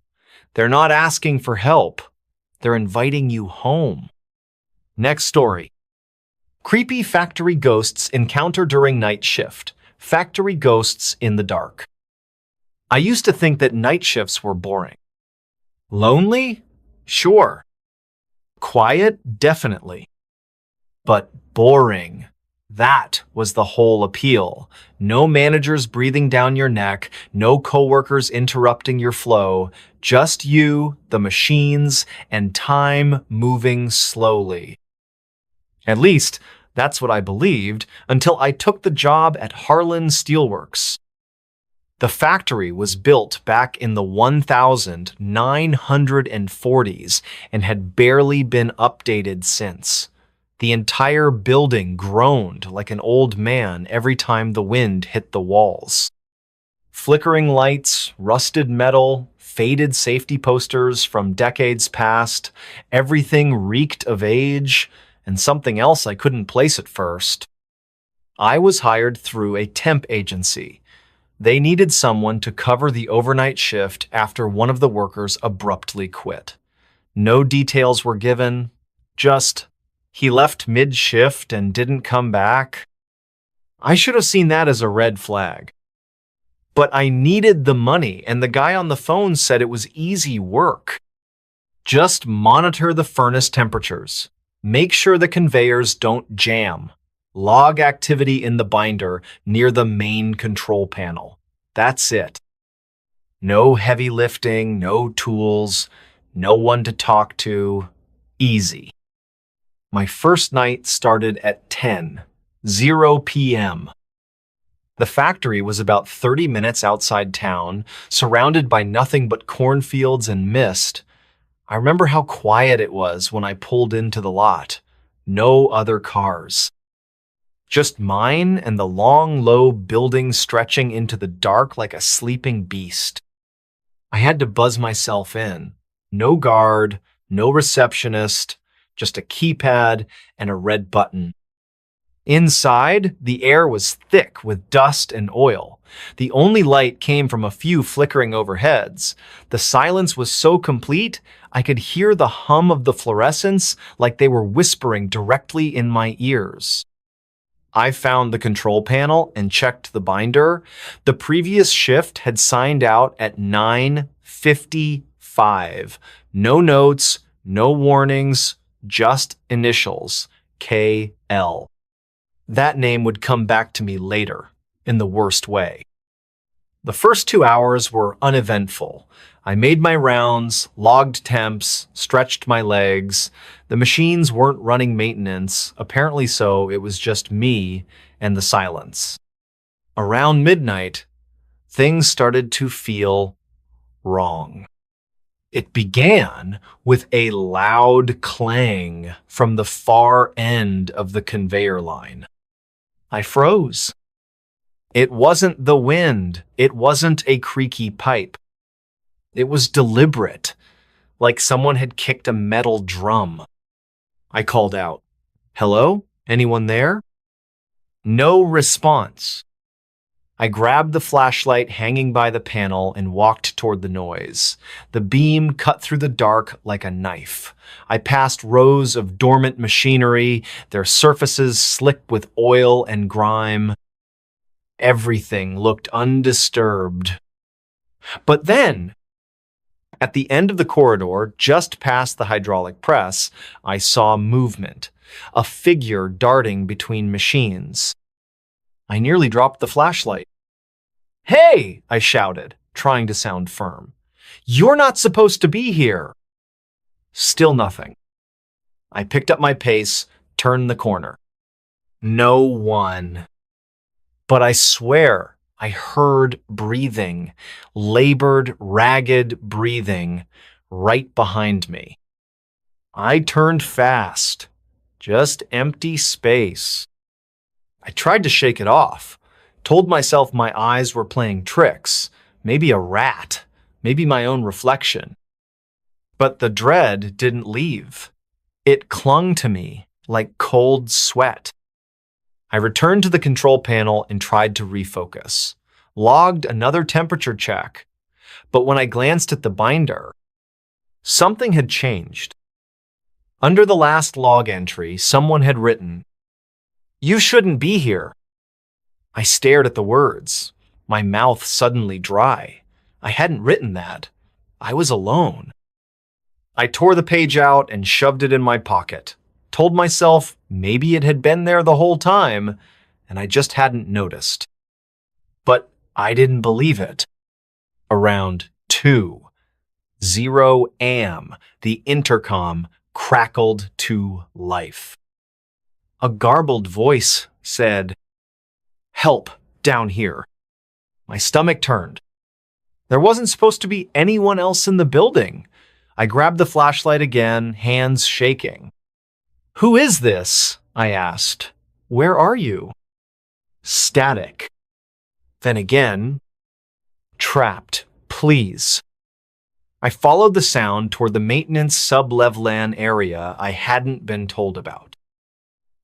They're not asking for help. They're inviting you home. Next story. Creepy factory ghosts encounter during night shift. Factory ghosts in the dark. I used to think that night shifts were boring. Lonely? Sure. Quiet? Definitely. But boring. That was the whole appeal. No managers breathing down your neck, no coworkers interrupting your flow, just you, the machines, and time moving slowly. At least, that's what I believed until I took the job at Harlan Steelworks. The factory was built back in the 1940s and had barely been updated since. The entire building groaned like an old man every time the wind hit the walls. Flickering lights, rusted metal, faded safety posters from decades past, everything reeked of age, and something else I couldn't place at first. I was hired through a temp agency. They needed someone to cover the overnight shift after one of the workers abruptly quit. No details were given, just, he left mid-shift and didn't come back. I should have seen that as a red flag. But I needed the money, and the guy on the phone said it was easy work. Just monitor the furnace temperatures. Make sure the conveyors don't jam. Log activity in the binder near the main control panel. That's it. No heavy lifting, no tools, no one to talk to. Easy. My first night started at 10:00 p.m. The factory was about 30 minutes outside town, surrounded by nothing but cornfields and mist. I remember how quiet it was when I pulled into the lot. No other cars. Just mine and the long, low building stretching into the dark like a sleeping beast. I had to buzz myself in. No guard, no receptionist, just a keypad and a red button. Inside, the air was thick with dust and oil. The only light came from a few flickering overheads. The silence was so complete, I could hear the hum of the fluorescents like they were whispering directly in my ears. I found the control panel and checked the binder. The previous shift had signed out at 9:55. No notes, no warnings, just initials, KL. That name would come back to me later, in the worst way. The first 2 hours were uneventful. I made my rounds, logged temps, stretched my legs. The machines weren't running maintenance, apparently so it was just me and the silence. Around midnight, things started to feel wrong. It began with a loud clang from the far end of the conveyor line. I froze. It wasn't the wind. It wasn't a creaky pipe. It was deliberate, like someone had kicked a metal drum. I called out, "Hello? Anyone there?" No response. I grabbed the flashlight hanging by the panel and walked toward the noise. The beam cut through the dark like a knife. I passed rows of dormant machinery, their surfaces slick with oil and grime. Everything looked undisturbed. But then, at the end of the corridor, just past the hydraulic press, I saw movement, a figure darting between machines. I nearly dropped the flashlight. "Hey!" I shouted, trying to sound firm. "You're not supposed to be here!" Still nothing. I picked up my pace, turned the corner. No one. But I swear I heard breathing, labored, ragged breathing, right behind me. I turned fast. Just empty space. I tried to shake it off, told myself my eyes were playing tricks, maybe a rat, maybe my own reflection. But the dread didn't leave. It clung to me like cold sweat. I returned to the control panel and tried to refocus. Logged another temperature check. But when I glanced at the binder, something had changed. Under the last log entry, someone had written, You shouldn't be here. I stared at the words, my mouth suddenly dry. I hadn't written that. I was alone. I tore the page out and shoved it in my pocket, told myself maybe it had been there the whole time, and I just hadn't noticed. But I didn't believe it. Around 2:00 a.m., the intercom crackled to life. A garbled voice said, "Help, down here." My stomach turned. There wasn't supposed to be anyone else in the building. I grabbed the flashlight again, hands shaking. "Who is this?" I asked. "Where are you?" Static. Then again, "Trapped, please." I followed the sound toward the maintenance sub-levelan area I hadn't been told about.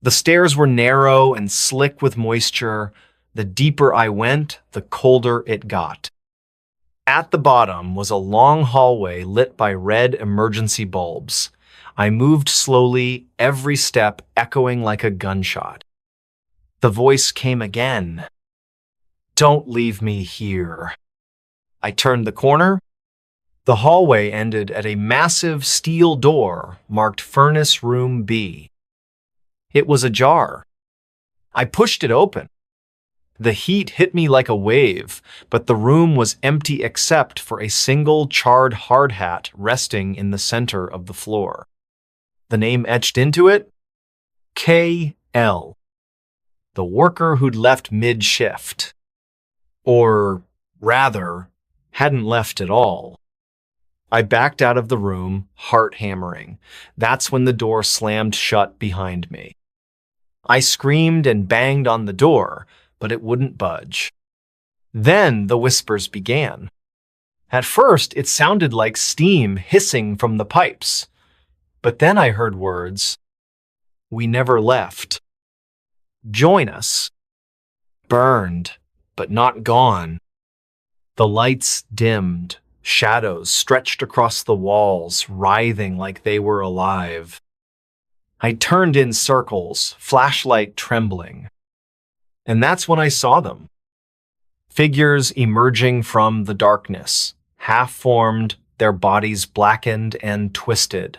The stairs were narrow and slick with moisture. The deeper I went, the colder it got. At the bottom was a long hallway lit by red emergency bulbs. I moved slowly, every step echoing like a gunshot. The voice came again. "Don't leave me here." I turned the corner. The hallway ended at a massive steel door marked Furnace Room B. It was ajar. I pushed it open. The heat hit me like a wave, but the room was empty except for a single charred hard hat resting in the center of the floor. The name etched into it? K.L. The worker who'd left mid-shift. Or, rather, hadn't left at all. I backed out of the room, heart hammering. That's when the door slammed shut behind me. I screamed and banged on the door, but it wouldn't budge. Then the whispers began. At first, it sounded like steam hissing from the pipes. But then I heard words. "We never left." "Join us." "Burned, but not gone." The lights dimmed. Shadows stretched across the walls, writhing like they were alive. I turned in circles, flashlight trembling. And that's when I saw them. Figures emerging from the darkness, half-formed, their bodies blackened and twisted.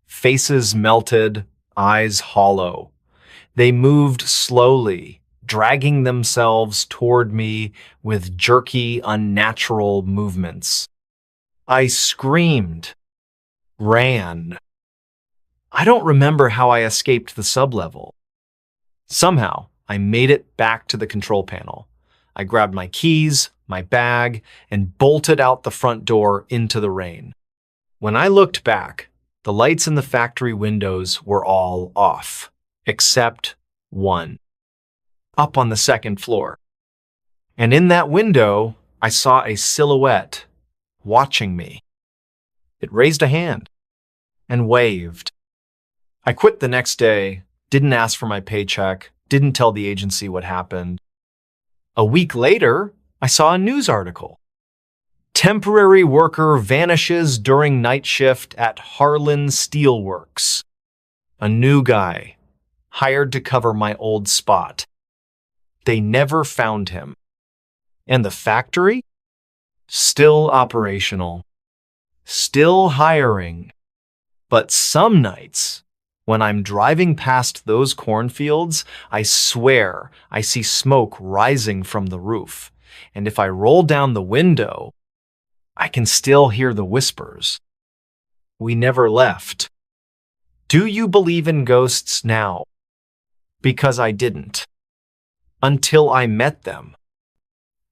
Faces melted, eyes hollow. They moved slowly, dragging themselves toward me with jerky, unnatural movements. I screamed, ran. I don't remember how I escaped the sublevel. Somehow, I made it back to the control panel. I grabbed my keys, my bag, and bolted out the front door into the rain. When I looked back, the lights in the factory windows were all off, except one, up on the second floor. And in that window, I saw a silhouette watching me. It raised a hand and waved. I quit the next day, didn't ask for my paycheck, didn't tell the agency what happened. A week later, I saw a news article. Temporary worker vanishes during night shift at Harlan Steelworks. A new guy, hired to cover my old spot. They never found him. And the factory? Still operational. Still hiring. But some nights, when I'm driving past those cornfields, I swear I see smoke rising from the roof. And if I roll down the window, I can still hear the whispers. We never left. Do you believe in ghosts now? Because I didn't. Until I met them.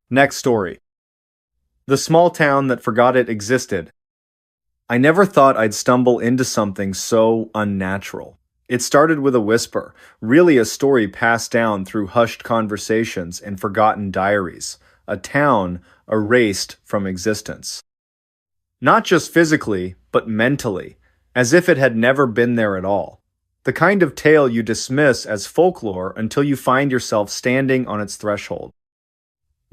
Next story. The small town that forgot it existed. I never thought I'd stumble into something so unnatural. It started with a whisper, really a story passed down through hushed conversations and forgotten diaries. A town erased from existence. Not just physically, but mentally, as if it had never been there at all. The kind of tale you dismiss as folklore until you find yourself standing on its threshold.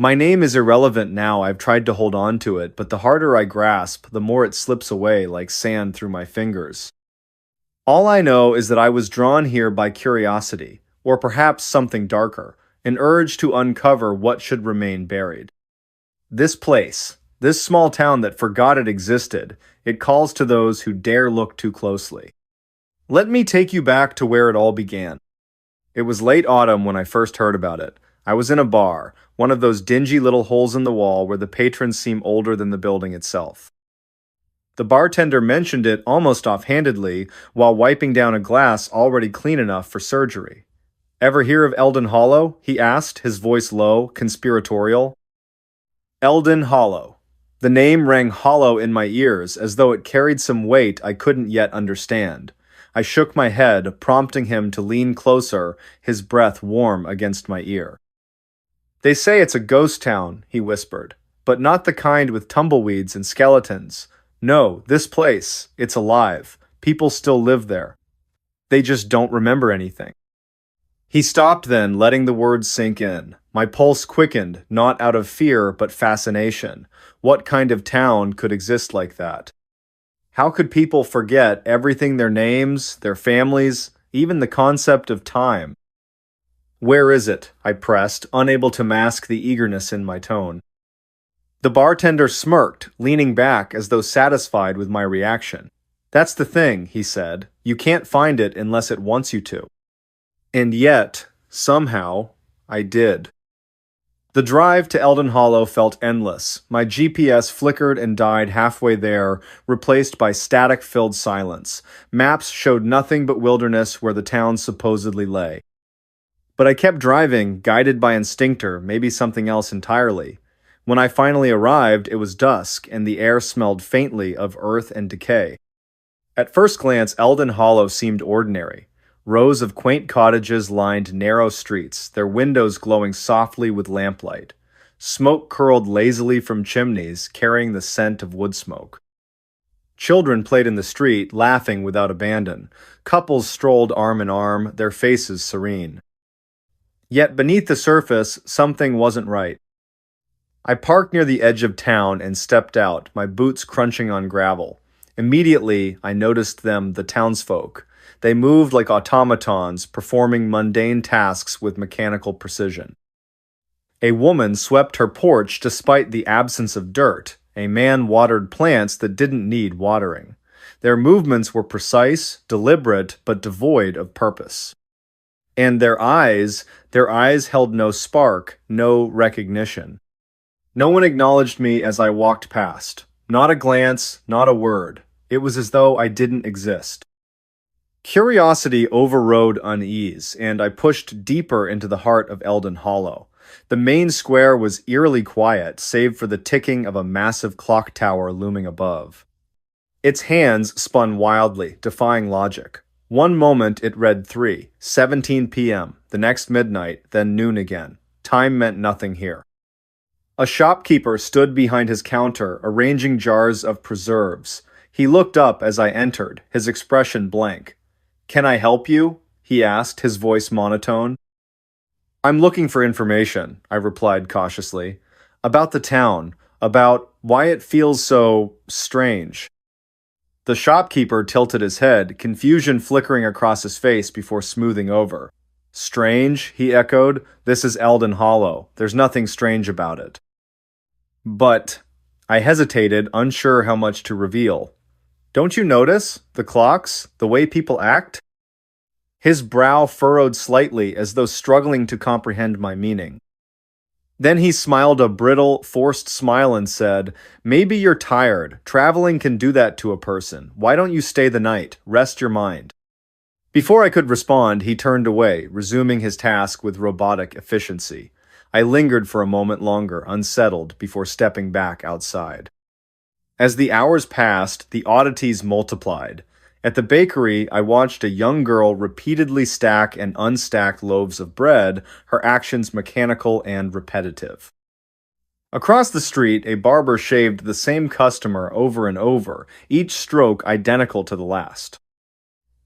My name is irrelevant now. I've tried to hold on to it, but the harder I grasp, the more it slips away like sand through my fingers. All I know is that I was drawn here by curiosity, Or perhaps something darker, an urge to uncover what should remain buried. This place, this small town that forgot it existed, it calls to those who dare look too closely. Let me take you back to where it all began. It was late autumn when I first heard about it. I was in a bar, one of those dingy little holes in the wall where the patrons seem older than the building itself. The bartender mentioned it almost offhandedly while wiping down a glass already clean enough for surgery. "Ever hear of Eldon Hollow?" he asked, his voice low, conspiratorial. Eldon Hollow. The name rang hollow in my ears as though it carried some weight I couldn't yet understand. I shook my head, prompting him to lean closer, his breath warm against my ear. "They say it's a ghost town," he whispered, "but not the kind with tumbleweeds and skeletons. No, this place, it's alive. People still live there. They just don't remember anything." He stopped then, letting the words sink in. My pulse quickened, not out of fear, but fascination. What kind of town could exist like that? How could people forget everything, their names, their families, even the concept of time? "Where is it?" I pressed, unable to mask the eagerness in my tone. The bartender smirked, leaning back as though satisfied with my reaction. "That's the thing," he said. "You can't find it unless it wants you to." And yet, somehow, I did. The drive to Eldon Hollow felt endless. My GPS flickered and died halfway there, replaced by static-filled silence. Maps showed nothing but wilderness where the town supposedly lay. But I kept driving, guided by instinctor, maybe something else entirely. When I finally arrived, it was dusk, and the air smelled faintly of earth and decay. At first glance, Eldon Hollow seemed ordinary. Rows of quaint cottages lined narrow streets, their windows glowing softly with lamplight. Smoke curled lazily from chimneys, carrying the scent of wood smoke. Children played in the street, laughing without abandon. Couples strolled arm in arm, their faces serene. Yet beneath the surface, something wasn't right. I parked near the edge of town and stepped out, my boots crunching on gravel. Immediately, I noticed them, the townsfolk. They moved like automatons, performing mundane tasks with mechanical precision. A woman swept her porch despite the absence of dirt. A man watered plants that didn't need watering. Their movements were precise, deliberate, but devoid of purpose. And their eyes held no spark, no recognition. No one acknowledged me as I walked past. Not a glance, not a word. It was as though I didn't exist. Curiosity overrode unease, and I pushed deeper into the heart of Eldon Hollow. The main square was eerily quiet, save for the ticking of a massive clock tower looming above. Its hands spun wildly, defying logic. One moment it read 3:17 p.m., the next midnight, then noon again. Time meant nothing here. A shopkeeper stood behind his counter, arranging jars of preserves. He looked up as I entered, his expression blank. "Can I help you?" he asked, his voice monotone. "I'm looking for information," I replied cautiously. "About the town, about why it feels so strange." The shopkeeper tilted his head, confusion flickering across his face before smoothing over. "Strange?" he echoed. "This is Eldon Hollow. There's nothing strange about it." "But," I hesitated, unsure how much to reveal. "Don't you notice? The clocks? The way people act?" His brow furrowed slightly as though struggling to comprehend my meaning. Then he smiled a brittle, forced smile and said, "Maybe you're tired. Traveling can do that to a person. Why don't you stay the night? Rest your mind." Before I could respond, he turned away, resuming his task with robotic efficiency. I lingered for a moment longer, unsettled, before stepping back outside. As the hours passed, the oddities multiplied. At the bakery, I watched a young girl repeatedly stack and unstack loaves of bread, her actions mechanical and repetitive. Across the street, a barber shaved the same customer over and over, each stroke identical to the last.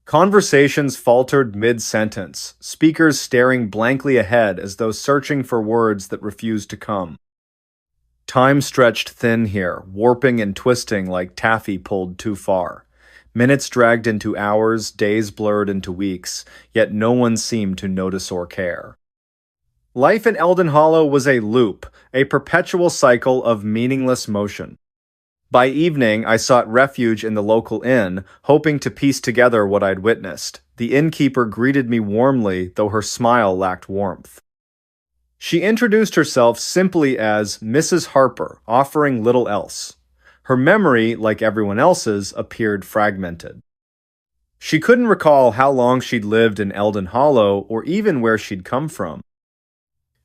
Conversations faltered mid-sentence, speakers staring blankly ahead as though searching for words that refused to come. Time stretched thin here, warping and twisting like taffy pulled too far. Minutes dragged into hours, days blurred into weeks, yet no one seemed to notice or care. Life in Eldon Hollow was a loop, a perpetual cycle of meaningless motion. By evening, I sought refuge in the local inn, hoping to piece together what I'd witnessed. The innkeeper greeted me warmly, though her smile lacked warmth. She introduced herself simply as Mrs. Harper, offering little else. Her memory, like everyone else's, appeared fragmented. She couldn't recall how long she'd lived in Eldon Hollow or even where she'd come from.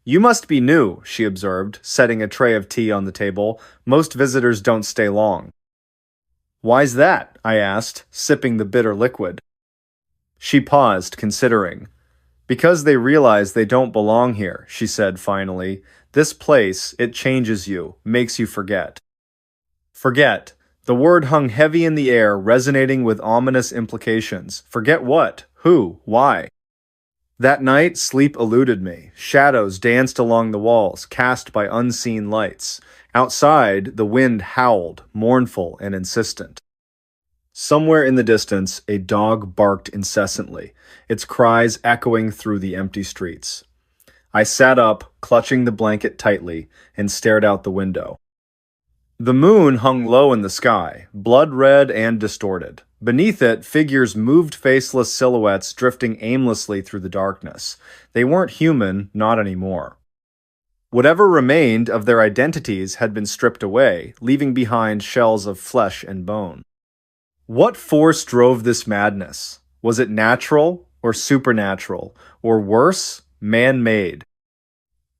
"You must be new," she observed, setting a tray of tea on the table. "Most visitors don't stay long." "Why's that?" I asked, sipping the bitter liquid. She paused, considering. "Because they realize they don't belong here," she said finally. "This place, it changes you, makes you forget." Forget. The word hung heavy in the air, resonating with ominous implications. Forget what? Who? Why? That night, sleep eluded me. Shadows danced along the walls, cast by unseen lights. Outside, the wind howled, mournful and insistent. Somewhere in the distance, a dog barked incessantly, its cries echoing through the empty streets. I sat up, clutching the blanket tightly, and stared out the window. The moon hung low in the sky, blood-red and distorted. Beneath it, figures moved faceless silhouettes drifting aimlessly through the darkness. They weren't human, not anymore. Whatever remained of their identities had been stripped away, leaving behind shells of flesh and bone. What force drove this madness? Was it natural or supernatural, or worse, man-made?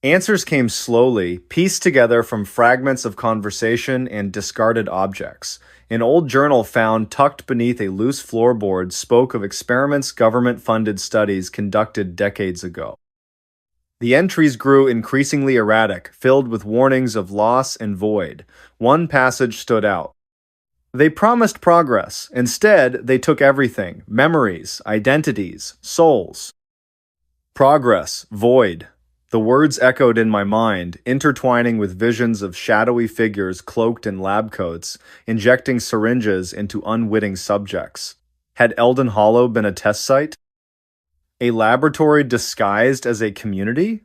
Answers came slowly, pieced together from fragments of conversation and discarded objects. An old journal found tucked beneath a loose floorboard spoke of experiments government-funded studies conducted decades ago. The entries grew increasingly erratic, filled with warnings of loss and void. One passage stood out. They promised progress. Instead, they took everything: memories, identities, souls. Progress, void. The words echoed in my mind, intertwining with visions of shadowy figures cloaked in lab coats, injecting syringes into unwitting subjects. Had Eldon Hollow been a test site? A laboratory disguised as a community?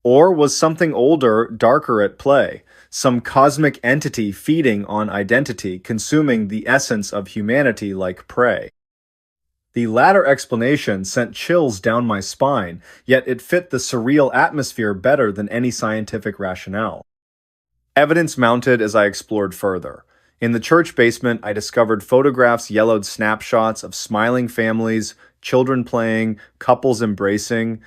Or was something older, darker at play? Some cosmic entity feeding on identity, consuming the essence of humanity like prey? The latter explanation sent chills down my spine, yet it fit the surreal atmosphere better than any scientific rationale. Evidence mounted as I explored further. In the church basement, I discovered photographs yellowed snapshots of smiling families, children playing, couples embracing.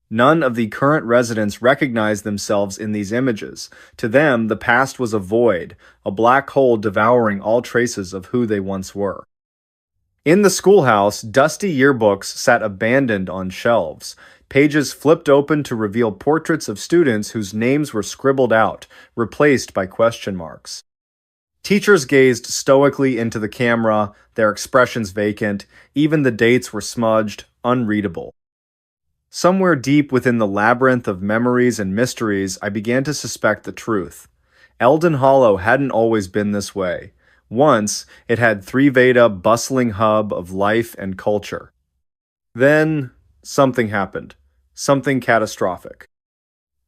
None of the current residents recognized themselves in these images. To them, the past was a void, a black hole devouring all traces of who they once were. In the schoolhouse, dusty yearbooks sat abandoned on shelves. Pages flipped open to reveal portraits of students whose names were scribbled out, replaced by question marks. Teachers gazed stoically into the camera, their expressions vacant. Even the dates were smudged, unreadable. Somewhere deep within the labyrinth of memories and mysteries, I began to suspect the truth. Eldon Hollow hadn't always been this way. Once, it had Veda bustling hub of life and culture. Then, something happened. Something catastrophic.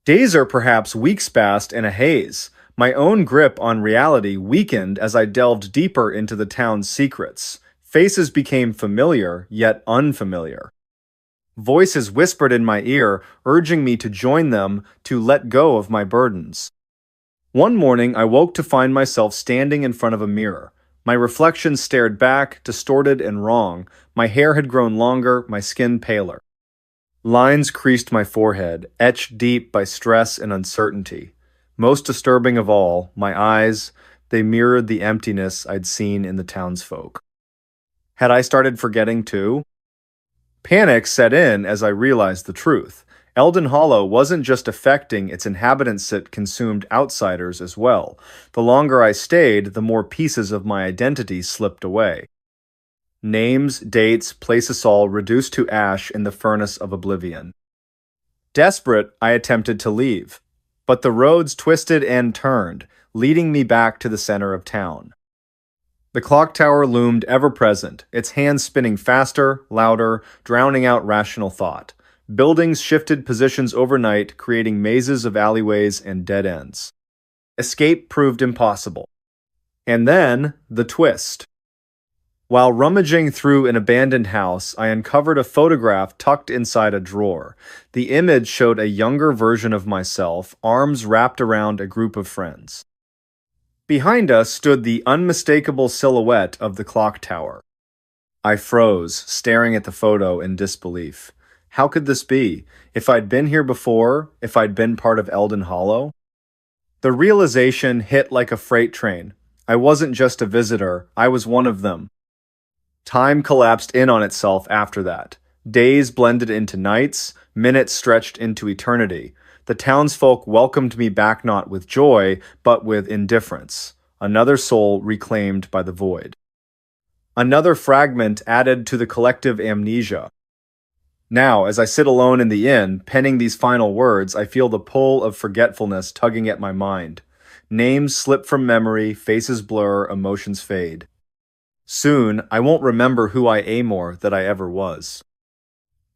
Days or perhaps weeks passed in a haze. My own grip on reality weakened as I delved deeper into the town's secrets. Faces became familiar, yet unfamiliar. Voices whispered in my ear, urging me to join them, to let go of my burdens. One morning, I woke to find myself standing in front of a mirror. My reflection stared back, distorted and wrong. My hair had grown longer, my skin paler. Lines creased my forehead, etched deep by stress and uncertainty. Most disturbing of all, my eyes, they mirrored the emptiness I'd seen in the townsfolk. Had I started forgetting too? Panic set in as I realized the truth. Eldon Hollow wasn't just affecting its inhabitants, it consumed outsiders as well. The longer I stayed, the more pieces of my identity slipped away. Names, dates, places all reduced to ash in the furnace of oblivion. Desperate, I attempted to leave. But the roads twisted and turned, leading me back to the center of town. The clock tower loomed ever present, its hands spinning faster, louder, drowning out rational thought. Buildings shifted positions overnight, creating mazes of alleyways and dead ends. Escape proved impossible. And then, the twist. While rummaging through an abandoned house, I uncovered a photograph tucked inside a drawer. The image showed a younger version of myself, arms wrapped around a group of friends. Behind us stood the unmistakable silhouette of the clock tower. I froze, staring at the photo in disbelief. How could this be? If I'd been here before, if I'd been part of Eldon Hollow? The realization hit like a freight train. I wasn't just a visitor, I was one of them. Time collapsed in on itself after that. Days blended into nights, minutes stretched into eternity. The townsfolk welcomed me back not with joy, but with indifference. Another soul reclaimed by the void. Another fragment added to the collective amnesia. Now, as I sit alone in the inn, penning these final words, I feel the pull of forgetfulness tugging at my mind. Names slip from memory, faces blur, emotions fade. Soon, I won't remember who I am that I ever was.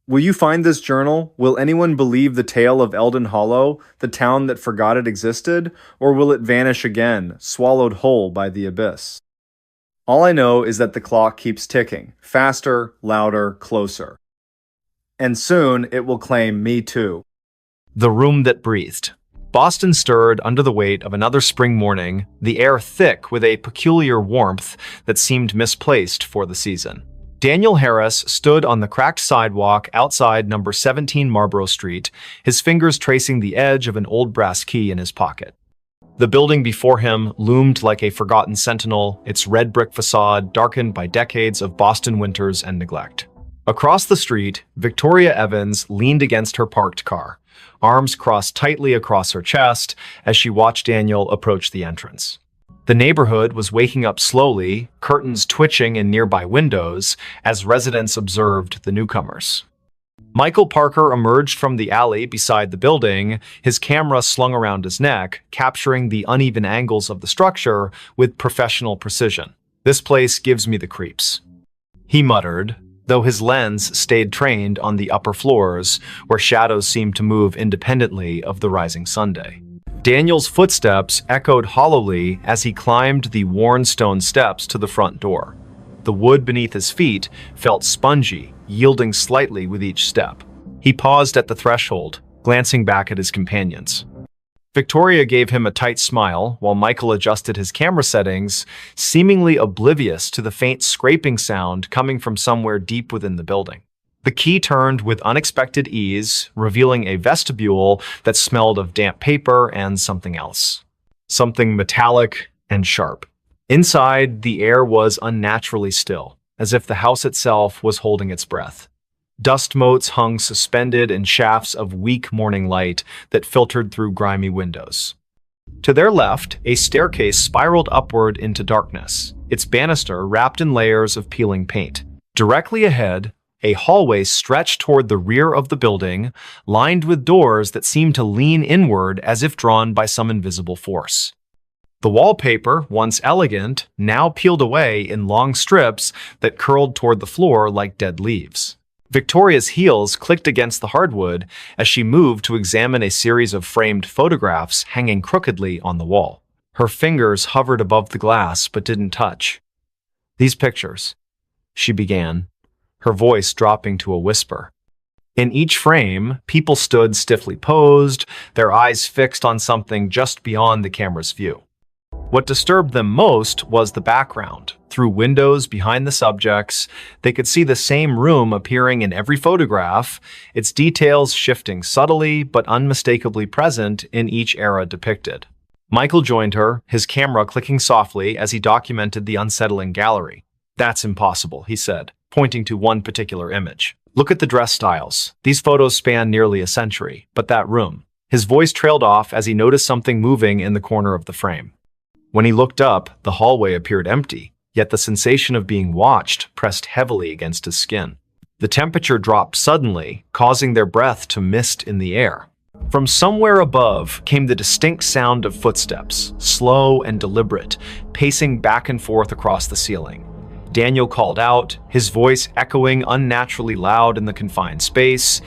Will you find this journal? Will anyone believe the tale of Eldon Hollow, the town that forgot it existed? Or will it vanish again, swallowed whole by the abyss? All I know is that the clock keeps ticking, faster, louder, closer. And soon, it will claim me too. The room that breathed. Boston stirred under the weight of another spring morning, the air thick with a peculiar warmth that seemed misplaced for the season. Daniel Harris stood on the cracked sidewalk outside number 17 Marlborough Street, his fingers tracing the edge of an old brass key in his pocket. The building before him loomed like a forgotten sentinel, its red brick facade darkened by decades of Boston winters and neglect. Across the street, Victoria Evans leaned against her parked car, arms crossed tightly across her chest as she watched Daniel approach the entrance. The neighborhood was waking up slowly, curtains twitching in nearby windows as residents observed the newcomers. Michael Parker emerged from the alley beside the building, his camera slung around his neck, capturing the uneven angles of the structure with professional precision. "This place gives me the creeps," he muttered, though his lens stayed trained on the upper floors, where shadows seemed to move independently of the rising sunday. Daniel's footsteps echoed hollowly as he climbed the worn stone steps to the front door. The wood beneath his feet felt spongy, yielding slightly with each step. He paused at the threshold, glancing back at his companions. Victoria gave him a tight smile while Michael adjusted his camera settings, seemingly oblivious to the faint scraping sound coming from somewhere deep within the building. The key turned with unexpected ease, revealing a vestibule that smelled of damp paper and something else. Something metallic and sharp. Inside, the air was unnaturally still, as if the house itself was holding its breath. Dust motes hung suspended in shafts of weak morning light that filtered through grimy windows. To their left, a staircase spiraled upward into darkness, its banister wrapped in layers of peeling paint. Directly ahead, a hallway stretched toward the rear of the building, lined with doors that seemed to lean inward as if drawn by some invisible force. The wallpaper, once elegant, now peeled away in long strips that curled toward the floor like dead leaves. Victoria's heels clicked against the hardwood as she moved to examine a series of framed photographs hanging crookedly on the wall. Her fingers hovered above the glass but didn't touch. "These pictures," she began, her voice dropping to a whisper. In each frame, people stood stiffly posed, their eyes fixed on something just beyond the camera's view. What disturbed them most was the background. Through windows behind the subjects, they could see the same room appearing in every photograph, its details shifting subtly but unmistakably present in each era depicted. Michael joined her, his camera clicking softly as he documented the unsettling gallery. "That's impossible," he said, pointing to one particular image. "Look at the dress styles. These photos span nearly a century, but that room." His voice trailed off as he noticed something moving in the corner of the frame. When he looked up, the hallway appeared empty, yet the sensation of being watched pressed heavily against his skin. The temperature dropped suddenly, causing their breath to mist in the air. From somewhere above came the distinct sound of footsteps, slow and deliberate, pacing back and forth across the ceiling. Daniel called out, his voice echoing unnaturally loud in the confined space.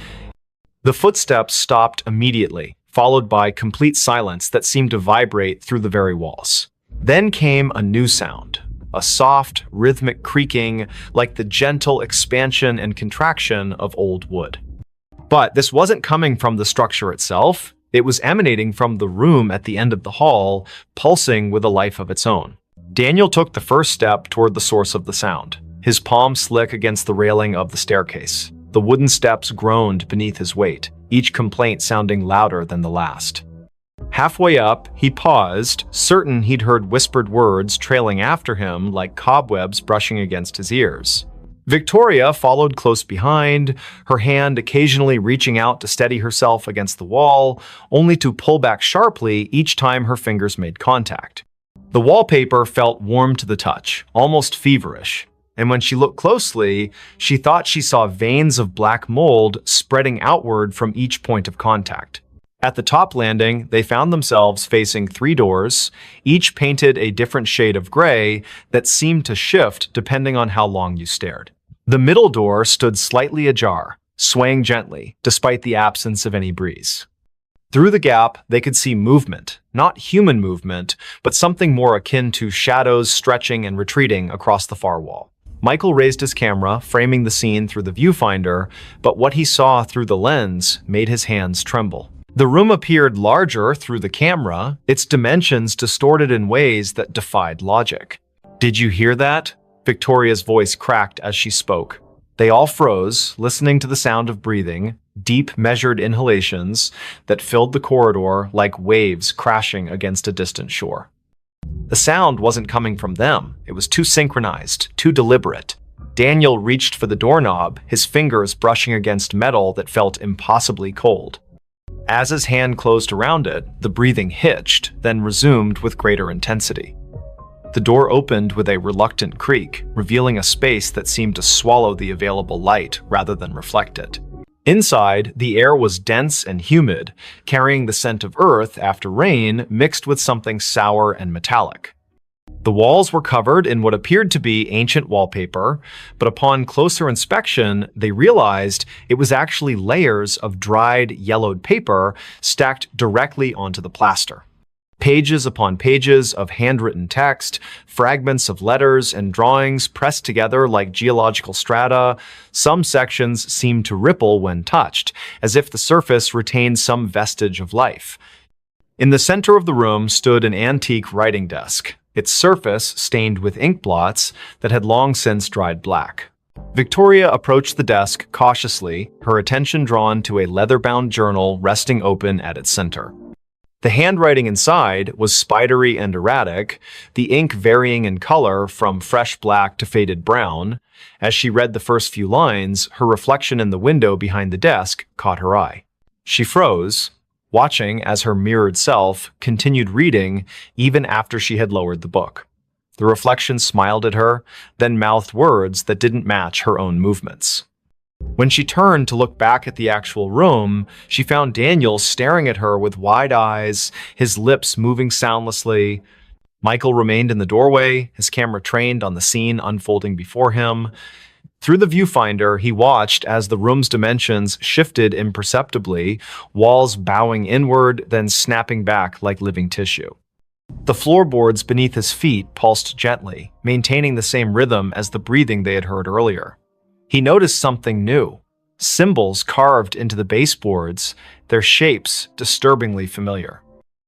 The footsteps stopped immediately, followed by complete silence that seemed to vibrate through the very walls. Then came a new sound, a soft, rhythmic creaking like the gentle expansion and contraction of old wood. But this wasn't coming from the structure itself. It was emanating from the room at the end of the hall, pulsing with a life of its own. Daniel took the first step toward the source of the sound, his palm slick against the railing of the staircase. The wooden steps groaned beneath his weight, each complaint sounding louder than the last. Halfway up, he paused, certain he'd heard whispered words trailing after him like cobwebs brushing against his ears. Victoria followed close behind, her hand occasionally reaching out to steady herself against the wall, only to pull back sharply each time her fingers made contact. The wallpaper felt warm to the touch, almost feverish, and when she looked closely, she thought she saw veins of black mold spreading outward from each point of contact. At the top landing, they found themselves facing 3 doors, each painted a different shade of gray that seemed to shift depending on how long you stared. The middle door stood slightly ajar, swaying gently, despite the absence of any breeze. Through the gap, they could see movement, not human movement, but something more akin to shadows stretching and retreating across the far wall. Michael raised his camera, framing the scene through the viewfinder, but what he saw through the lens made his hands tremble. The room appeared larger through the camera, its dimensions distorted in ways that defied logic. "Did you hear that?" Victoria's voice cracked as she spoke. They all froze, listening to the sound of breathing, deep, measured inhalations that filled the corridor like waves crashing against a distant shore. The sound wasn't coming from them. It was too synchronized, too deliberate. Daniel reached for the doorknob, his fingers brushing against metal that felt impossibly cold. As his hand closed around it, the breathing hitched, then resumed with greater intensity. The door opened with a reluctant creak, revealing a space that seemed to swallow the available light rather than reflect it. Inside, the air was dense and humid, carrying the scent of earth after rain mixed with something sour and metallic. The walls were covered in what appeared to be ancient wallpaper, but upon closer inspection, they realized it was actually layers of dried, yellowed paper stacked directly onto the plaster. Pages upon pages of handwritten text, fragments of letters and drawings pressed together like geological strata. Some sections seemed to ripple when touched, as if the surface retained some vestige of life. In the center of the room stood an antique writing desk, its surface stained with ink blots that had long since dried black. Victoria approached the desk cautiously, her attention drawn to a leather-bound journal resting open at its center. The handwriting inside was spidery and erratic, the ink varying in color from fresh black to faded brown. As she read the first few lines, her reflection in the window behind the desk caught her eye. She froze, watching as her mirrored self continued reading even after she had lowered the book. The reflection smiled at her, then mouthed words that didn't match her own movements. When she turned to look back at the actual room, she found Daniel staring at her with wide eyes, his lips moving soundlessly. Michael remained in the doorway, his camera trained on the scene unfolding before him. Through the viewfinder, he watched as the room's dimensions shifted imperceptibly, walls bowing inward, then snapping back like living tissue. The floorboards beneath his feet pulsed gently, maintaining the same rhythm as the breathing they had heard earlier. He noticed something new. Symbols carved into the baseboards, their shapes disturbingly familiar.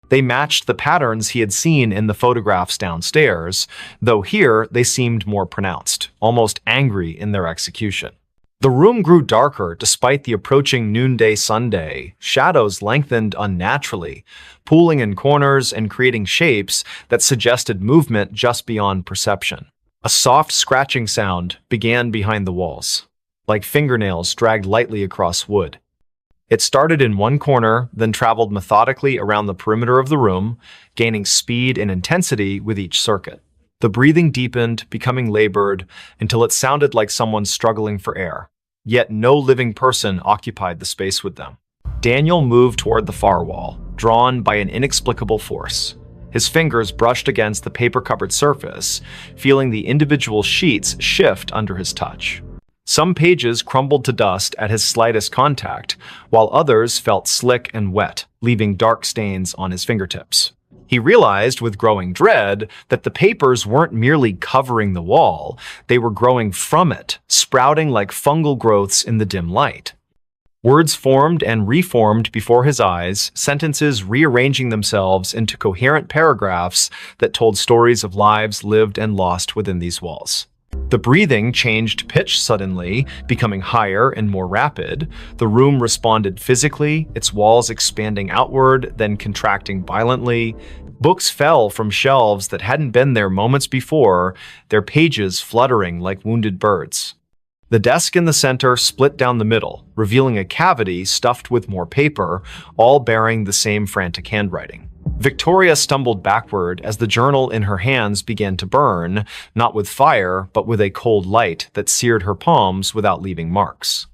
They matched the patterns he had seen in the photographs downstairs, though here they seemed more pronounced, almost angry in their execution. The room grew darker despite the approaching noonday sunday. Shadows lengthened unnaturally, pooling in corners and creating shapes that suggested movement just beyond perception. A soft scratching sound began behind the walls, like fingernails dragged lightly across wood. It started in one corner, then traveled methodically around the perimeter of the room, gaining speed and intensity with each circuit. The breathing deepened, becoming labored, until it sounded like someone struggling for air. Yet no living person occupied the space with them. Daniel moved toward the far wall, drawn by an inexplicable force. His fingers brushed against the paper-covered surface, feeling the individual sheets shift under his touch. Some pages crumbled to dust at his slightest contact, while others felt slick and wet, leaving dark stains on his fingertips. He realized with growing dread that the papers weren't merely covering the wall, they were growing from it, sprouting like fungal growths in the dim light. Words formed and reformed before his eyes, sentences rearranging themselves into coherent paragraphs that told stories of lives lived and lost within these walls. The breathing changed pitch suddenly, becoming higher and more rapid. The room responded physically, its walls expanding outward, then contracting violently. Books fell from shelves that hadn't been there moments before, their pages fluttering like wounded birds. The desk in the center split down the middle, revealing a cavity stuffed with more paper, all bearing the same frantic handwriting. Victoria stumbled backward as the journal in her hands began to burn, not with fire, but with a cold light that seared her palms without leaving marks.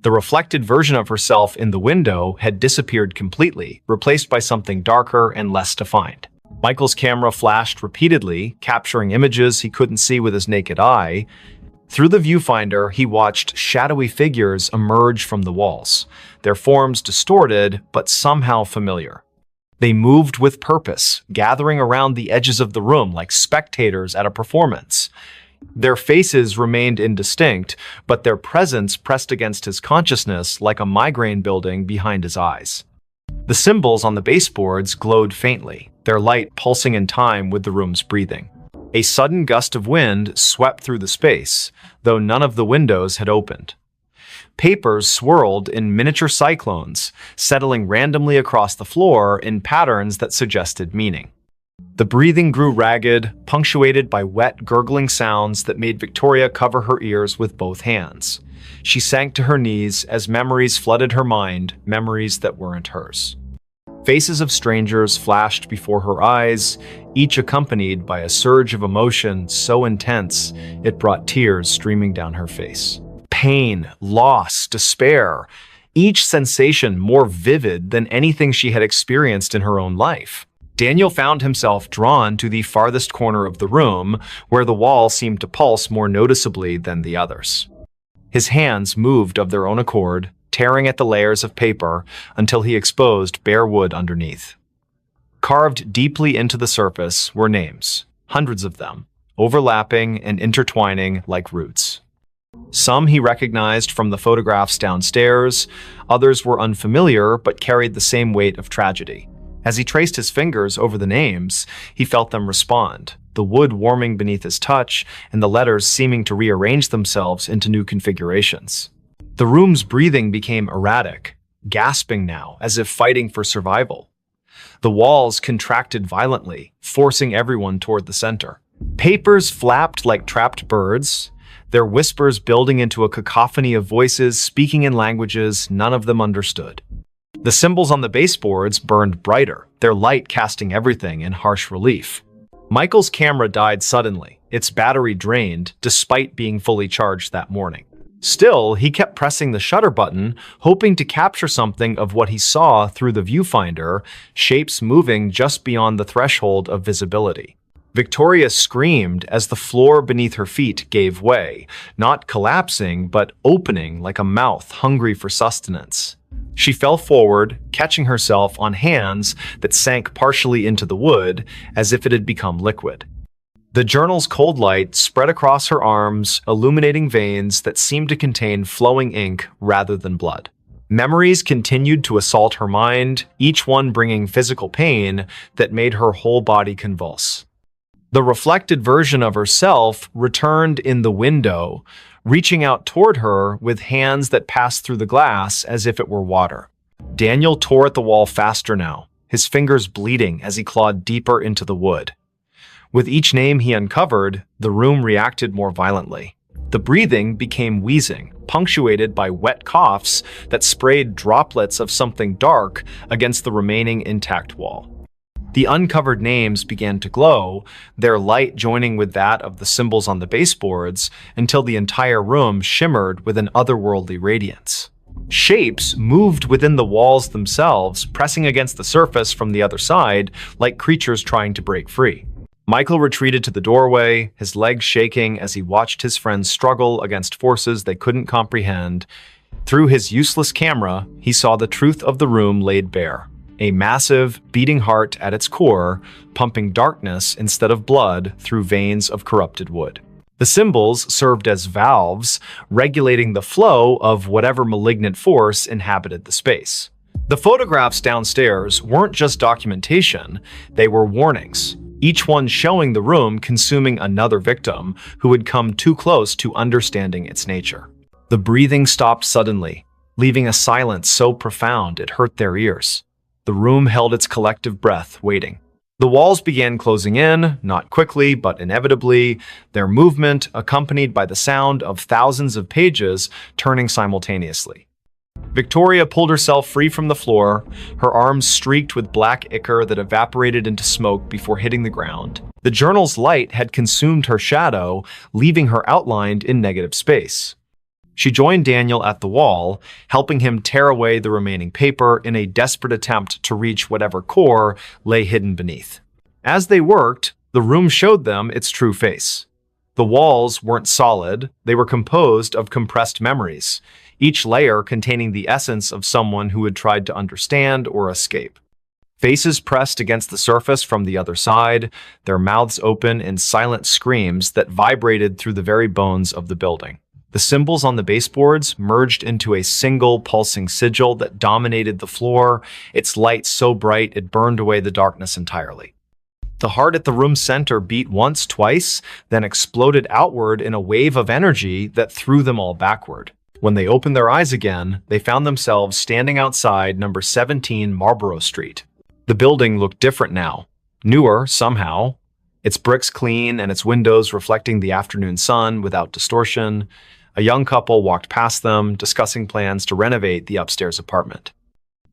The reflected version of herself in the window had disappeared completely, replaced by something darker and less defined. Michael's camera flashed repeatedly, capturing images he couldn't see with his naked eye. Through the viewfinder, he watched shadowy figures emerge from the walls, their forms distorted but somehow familiar. They moved with purpose, gathering around the edges of the room like spectators at a performance. Their faces remained indistinct, but their presence pressed against his consciousness like a migraine building behind his eyes. The symbols on the baseboards glowed faintly, their light pulsing in time with the room's breathing. A sudden gust of wind swept through the space, though none of the windows had opened. Papers swirled in miniature cyclones, settling randomly across the floor in patterns that suggested meaning. The breathing grew ragged, punctuated by wet, gurgling sounds that made Victoria cover her ears with both hands. She sank to her knees as memories flooded her mind, memories that weren't hers. Faces of strangers flashed before her eyes, each accompanied by a surge of emotion so intense it brought tears streaming down her face. Pain, loss, despair, each sensation more vivid than anything she had experienced in her own life. Daniel found himself drawn to the farthest corner of the room, where the wall seemed to pulse more noticeably than the others. His hands moved of their own accord, tearing at the layers of paper until he exposed bare wood underneath. Carved deeply into the surface were names, hundreds of them, overlapping and intertwining like roots. Some he recognized from the photographs downstairs, others were unfamiliar but carried the same weight of tragedy. As he traced his fingers over the names, he felt them respond, the wood warming beneath his touch and the letters seeming to rearrange themselves into new configurations. The room's breathing became erratic, gasping now as if fighting for survival. The walls contracted violently, forcing everyone toward the center. Papers flapped like trapped birds, their whispers building into a cacophony of voices speaking in languages none of them understood. The symbols on the baseboards burned brighter, their light casting everything in harsh relief. Michael's camera died suddenly, its battery drained, despite being fully charged that morning. Still, he kept pressing the shutter button, hoping to capture something of what he saw through the viewfinder, shapes moving just beyond the threshold of visibility. Victoria screamed as the floor beneath her feet gave way, not collapsing, but opening like a mouth hungry for sustenance. She fell forward, catching herself on hands that sank partially into the wood as if it had become liquid. The journal's cold light spread across her arms, illuminating veins that seemed to contain flowing ink rather than blood. Memories continued to assault her mind, each one bringing physical pain that made her whole body convulse. The reflected version of herself returned in the window, reaching out toward her with hands that passed through the glass as if it were water. Daniel tore at the wall faster now, his fingers bleeding as he clawed deeper into the wood. With each name he uncovered, the room reacted more violently. The breathing became wheezing, punctuated by wet coughs that sprayed droplets of something dark against the remaining intact wall. The uncovered names began to glow, their light joining with that of the symbols on the baseboards until the entire room shimmered with an otherworldly radiance. Shapes moved within the walls themselves, pressing against the surface from the other side, like creatures trying to break free. Michael retreated to the doorway, his legs shaking as he watched his friends struggle against forces they couldn't comprehend. Through his useless camera, he saw the truth of the room laid bare. A massive, beating heart at its core, pumping darkness instead of blood through veins of corrupted wood. The symbols served as valves, regulating the flow of whatever malignant force inhabited the space. The photographs downstairs weren't just documentation, they were warnings, each one showing the room consuming another victim who had come too close to understanding its nature. The breathing stopped suddenly, leaving a silence so profound it hurt their ears. The room held its collective breath, waiting. The walls began closing in, not quickly, but inevitably, their movement accompanied by the sound of thousands of pages turning simultaneously. Victoria pulled herself free from the floor, her arms streaked with black ichor that evaporated into smoke before hitting the ground. The journal's light had consumed her shadow, leaving her outlined in negative space. She joined Daniel at the wall, helping him tear away the remaining paper in a desperate attempt to reach whatever core lay hidden beneath. As they worked, the room showed them its true face. The walls weren't solid, they were composed of compressed memories, each layer containing the essence of someone who had tried to understand or escape. Faces pressed against the surface from the other side, their mouths open in silent screams that vibrated through the very bones of the building. The symbols on the baseboards merged into a single pulsing sigil that dominated the floor, its light so bright it burned away the darkness entirely. The heart at the room's center beat once, twice, then exploded outward in a wave of energy that threw them all backward. When they opened their eyes again, they found themselves standing outside number 17 Marlborough Street. The building looked different now, newer somehow, its bricks clean and its windows reflecting the afternoon sun without distortion. A young couple walked past them, discussing plans to renovate the upstairs apartment.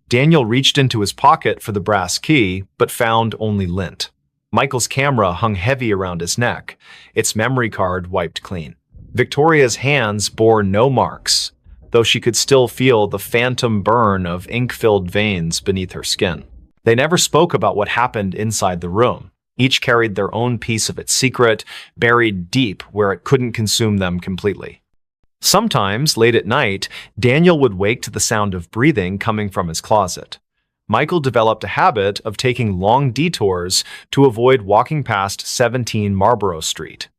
Daniel reached into his pocket for the brass key, but found only lint. Michael's camera hung heavy around his neck, its memory card wiped clean. Victoria's hands bore no marks, though she could still feel the phantom burn of ink-filled veins beneath her skin. They never spoke about what happened inside the room. Each carried their own piece of its secret, buried deep where it couldn't consume them completely. Sometimes, late at night, Daniel would wake to the sound of breathing coming from his closet. Michael developed a habit of taking long detours to avoid walking past 17 Marlborough Street.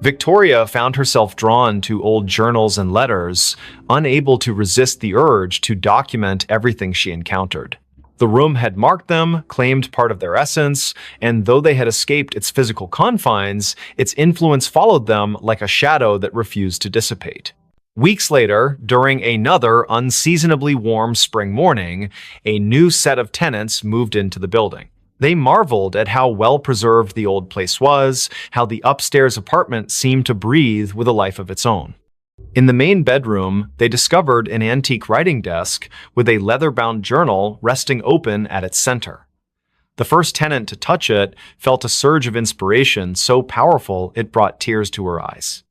Victoria found herself drawn to old journals and letters, unable to resist the urge to document everything she encountered. The room had marked them, claimed part of their essence, and though they had escaped its physical confines, its influence followed them like a shadow that refused to dissipate. Weeks later, during another unseasonably warm spring morning, a new set of tenants moved into the building. They marveled at how well-preserved the old place was, how the upstairs apartment seemed to breathe with a life of its own. In the main bedroom, they discovered an antique writing desk with a leather-bound journal resting open at its center. The first tenant to touch it felt a surge of inspiration so powerful it brought tears to her eyes.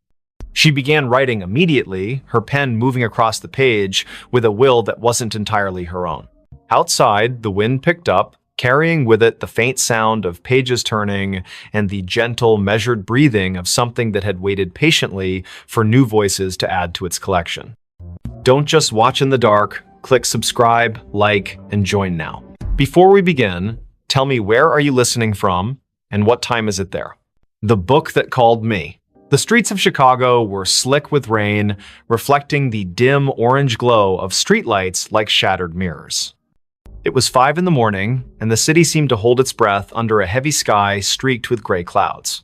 She began writing immediately, her pen moving across the page with a will that wasn't entirely her own. Outside, the wind picked up, carrying with it the faint sound of pages turning and the gentle, measured breathing of something that had waited patiently for new voices to add to its collection. Don't just watch in the dark, click subscribe, like, and join now. Before we begin, tell me where are you listening from and what time is it there? The Book That Called Me. The streets of Chicago were slick with rain, reflecting the dim orange glow of streetlights like shattered mirrors. It was 5 in the morning, and the city seemed to hold its breath under a heavy sky streaked with gray clouds.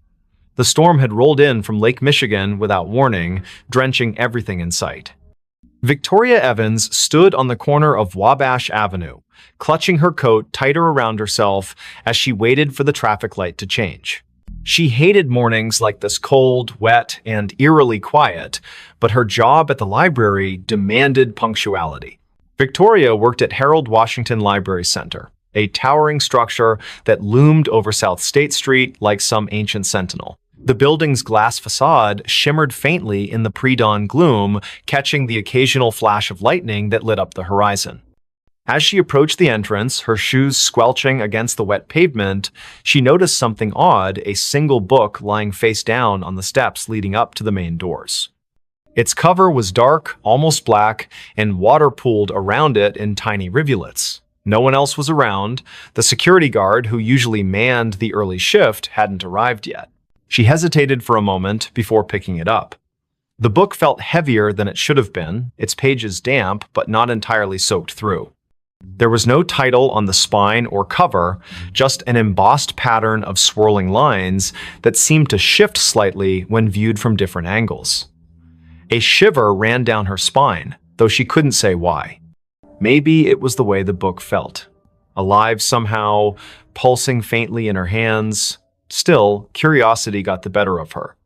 The storm had rolled in from Lake Michigan without warning, drenching everything in sight. Victoria Evans stood on the corner of Wabash Avenue, clutching her coat tighter around herself as she waited for the traffic light to change. She hated mornings like this, cold, wet, and eerily quiet, but her job at the library demanded punctuality. Victoria worked at Harold Washington Library Center, a towering structure that loomed over South State Street like some ancient sentinel. The building's glass facade shimmered faintly in the pre-dawn gloom, catching the occasional flash of lightning that lit up the horizon. As she approached the entrance, her shoes squelching against the wet pavement, she noticed something odd, a single book lying face down on the steps leading up to the main doors. Its cover was dark, almost black, and water pooled around it in tiny rivulets. No one else was around. The security guard, who usually manned the early shift, hadn't arrived yet. She hesitated for a moment before picking it up. The book felt heavier than it should have been, its pages damp but not entirely soaked through. There was no title on the spine or cover, just an embossed pattern of swirling lines that seemed to shift slightly when viewed from different angles. A shiver ran down her spine, though she couldn't say why. Maybe it was the way the book felt. Alive somehow, pulsing faintly in her hands. Still, curiosity got the better of her.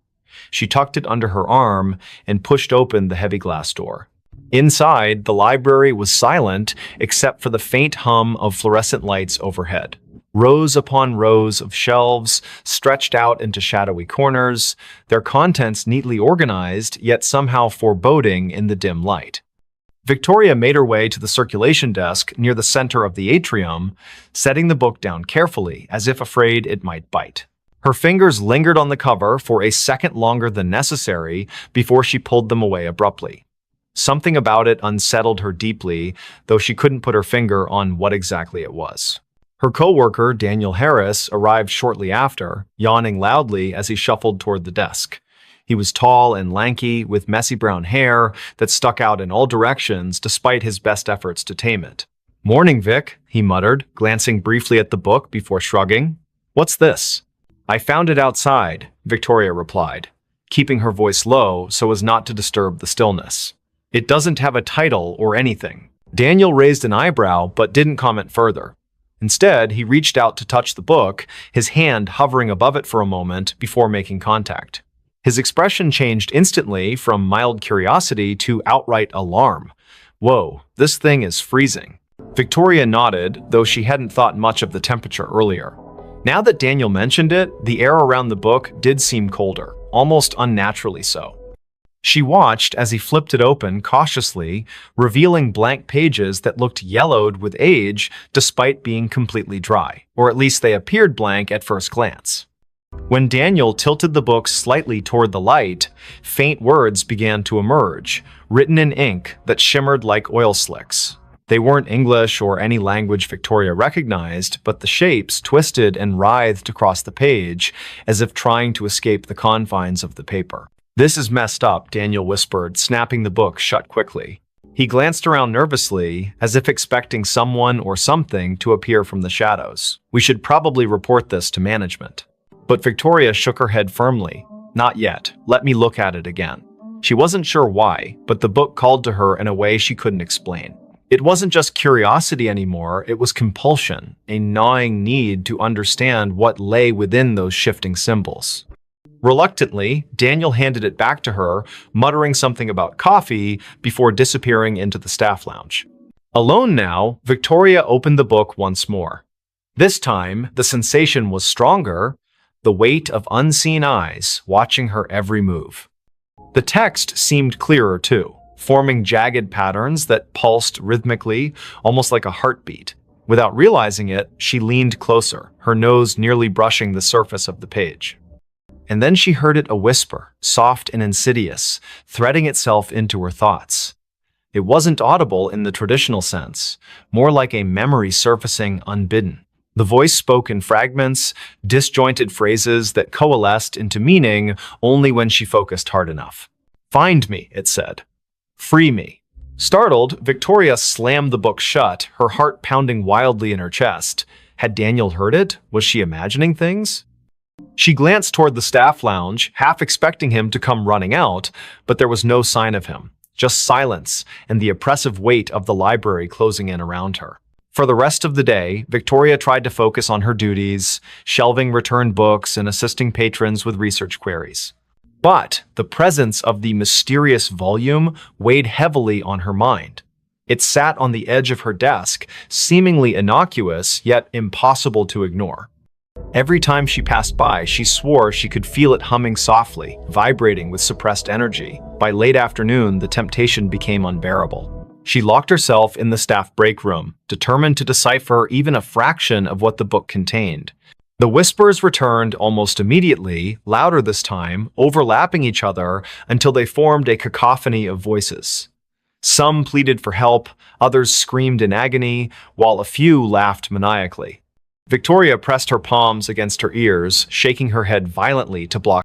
She tucked it under her arm and pushed open the heavy glass door. Inside, the library was silent except for the faint hum of fluorescent lights overhead. Rows upon rows of shelves stretched out into shadowy corners, their contents neatly organized, yet somehow foreboding in the dim light. Victoria made her way to the circulation desk near the center of the atrium, setting the book down carefully, as if afraid it might bite. Her fingers lingered on the cover for a second longer than necessary before she pulled them away abruptly. Something about it unsettled her deeply, though she couldn't put her finger on what exactly it was. Her coworker, Daniel Harris, arrived shortly after, yawning loudly as he shuffled toward the desk. He was tall and lanky, with messy brown hair that stuck out in all directions despite his best efforts to tame it. "Morning, Vic," he muttered, glancing briefly at the book before shrugging. "What's this?" "I found it outside," Victoria replied, keeping her voice low so as not to disturb the stillness. "It doesn't have a title or anything." Daniel raised an eyebrow but didn't comment further. Instead, he reached out to touch the book, his hand hovering above it for a moment before making contact. His expression changed instantly from mild curiosity to outright alarm. "Whoa, this thing is freezing." Victoria nodded, though she hadn't thought much of the temperature earlier. Now that Daniel mentioned it, the air around the book did seem colder, almost unnaturally so. She watched as he flipped it open cautiously, revealing blank pages that looked yellowed with age despite being completely dry, or at least they appeared blank at first glance. When Daniel tilted the book slightly toward the light, faint words began to emerge, written in ink that shimmered like oil slicks. They weren't English or any language Victoria recognized, but the shapes twisted and writhed across the page as if trying to escape the confines of the paper. "This is messed up," Daniel whispered, snapping the book shut quickly. He glanced around nervously, as if expecting someone or something to appear from the shadows. "We should probably report this to management." But Victoria shook her head firmly. "Not yet. Let me look at it again." She wasn't sure why, but the book called to her in a way she couldn't explain. It wasn't just curiosity anymore, it was compulsion, a gnawing need to understand what lay within those shifting symbols. Reluctantly, Daniel handed it back to her, muttering something about coffee before disappearing into the staff lounge. Alone now, Victoria opened the book once more. This time, the sensation was stronger, the weight of unseen eyes watching her every move. The text seemed clearer too, forming jagged patterns that pulsed rhythmically, almost like a heartbeat. Without realizing it, she leaned closer, her nose nearly brushing the surface of the page. And then she heard it a whisper, soft and insidious, threading itself into her thoughts. It wasn't audible in the traditional sense, more like a memory surfacing unbidden. The voice spoke in fragments, disjointed phrases that coalesced into meaning only when she focused hard enough. "Find me," it said. "Free me." Startled, Victoria slammed the book shut, her heart pounding wildly in her chest. Had Daniel heard it? Was she imagining things? She glanced toward the staff lounge, half expecting him to come running out, but there was no sign of him, just silence and the oppressive weight of the library closing in around her. For the rest of the day, Victoria tried to focus on her duties, shelving returned books and assisting patrons with research queries. But the presence of the mysterious volume weighed heavily on her mind. It sat on the edge of her desk, seemingly innocuous yet impossible to ignore. Every time she passed by, she swore she could feel it humming softly, vibrating with suppressed energy. By late afternoon, the temptation became unbearable. She locked herself in the staff break room, determined to decipher even a fraction of what the book contained. The whispers returned almost immediately, louder this time, overlapping each other until they formed a cacophony of voices. Some pleaded for help, others screamed in agony, while a few laughed maniacally. Victoria pressed her palms against her ears, shaking her head violently to block